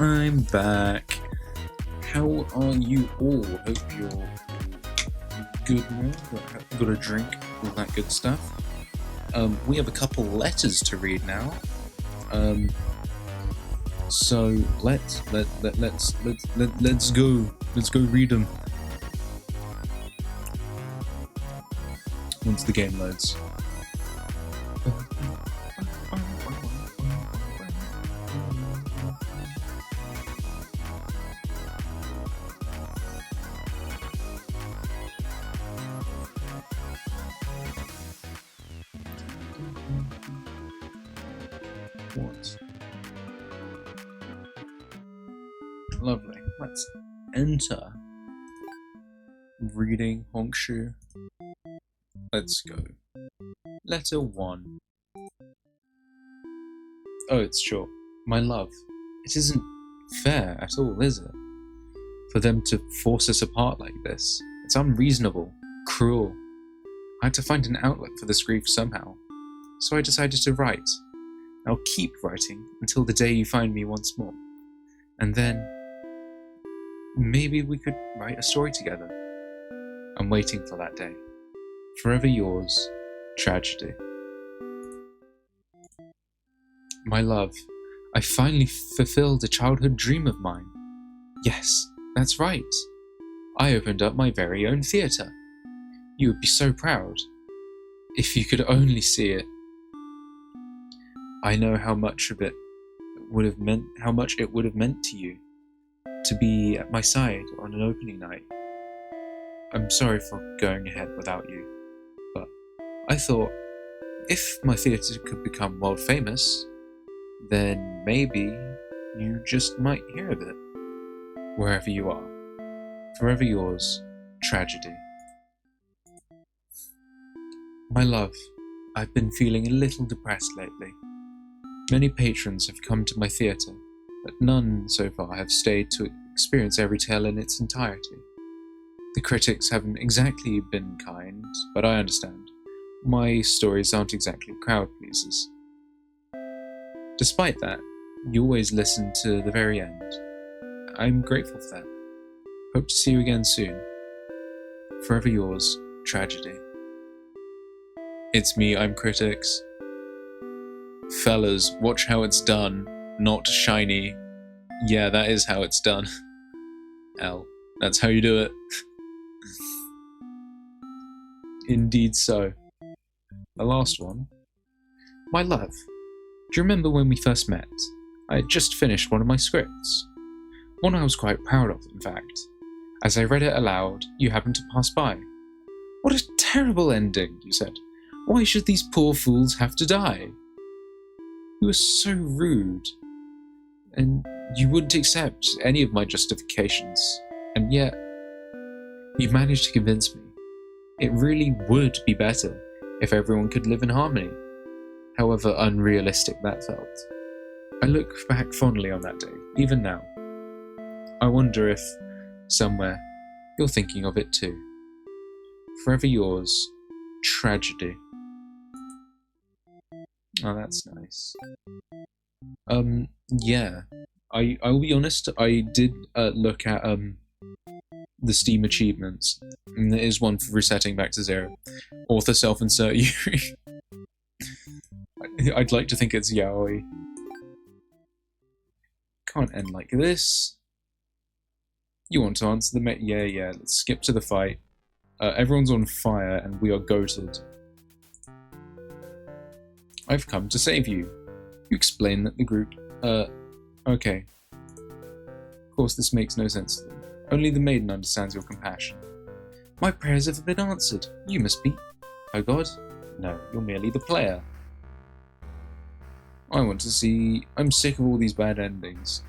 I'm back. How are you all? Hope you're good now. Got a drink, all that good stuff. We have a couple letters to read now. So let's go. Let's go read them. Once the game loads. What? Lovely. Let's enter. Reading Hongshu. Let's go. Letter 1. Oh, it's short. My love, it isn't fair at all, is it? For them to force us apart like this. It's unreasonable, cruel. I had to find an outlet for this grief somehow. So I decided to write. I'll keep writing until the day you find me once more. And then, maybe we could write a story together. I'm waiting for that day. Forever yours, Tragedy. My love, I finally fulfilled a childhood dream of mine. Yes, that's right. I opened up my very own theatre. You would be so proud. If you could only see it. I know how much it would have meant to you to be at my side on an opening night. I'm sorry for going ahead without you, but I thought if my theatre could become world famous, then maybe you just might hear of it. Wherever you are. Forever yours, Tragedy. My love, I've been feeling a little depressed lately. Many patrons have come to my theatre, but none so far have stayed to experience every tale in its entirety. The critics haven't exactly been kind, but I understand. My stories aren't exactly crowd pleasers. Despite that, you always listen to the very end. I'm grateful for that. Hope to see you again soon. Forever yours, Tragedy. It's me, I'm Critics. Fellas, watch how it's done, not shiny. Yeah, that is how it's done. L. That's how you do it. Indeed so. The last one. My love, do you remember when we first met? I had just finished one of my scripts. One I was quite proud of, in fact. As I read it aloud, you happened to pass by. What a terrible ending, you said. Why should these poor fools have to die? You were so rude, and you wouldn't accept any of my justifications, and yet you managed to convince me. It really would be better if everyone could live in harmony, however unrealistic that felt. I look back fondly on that day, even now. I wonder if, somewhere, you're thinking of it too. Forever yours, Tragedy. Oh, that's nice. Yeah. I'll be honest, I did look at the Steam achievements, and there is one for resetting back to 0. Author self-insert Yuri. I'd like to think it's yaoi. Can't end like this. You want to answer the yeah, let's skip to the fight. Everyone's on fire and we are goated. I've come to save you. You explain that the group... okay. Of course this makes no sense to them. Only the maiden understands your compassion. My prayers have been answered. You must be... Oh god? No, you're merely the player. I want to see... I'm sick of all these bad endings.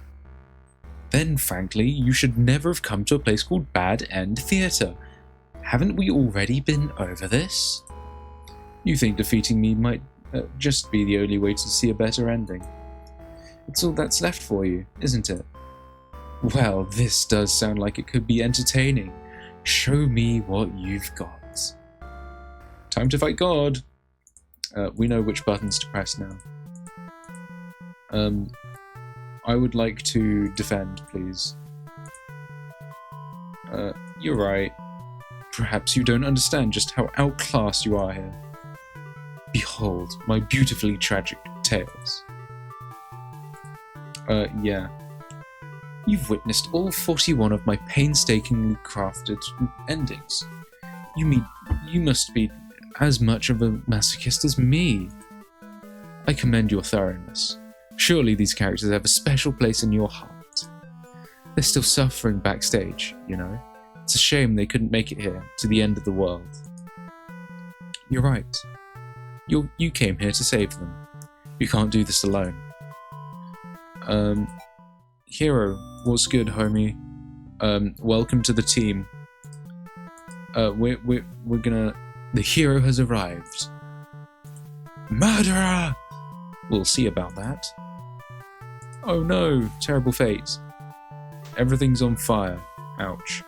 Then, frankly, you should never have come to a place called Bad End Theatre. Haven't we already been over this? You think defeating me might just be the only way to see a better ending. It's all that's left for you, isn't it? Well, this does sound like it could be entertaining. Show me what you've got. Time to fight God! We know which buttons to press now. I would like to defend, please. You're right. Perhaps you don't understand just how outclassed you are here. Behold, my beautifully tragic tales. Yeah. You've witnessed all 41 of my painstakingly crafted endings. You must be as much of a masochist as me. I commend your thoroughness. Surely these characters have a special place in your heart. They're still suffering backstage, you know? It's a shame they couldn't make it here, to the end of the world. You're right. You came here to save them. You can't do this alone. Hero, what's good, homie? Welcome to the team. We're gonna... The hero has arrived. Murderer! We'll see about that. Oh no, terrible fate. Everything's on fire. Ouch.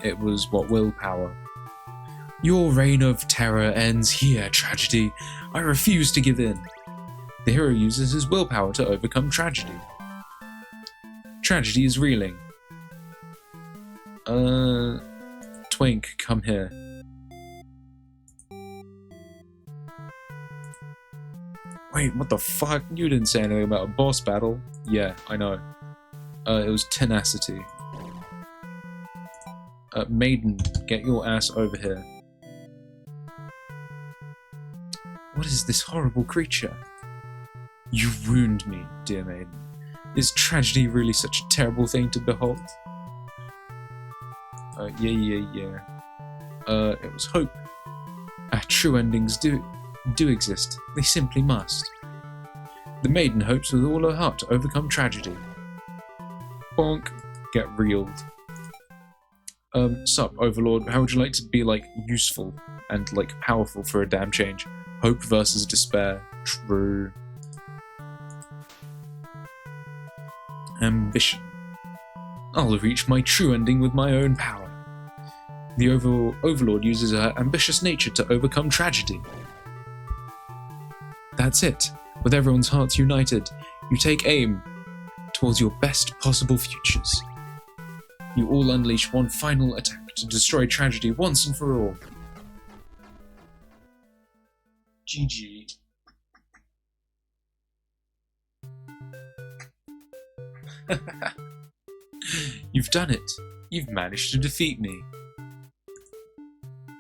It was, willpower. Your reign of terror ends here, tragedy. I refuse to give in. The hero uses his willpower to overcome tragedy. Tragedy is reeling. Twink, come here. Wait, what the fuck? You didn't say anything about a boss battle. Yeah, I know. It was tenacity. Maiden, get your ass over here. What is this horrible creature? You ruined me, dear maiden. Is tragedy really such a terrible thing to behold? Yeah. It was hope. Our true endings do exist. They simply must. The maiden hopes with all her heart to overcome tragedy. Bonk. Get reeled. Sup, Overlord, how would you like to be, useful and, powerful for a damn change? Hope versus despair. True. Ambition. I'll reach my true ending with my own power. The Overlord uses her ambitious nature to overcome tragedy. That's it. With everyone's hearts united, you take aim towards your best possible futures. You all unleash one final attack to destroy tragedy once and for all. GG. You've done it. You've managed to defeat me.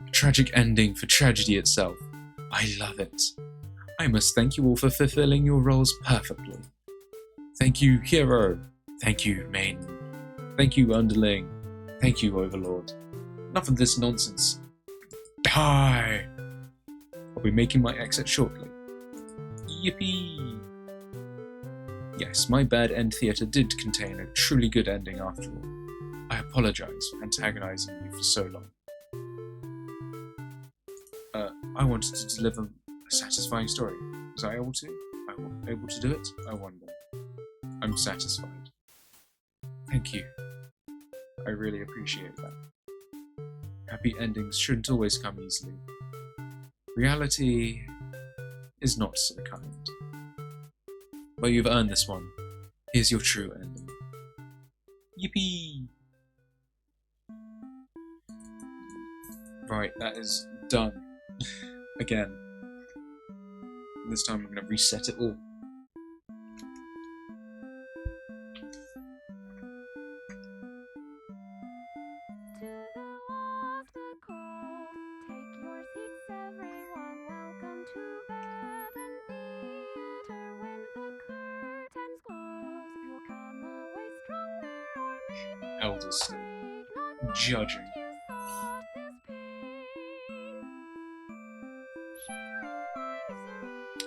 A tragic ending for tragedy itself. I love it. I must thank you all for fulfilling your roles perfectly. Thank you, hero. Thank you, maiden. Thank you, underling. Thank you, Overlord. Enough of this nonsense. Die! I'll be making my exit shortly. Yippee! Yes, my bad end theatre did contain a truly good ending after all. I apologise for antagonising you for so long. I wanted to deliver a satisfying story. Was I able to? Able to do it? I wonder. I'm satisfied. Thank you. I really appreciate that. Happy endings shouldn't always come easily. Reality is not so kind. But you've earned this one. Here's your true ending. Yippee! Right, that is done. Again. This time I'm going to reset it all. Elder State. Judging.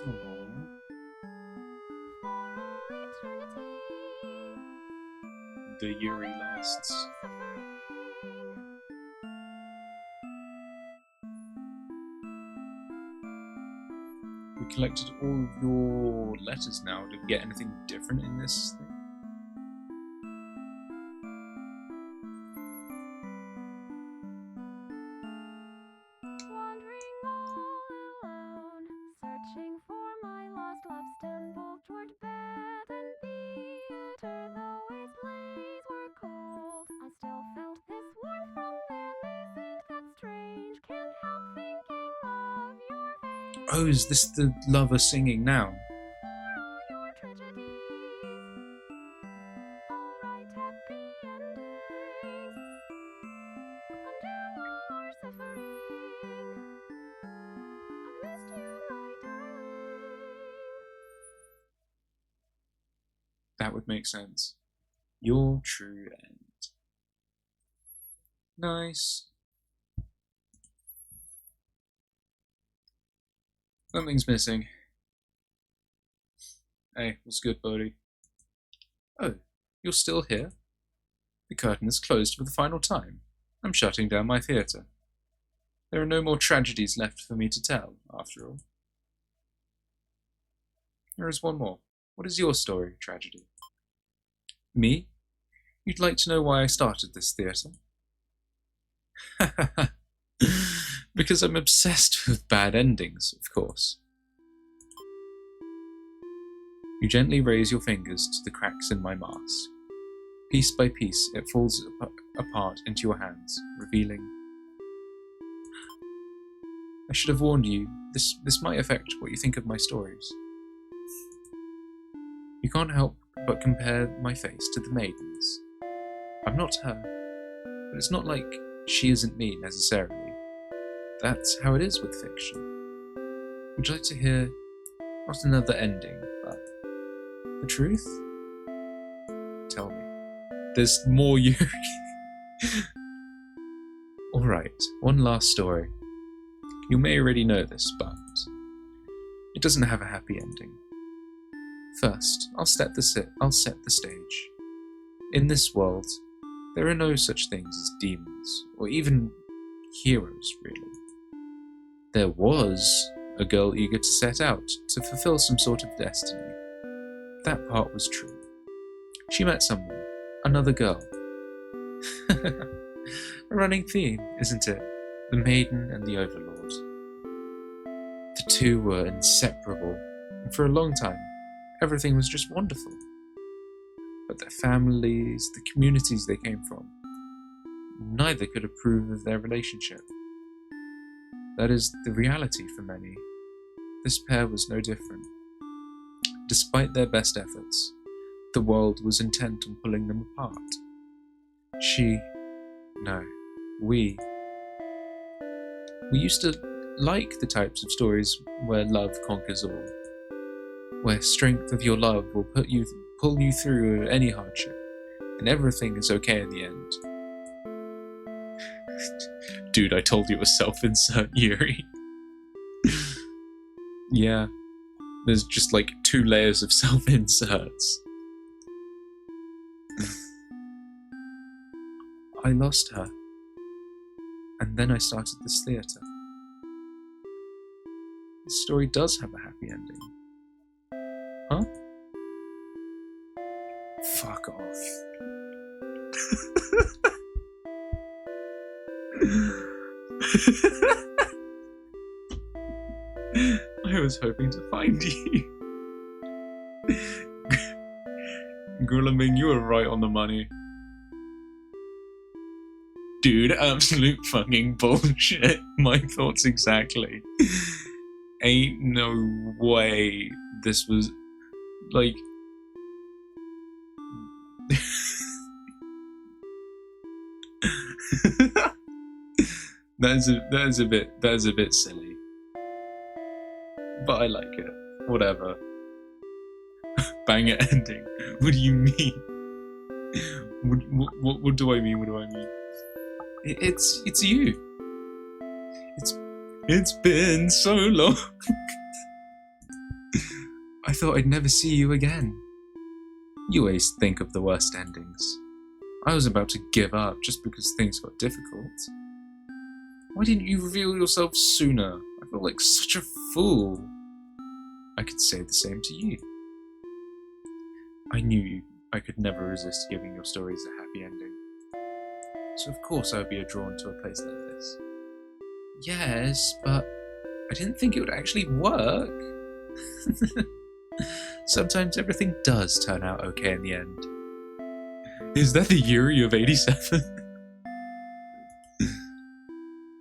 Aww. The Yuri lasts. We collected all of your letters now. Did we get anything different in this thing? Oh, is this the lover singing now? That would make sense. Your true end. Nice. Something's missing. Hey, what's good, Bodhi? Oh, you're still here? The curtain is closed for the final time. I'm shutting down my theatre. There are no more tragedies left for me to tell, after all. There is one more. What is your story, tragedy? Me? You'd like to know why I started this theatre? Because I'm obsessed with bad endings, of course. You gently raise your fingers to the cracks in my mask. Piece by piece, it falls apart into your hands, revealing... I should have warned you, this might affect what you think of my stories. You can't help but compare my face to the maiden's. I'm not her, but it's not like she isn't me, necessarily. That's how it is with fiction. Would you like to hear, not another ending, but the truth? Tell me. There's more you... Alright, one last story. You may already know this, but it doesn't have a happy ending. First, I'll set the stage. In this world, there are no such things as demons, or even heroes, really. There was a girl eager to set out to fulfill some sort of destiny. That part was true. She met someone, another girl. A running theme, isn't it? The maiden and the overlord. The two were inseparable, and for a long time, everything was just wonderful. But their families, the communities they came from, neither could approve of their relationship. That is the reality for many. This pair was no different. Despite their best efforts, the world was intent on pulling them apart. We used to like the types of stories where love conquers all, where strength of your love will pull you through any hardship, and everything is okay in the end. Dude, I told you it was self-insert, Yuri. Yeah, there's just like 2 layers of self-inserts. I lost her, and then I started this theatre. This story does have a happy ending. Huh? Fuck off. I was hoping to find you. Gulaming, you were right on the money. Dude, absolute fucking bullshit. My thoughts exactly. Ain't no way this was like... that is a bit silly, but I like it. Whatever. Banger ending. What do you mean? What do I mean? What do I mean? It's you. It's been so long. I thought I'd never see you again. You always think of the worst endings. I was about to give up just because things got difficult. Why didn't you reveal yourself sooner? I felt like such a fool. I could say the same to you. I knew I could never resist giving your stories a happy ending. So of course I would be drawn to a place like this. Yes, but I didn't think it would actually work. Sometimes everything does turn out okay in the end. Is that the Yuri of 87?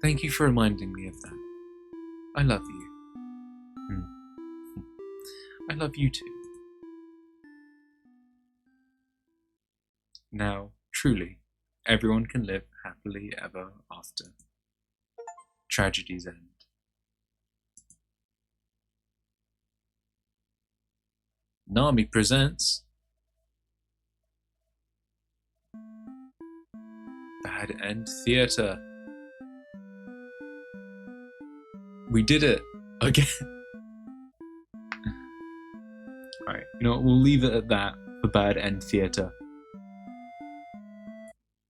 Thank you for reminding me of that. I love you. I love you too. Now, truly, everyone can live happily ever after. Tragedies end. Nami presents Bad End Theatre. We did it again. Alright, you know what, we'll leave it at that for Bad End Theatre.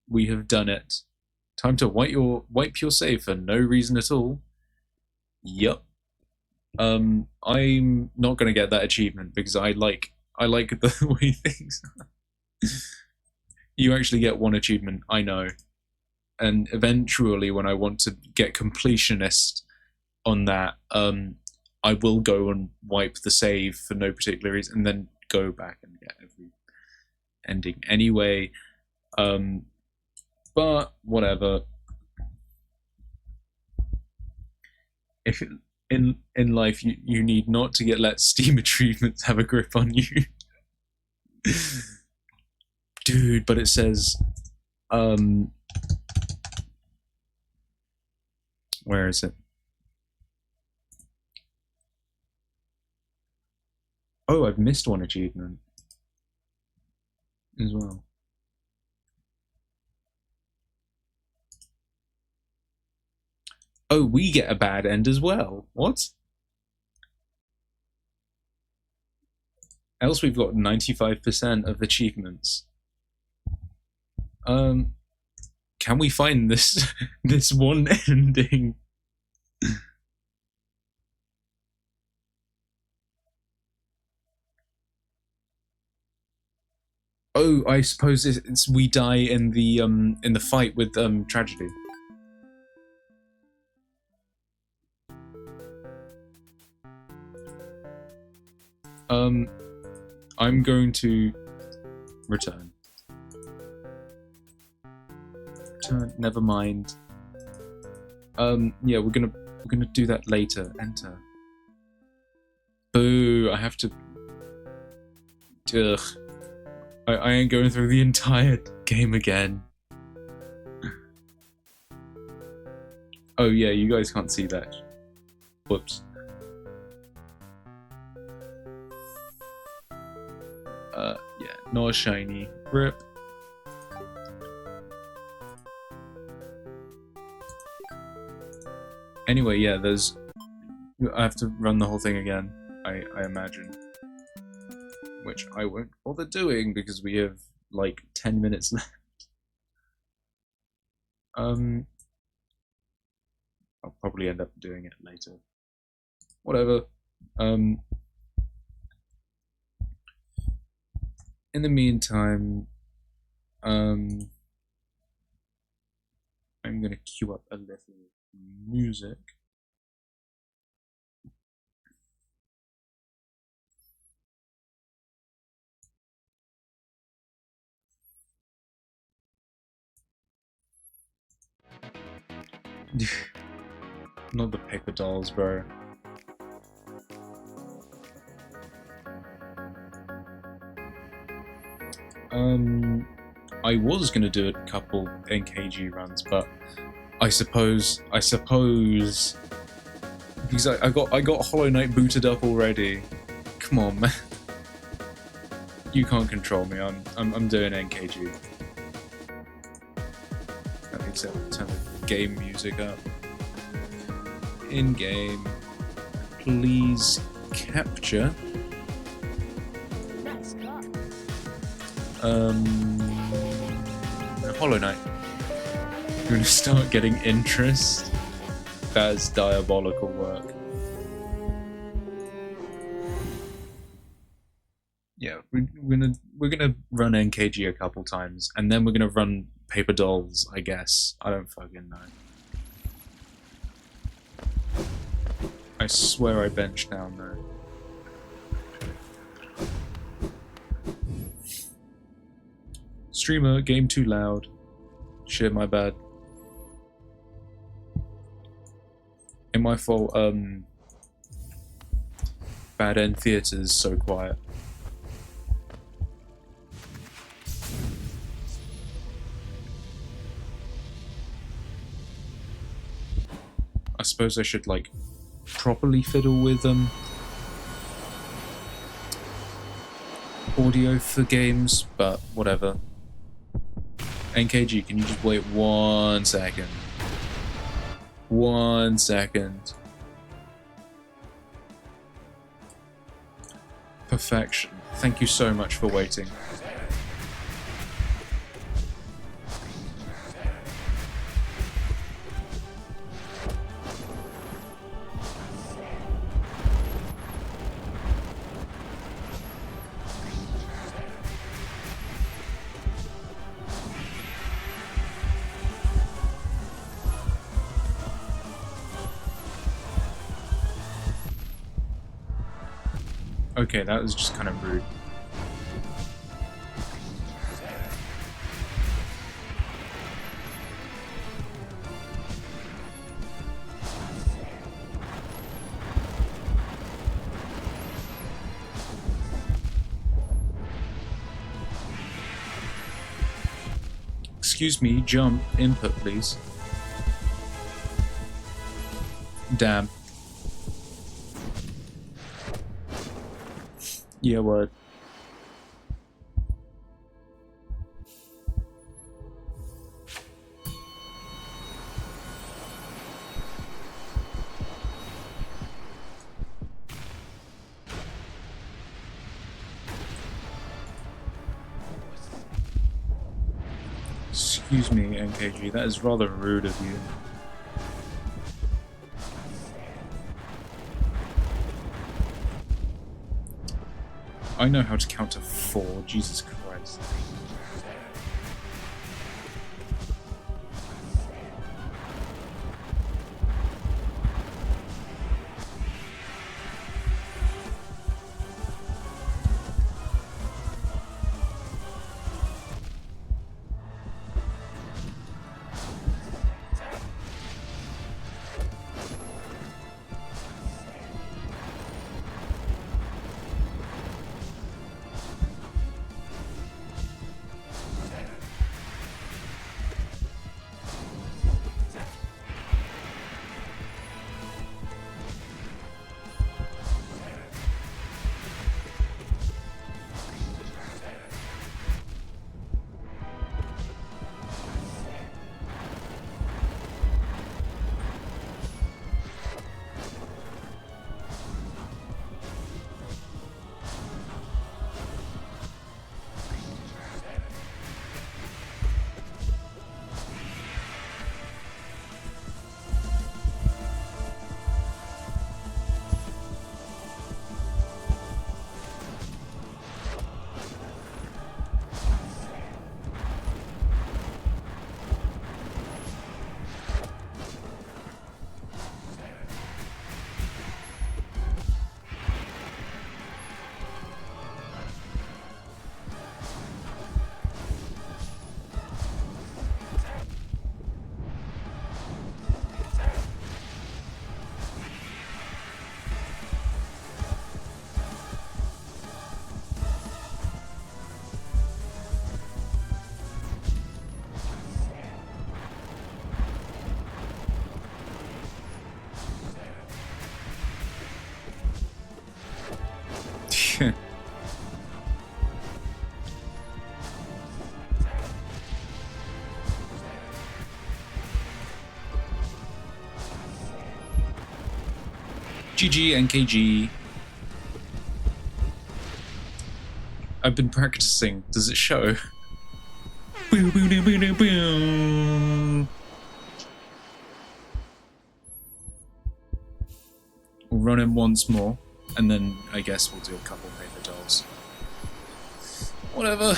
We have done it. Time to wipe your save for no reason at all. Yup. I'm not gonna get that achievement because I like the way things are. You actually get one achievement, I know. And eventually when I want to get completionist on that, I will go and wipe the save for no particular reason and then go back and get every ending anyway. But whatever. If in life you need not to let Steam achievements have a grip on you. Dude, but it says where is it? Oh, I've missed one achievement as well. Oh, we get a bad end as well. What? Else we've got 95% of achievements. Can we find this this one ending? Oh, I suppose it's we die in the fight with Tragedy. I'm going to return. Never mind. Yeah, we're gonna do that later. Enter. Boo! I have to. Ugh. I ain't going through the entire game again. Oh yeah, you guys can't see that. Whoops. Yeah, not a shiny. Rip. Anyway, yeah, there's... I have to run the whole thing again, I imagine. Which I won't bother doing because we have, like, 10 minutes left. I'll probably end up doing it later. Whatever. In the meantime, I'm gonna queue up a little music. Not the paper dolls, bro. I was gonna do a couple NKG runs, but I suppose because I got Hollow Knight booted up already. Come on, man. You can't control me. I'm doing NKG. Except turn the game music up. In game, please capture. Hollow Knight. You're gonna start getting interest. That's diabolical work. Yeah, we're gonna run NKG a couple times, and then we're gonna run Paper Dolls, I guess. I don't fucking know. I swear I benched down there. Streamer, game too loud. Shit, my bad. Ain't my fault, Bad End Theatre is so quiet. I suppose I should, like, properly fiddle with audio for games, but whatever. NKG, can you just wait 1 second? 1 second. Perfection. Thank you so much for waiting. Okay, that was just kind of rude. Excuse me, jump, input please. Damn. Yeah, word. Excuse me, NKG, that is rather rude of you. I know how to count to 4, Jesus Christ. GG, NKG. I've been practicing. Does it show? Boo, boo, doo, boo, doo, boo. We'll run him once more, and then I guess we'll do a couple paper dolls. Whatever.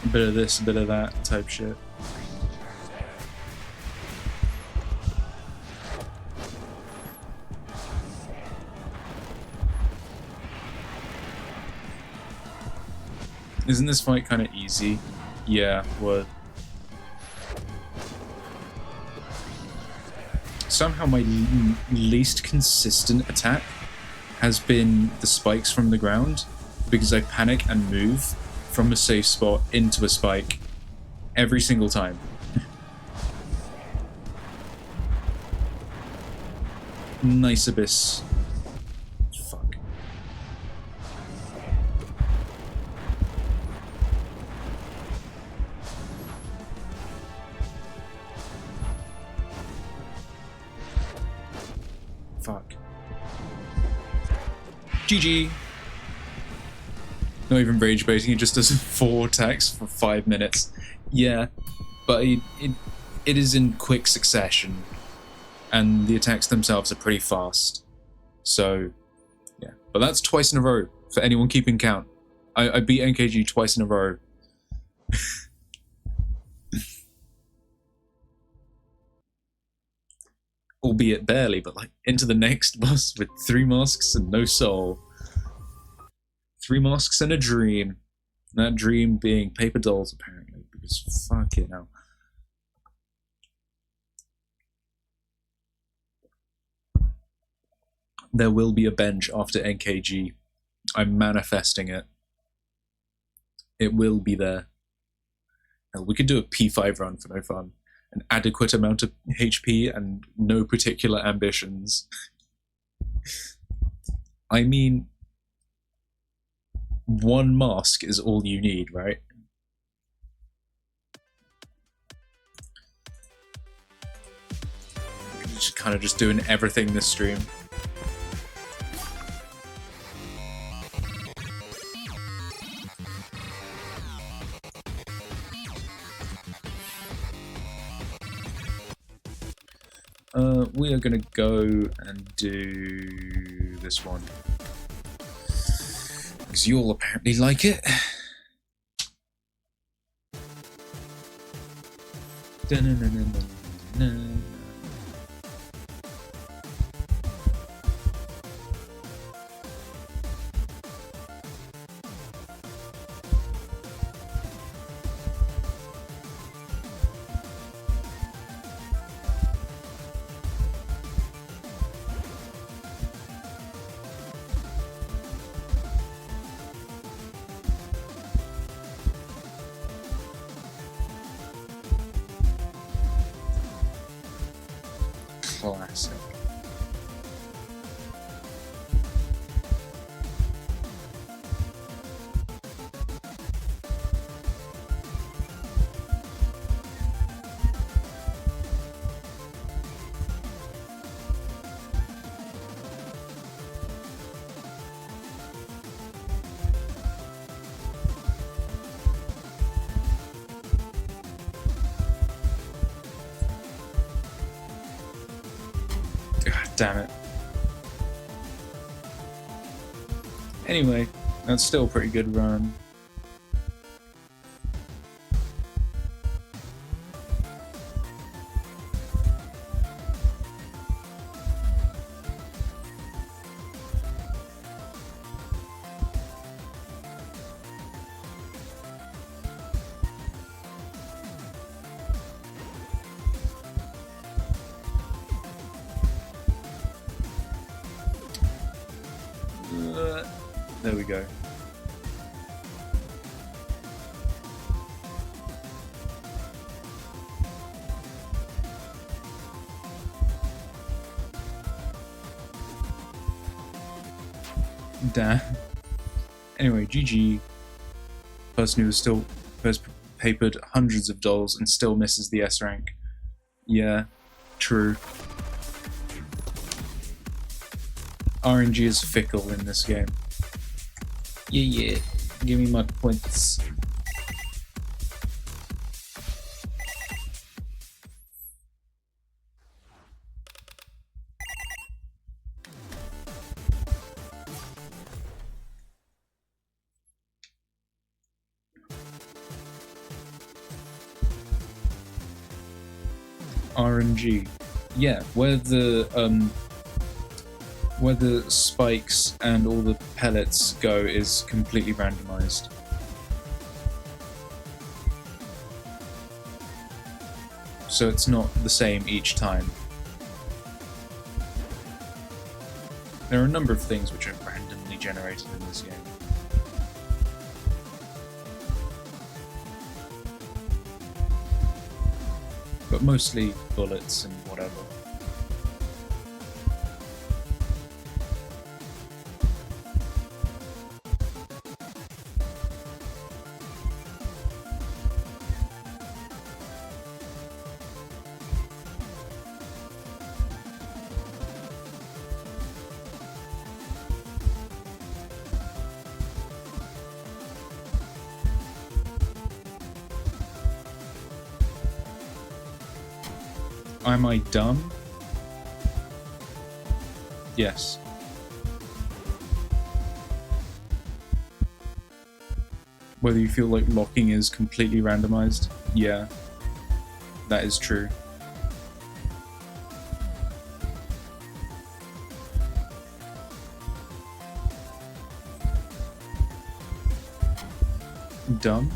A bit of this, a bit of that type shit. Isn't this fight kind of easy? Yeah, what? Somehow my least consistent attack has been the spikes from the ground, because I panic and move from a safe spot into a spike every single time. Nice abyss. Fuck. Fuck. GG. Not even rage baiting, he just does 4 attacks for 5 minutes. Yeah, but it is in quick succession, and the attacks themselves are pretty fast. So, yeah. But that's twice in a row, for anyone keeping count. I beat NKG twice in a row. Albeit barely, but like into the next boss with 3 masks and no soul. 3 masks and a dream. That dream being paper dolls, apparently, because fuck it now. There will be a bench after NKG. I'm manifesting it. It will be there. Hell, we could do a P5 run for no fun. An adequate amount of HP and no particular ambitions. I mean, 1 mask is all you need, right? Just kind of just doing everything this stream. We are gonna go and do this one. Because you all apparently like it. Classic. Damn it. Anyway, that's still a pretty good run. There we go. Damn. Anyway, GG. Person who has papered hundreds of dollars and still misses the S rank. Yeah, true. RNG is fickle in this game. Yeah. Give me my points. RNG. Yeah, where the spikes and all the pellets go is completely randomized. So it's not the same each time. There are a number of things which are randomly generated in this game. But mostly bullets and whatever. Am I dumb? Yes. Whether you feel like locking is completely randomized? Yeah. That is true. Dumb?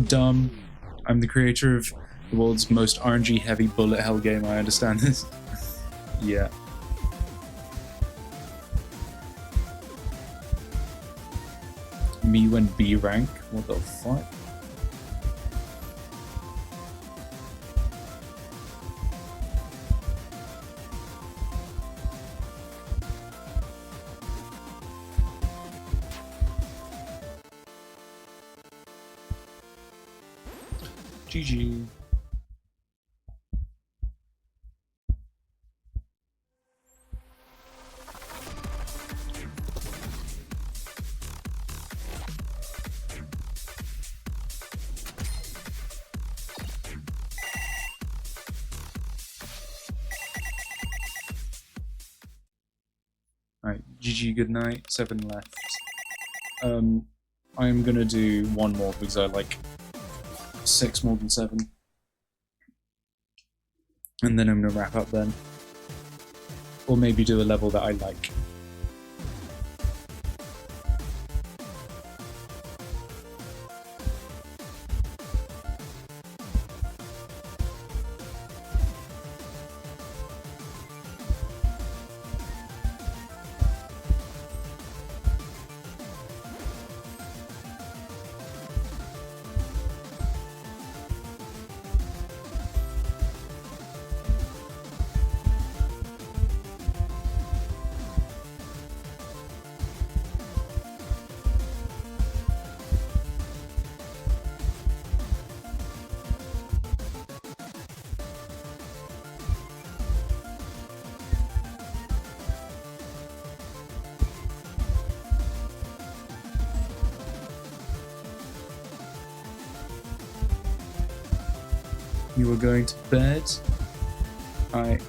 Dumb. I'm the creator of the world's most RNG heavy bullet hell game, I understand this. Yeah. Me when B rank? What the fuck? GG. Alright, GG, good night, 7 left. I'm gonna do one more because I like 6 more than 7. And then I'm gonna wrap up then. Or maybe do a level that I like. You are going to bed. I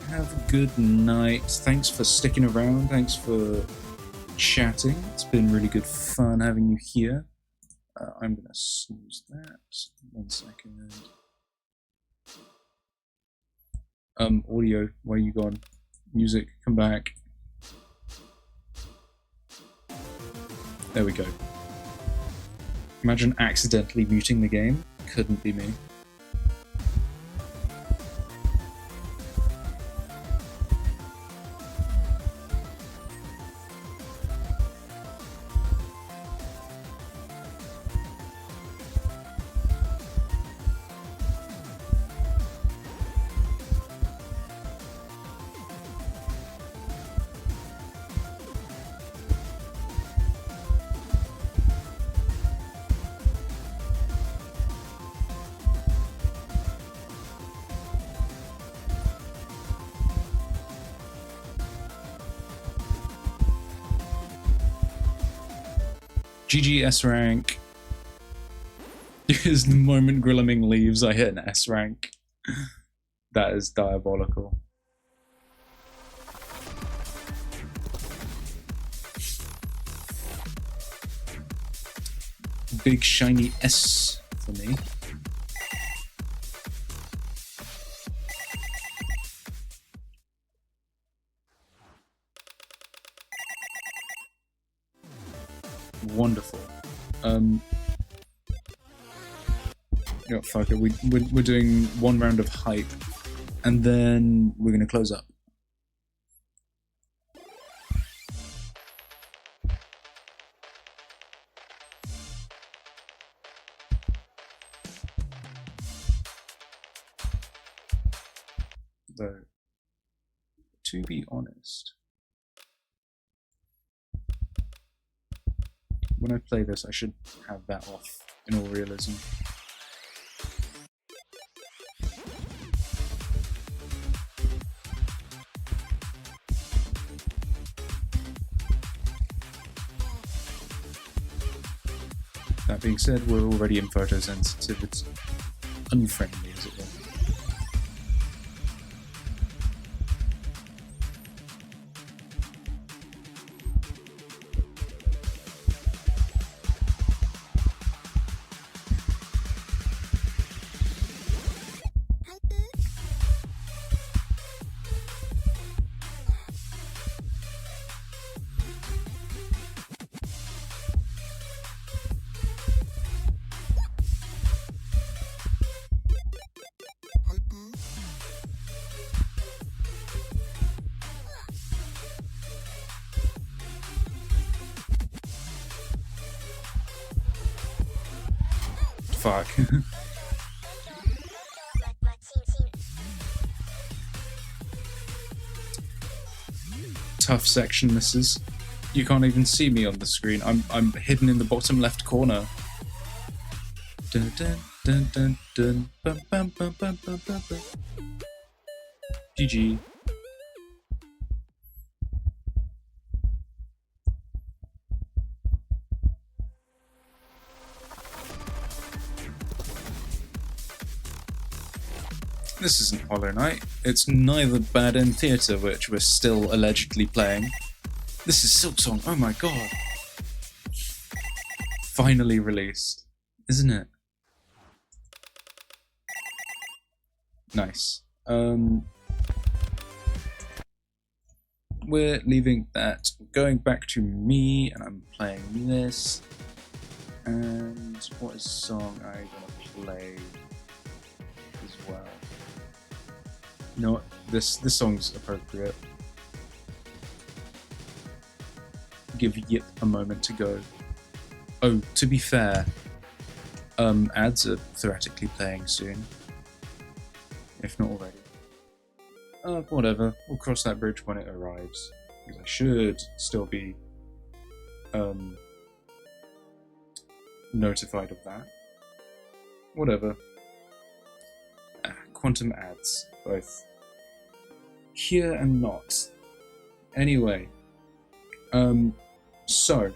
have a good night. Thanks for sticking around. Thanks for chatting. It's been really good fun having you here. I'm gonna snooze that. 1 second. Audio, where you gone? Music, come back. There we go. Imagine accidentally muting the game. Couldn't be me. GG S rank. Because the moment Grillaming leaves, I hit an S rank. That is diabolical. Big shiny S for me. Wonderful. Yeah, fuck it. We're doing 1 round of hype, and then we're gonna close up. Though, to be honest, when I play this, I should have that off in all realism. That being said, we're already in photosensitivity. Unfriendly, as it were. Fuck. Tough section misses. You can't even see me on the screen. I'm hidden in the bottom left corner. Dun dun dun dun dun bum bum bum bum bum bum bum. GG. This isn't Hollow Knight. It's neither Bad End Theatre, which we're still allegedly playing. This is Silksong, oh my god. Finally released, isn't it? Nice. We're leaving that, going back to me, and I'm playing this. And what is song I gonna play as well? You know what? This song's appropriate. Give Yip a moment to go. Oh, to be fair, ads are theoretically playing soon, if not already. Whatever. We'll cross that bridge when it arrives. Because I should still be notified of that. Whatever. Quantum ads, both here and not. Anyway, so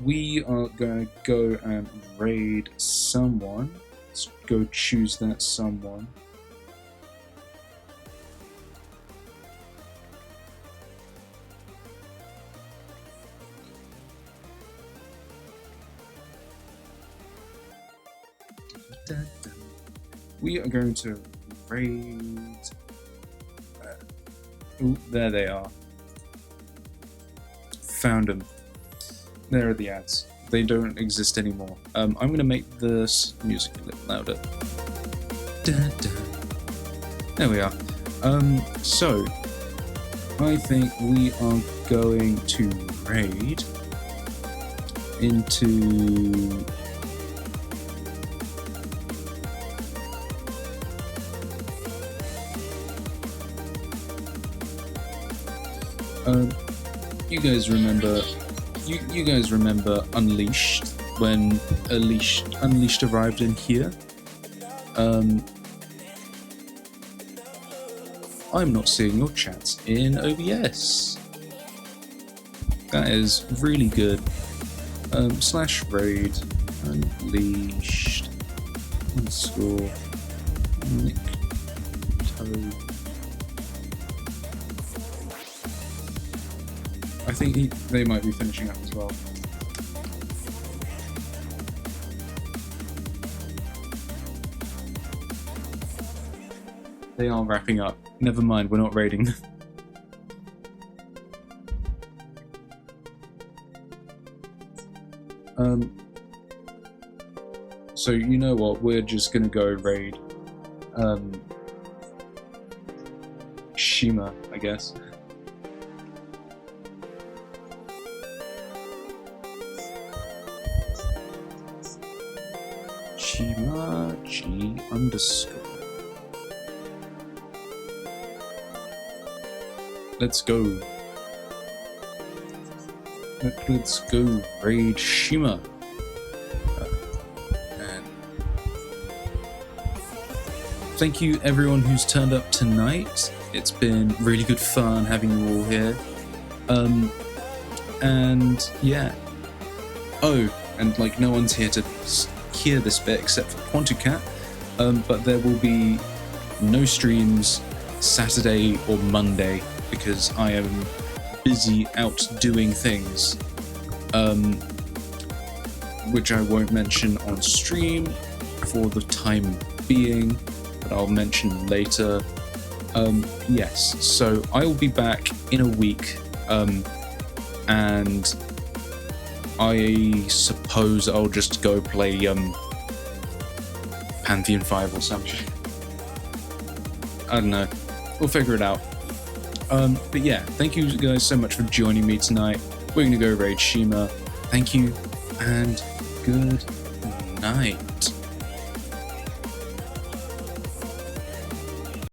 we are gonna go and raid someone. Let's go choose that someone. We are going to raid. Oh, there they are. Found them. There are the ads. They don't exist anymore. I'm going to make this music a little louder. There we are. So I think we are going to raid into you guys remember Unleashed, when Unleashed arrived in here? I'm not seeing your chats in OBS. That is really good. Slash raid Unleashed _ Nick Toad. I think they might be finishing up as well. They are wrapping up. Never mind, we're not raiding them. So you know what? We're just gonna go raid Shima, I guess. Shima G _. Let's go. Let's go raid Shima. And thank you everyone who's turned up tonight. It's been really good fun having you all here. And yeah. Oh, and like no one's here to hear this bit except for Quantucat. But there will be no streams Saturday or Monday because I am busy out doing things, which I won't mention on stream for the time being, but I'll mention later. Yes, so I will be back in a week, and I suppose I'll just go play Pantheon 5 or something. I don't know. We'll figure it out. But yeah, thank you guys so much for joining me tonight. We're gonna go raid Shima. Thank you, and good night.